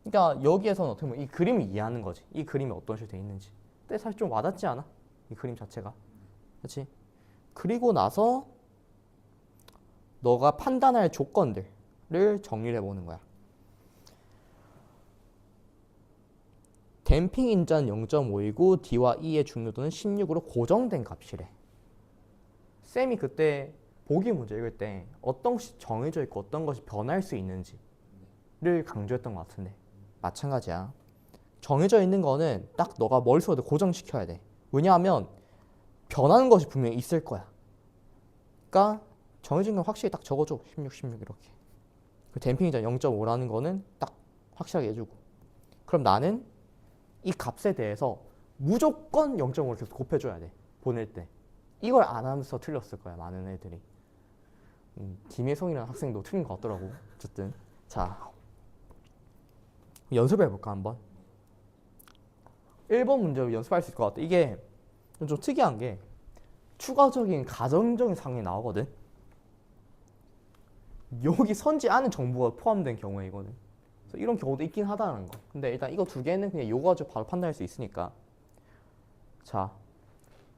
그러니까 여기에서는 어떻게 보면 이 그림을 이해하는 거지. 이 그림이 어떤 식으로 돼 있는지. 근데 사실 좀 와닿지 않아? 이 그림 자체가. 그렇지? 그리고 나서 너가 판단할 조건들을 정리를 해보는 거야. 댐핑 인자는 0.5이고 D와 E의 중요도는 16으로 고정된 값이래. 쌤이 그때 보기 문제 읽을 때 어떤 것이 정해져 있고 어떤 것이 변할 수 있는지를 강조했던 것 같은데 마찬가지야. 정해져 있는 거는 딱 너가 머릿속에 고정시켜야 돼. 왜냐하면 변하는 것이 분명히 있을 거야. 그러니까 정해진 건 확실히 딱 적어줘. 16, 16 이렇게. 그 댐핑 인자 0.5라는 거는 딱 확실하게 해주고. 그럼 나는 이 값에 대해서 무조건 0.5를 계속 곱해줘야 돼. 보낼 때. 이걸 안 하면서 틀렸을 거야. 많은 애들이. 김혜성이라는 학생도 틀린 것 같더라고. 어쨌든 자 연습해볼까 한번. 1번 문제로 연습할 수 있을 것 같아. 이게 좀 특이한 게 추가적인 가정적인 상황이 나오거든. 여기 선지 안에 정보가 포함된 경우이거든. 그래서 이런 경우도 있긴 하다는 거. 근데 일단 이거 두 개는 그냥 요거 가지고 바로 판단할 수 있으니까. 자,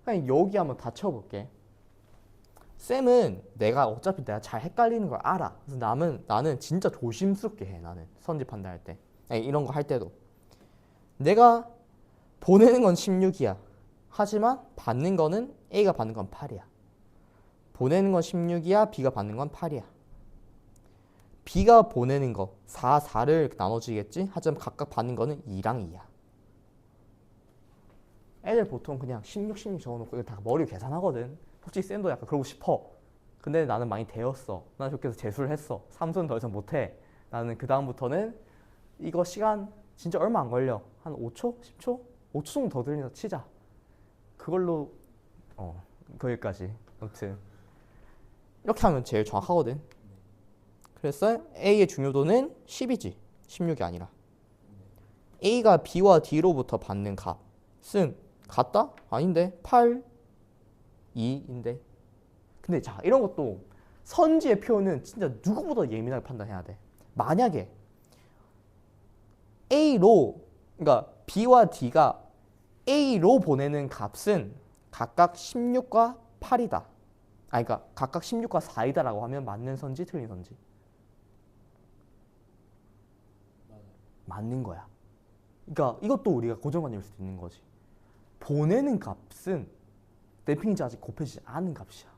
그냥 여기 한번 다 쳐볼게. 쌤은 어차피 내가 잘 헷갈리는 걸 알아. 그래서 나는 진짜 조심스럽게 해. 나는 선지 판단할 때. 아니, 이런 거 할 때도. 내가 보내는 건 16이야. 하지만 받는 거는 A가 받는 건 8이야. 보내는 건 16이야. B가 받는 건 8이야. B가 보내는 거 4, 4를 나눠지겠지? 하지만 각각 받는 거는 2랑 2야. 애들 보통 그냥 16, 16 적어놓고 이거 다 머리로 계산하거든. 솔직히 쌤도 약간 그러고 싶어. 근데 나는 많이 데웠어. 나는 그렇게 해서 재수를 했어. 삼수는 더 이상 못해. 나는 그 다음부터는 이거 시간 진짜 얼마 안 걸려. 한 5초? 10초? 5초 정도 더 들리서 치자. 그걸로 거기까지. 아무튼 이렇게 하면 제일 정확하거든. 그래서 A의 중요도는 10이지 16이 아니라 A가 B와 D로부터 받는 값은 같다? 아닌데 8, 2인데. 근데 자 이런 것도 선지의 표현은 진짜 누구보다 예민하게 판단해야 돼. 만약에 A로 그러니까 B와 D가 A로 보내는 값은 각각 16과 8이다. 그러니까 각각 16과 4이다라고 하면 맞는 선지 틀린 선지? 맞는 거야. 그러니까 이것도 우리가 고정관념일 수도 있는 거지. 보내는 값은 댐핑인자 아직 곱해지지 않은 값이야.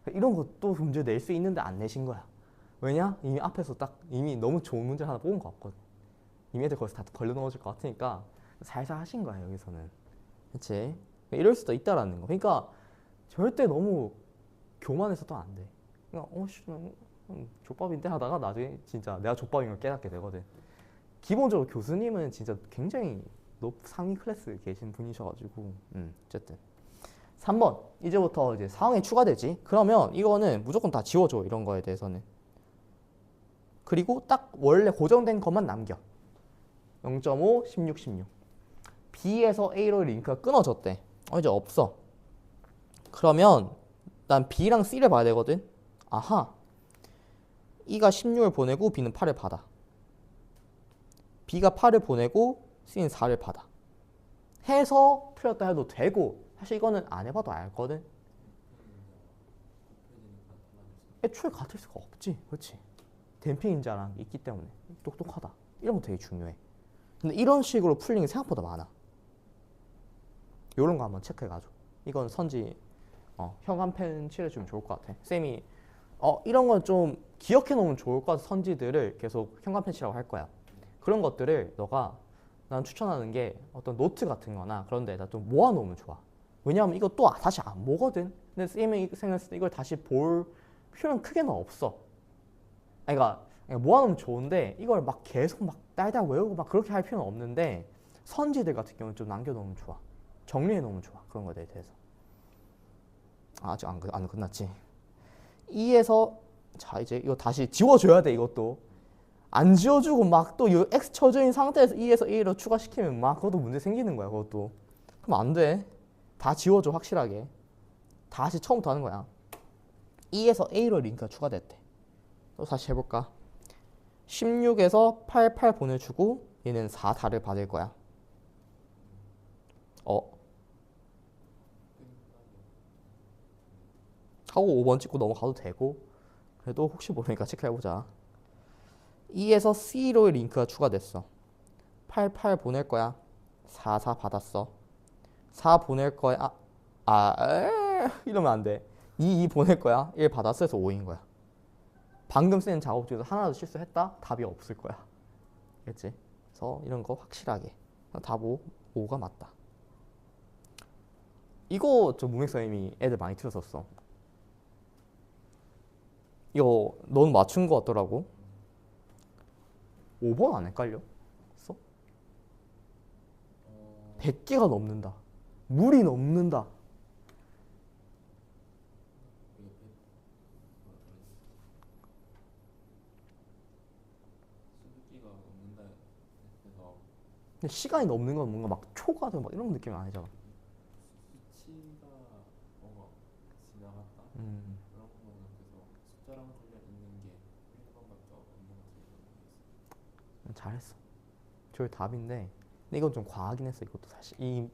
이런 것도 문제 낼 수 있는데 안 내신 거야. 왜냐? 이미 앞에서 딱 이미 너무 좋은 문제 하나 뽑은 것 같거든. 이미 애들 거기서 다 걸려 넘어질 것 같으니까 살살 하신 거야 여기서는. 그렇지? 이럴 수도 있다라는 거. 그러니까 절대 너무 교만해서도 안 돼. 그러니까 족밥인데 하다가 나중에 진짜 내가 족밥인 걸 깨닫게 되거든. 기본적으로 교수님은 진짜 굉장히 상위 클래스 계신 분이셔가지고 어쨌든 3번 이제부터 이제 상황이 추가되지. 그러면 이거는 무조건 다 지워줘. 이런 거에 대해서는. 그리고 딱 원래 고정된 것만 남겨. 0.5, 16, 16. B에서 A로 링크가 끊어졌대. 이제 없어. 그러면 난 B랑 C를 봐야 되거든. 아하. E가 16을 보내고 B는 8을 받아. B가 8을 보내고 C는 4를 받아. 해서 풀렸다 해도 되고 사실 이거는 안 해봐도 알거든. 애초에 같을 수가 없지. 그렇지? 댐핑인자라는 게 있기 때문에 똑똑하다. 이런 거 되게 중요해. 근데 이런 식으로 풀린 게 생각보다 많아. 이런 거 한번 체크해가지고 이건 선지 형광펜 칠해주면 좋을 것 같아. 쌤이 이런 건 좀 기억해 놓으면 좋을 것 같아. 선지들을 계속 형광펜 칠하고 할 거야. 그런 것들을 너가 난 추천하는 게 어떤 노트 같은 거나 그런 데다 좀 모아놓으면 좋아. 왜냐하면 이거 또 다시 안 보거든. 근데 쌤이 생각했을 때 이걸 다시 볼 필요는 크게는 없어. 그러니까 모아놓으면 좋은데 이걸 막 계속 막 딸딸 외우고 막 그렇게 할 필요는 없는데 선지들 같은 경우는 좀 남겨놓으면 좋아. 정리해놓으면 좋아. 그런 거에 대해서. 아직 안 끝났지. E에서 자 이제 이거 다시 지워줘야 돼. 이것도 안 지워주고 막 또 이 X 쳐져있는 상태에서 E에서 A로 추가시키면 막 그것도 문제 생기는 거야. 그것도 그럼 안 돼. 다 지워줘 확실하게. 다시 처음부터 하는 거야. E에서 A로 링크가 추가됐대. 또 다시 해볼까? 16에서 88 보내주고 얘는 4달을 받을 거야. 하고 5번 찍고 넘어가도 되고 그래도 혹시 모르니까 체크해보자. E에서 C로 링크가 추가됐어. 88 보낼 거야. 44 받았어. 4 보낼 거야. 이러면 안 돼. 2 보낼 거야. 1 받았어 해서 5인 거야. 방금 쓴 작업 중에서 하나도 실수했다? 답이 없을 거야. 알겠지? 그래서 이런 거 확실하게. 답 5가 맞다. 이거 저 문맥 선생님이 애들 많이 틀었었어. 이거 넌 맞춘 거 같더라고. 5번 안 헷갈려? 100개가 넘는다. 물이 넘는다. 수기가 없는다 해서 근데 시간이 넘는 건 뭔가 막 초가 되고 막 이런 느낌이 아니잖아. 수치가 뭔가 지나갔다 음, 그런 거는 그래서 숫자랑 관련 있는 게 1번밖에 없는 것 같아요. 잘했어. 저게 답인데 근데 이건 좀 과하긴 했어. 이것도 사실 이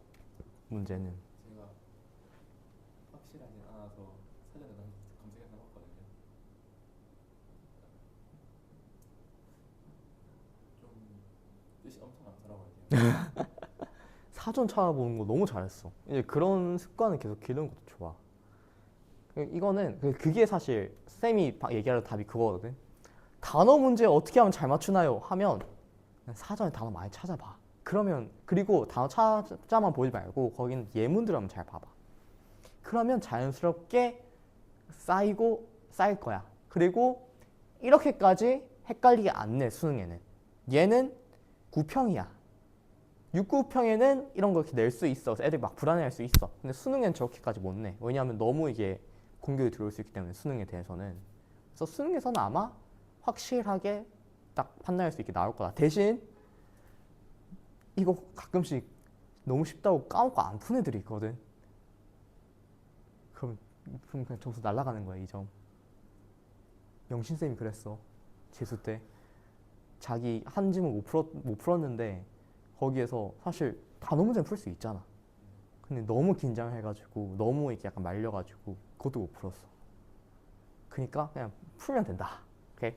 문제는. 제가 확실하진 않아서 사전에 검색해봤거든요. 좀 뜻이 엄청 많더라고요. 사전 찾아보는 거 너무 잘했어. 이제 그런 습관을 계속 기르는 것도 좋아. 이거는 그게 사실 쌤이 얘기하는 답이 그거거든. 단어 문제 어떻게 하면 잘 맞추나요? 하면 그냥 사전에 단어 많이 찾아봐. 그러면 그리고 단어 찾아만 보지 말고 거기는 예문들 한번 잘 봐봐. 그러면 자연스럽게 쌓일 거야. 그리고 이렇게까지 헷갈리게 안 내. 수능에는 얘는 9평이야. 6구평에는 이런 거 이렇게 낼 수 있어. 그래서 애들이 막 불안해할 수 있어. 근데 수능엔 저렇게까지 못 내. 왜냐하면 너무 이게 공격이 들어올 수 있기 때문에 수능에 대해서는. 그래서 수능에서는 아마 확실하게 딱 판단할 수 있게 나올 거다. 대신 이거 가끔씩 너무 쉽다고 까먹고 안 푼 애들이 있거든. 그럼 그냥 점수 날아가는 거야, 이 점. 영신쌤이 그랬어. 재수 때. 자기 한 지문 못 풀었는데 거기에서 사실 단어 문제는 풀 수 있잖아. 근데 너무 긴장해가지고 너무 이렇게 약간 말려가지고 그것도 못 풀었어. 그러니까 그냥 풀면 된다. 오케이.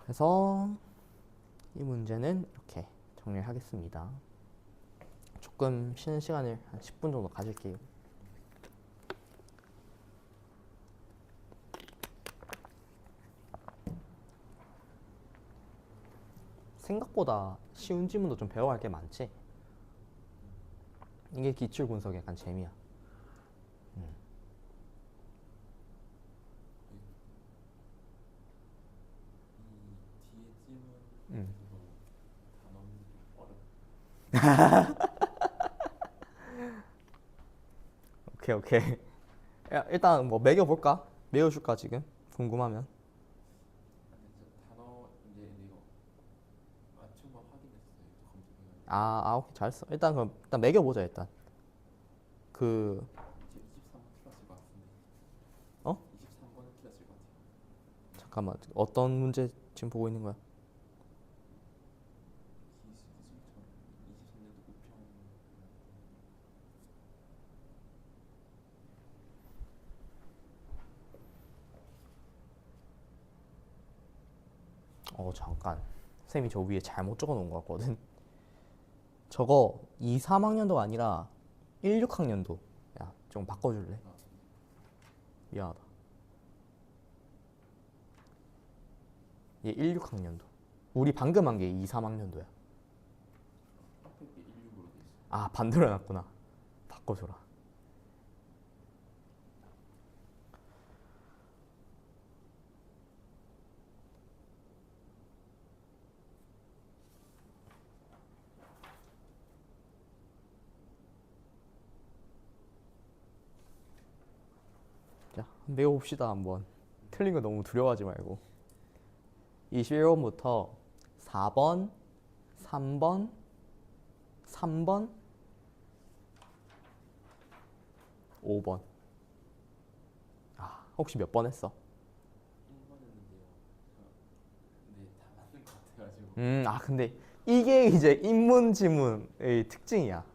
그래서 이 문제는 이렇게 정리를 하겠습니다. 조금 쉬는 시간을 한 10분 정도 가질게요. 생각보다 쉬운 지문도 좀 배워야 할 게 많지. 이게 기출 분석의 약간 재미야. 이 뒤에 질문 음. 단어 문제 좀 어렵. 오케이. 야, 일단 뭐 매겨볼까? 매겨줄까 지금? 궁금하면. 단어 이제 이거 맞춘 거 확인했어요. 검색해가지고. 오케이 잘했어. 일단 그럼 일단 매겨보자 일단. 그 23번 틀렸을 것 같은데. 어? 23번은 틀렸을 것 같아요. 잠깐만 어떤 문제 지금 보고 있는 거야? 기술처럼 23년도 우평 잠깐. 쌤이 저 위에 잘못 적어놓은 것 같거든. 저거 2, 3학년도가 아니라 1, 6학년도. 야, 좀 바꿔줄래? 미안하다. 얘 1, 6학년도. 우리 방금 한 게 2, 3학년도야. 앞에 게 16으로 돼 있어요. 반대로 해놨구나. 바꿔줘라. 자, 외워봅시다 한번. 틀린 거 너무 두려워하지 말고. 21번부터 4번, 3번, 3번, 5번. 아, 혹시 몇 번 했어? 1번 했는데요. 근데 다 맞는 것 같아가지고. 아 근데 이게 이제 인문 지문의 특징이야.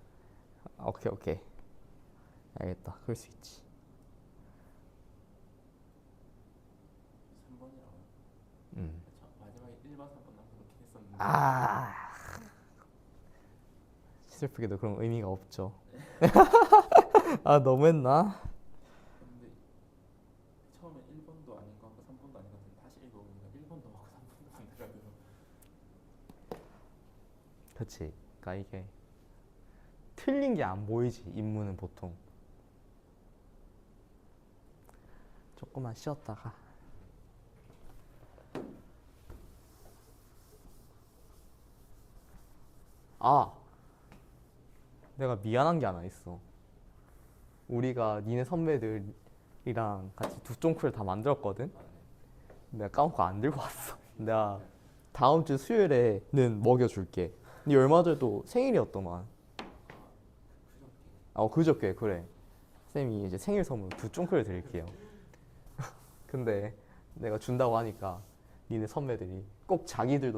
오케이 오케이. 알겠다. 그럴 수 있지. 3번이라고요? 음. 마지막에 1번, 3번 남겨놓긴 했었는데. 아 슬프게도 그런 의미가 없죠. 아 너무했나? 근데 처음에 1번도 아닌 것 같고 3번도 아닌 것 같은데 다시 읽어보니까 1번도 맞고 3번도 맞더라고요. 그렇지. 그러니까 이게 틀린 게 안 보이지. 인문은 보통. 조금만 쉬었다가. 아, 내가 미안한 게 하나 있어. 우리가 니네 선배들이랑 같이 두쫑크를 다 만들었거든. 내가 까먹고 안 들고 왔어. 내가 다음 주 수요일에는 먹여줄게. 니 얼마 전에도 생일이었더만. 그저께 그래. 쌤이 이제 생일 선물 두쫑크를 드릴게요. 근데 내가 준다고 하니까 니네 선배들이 꼭 자기들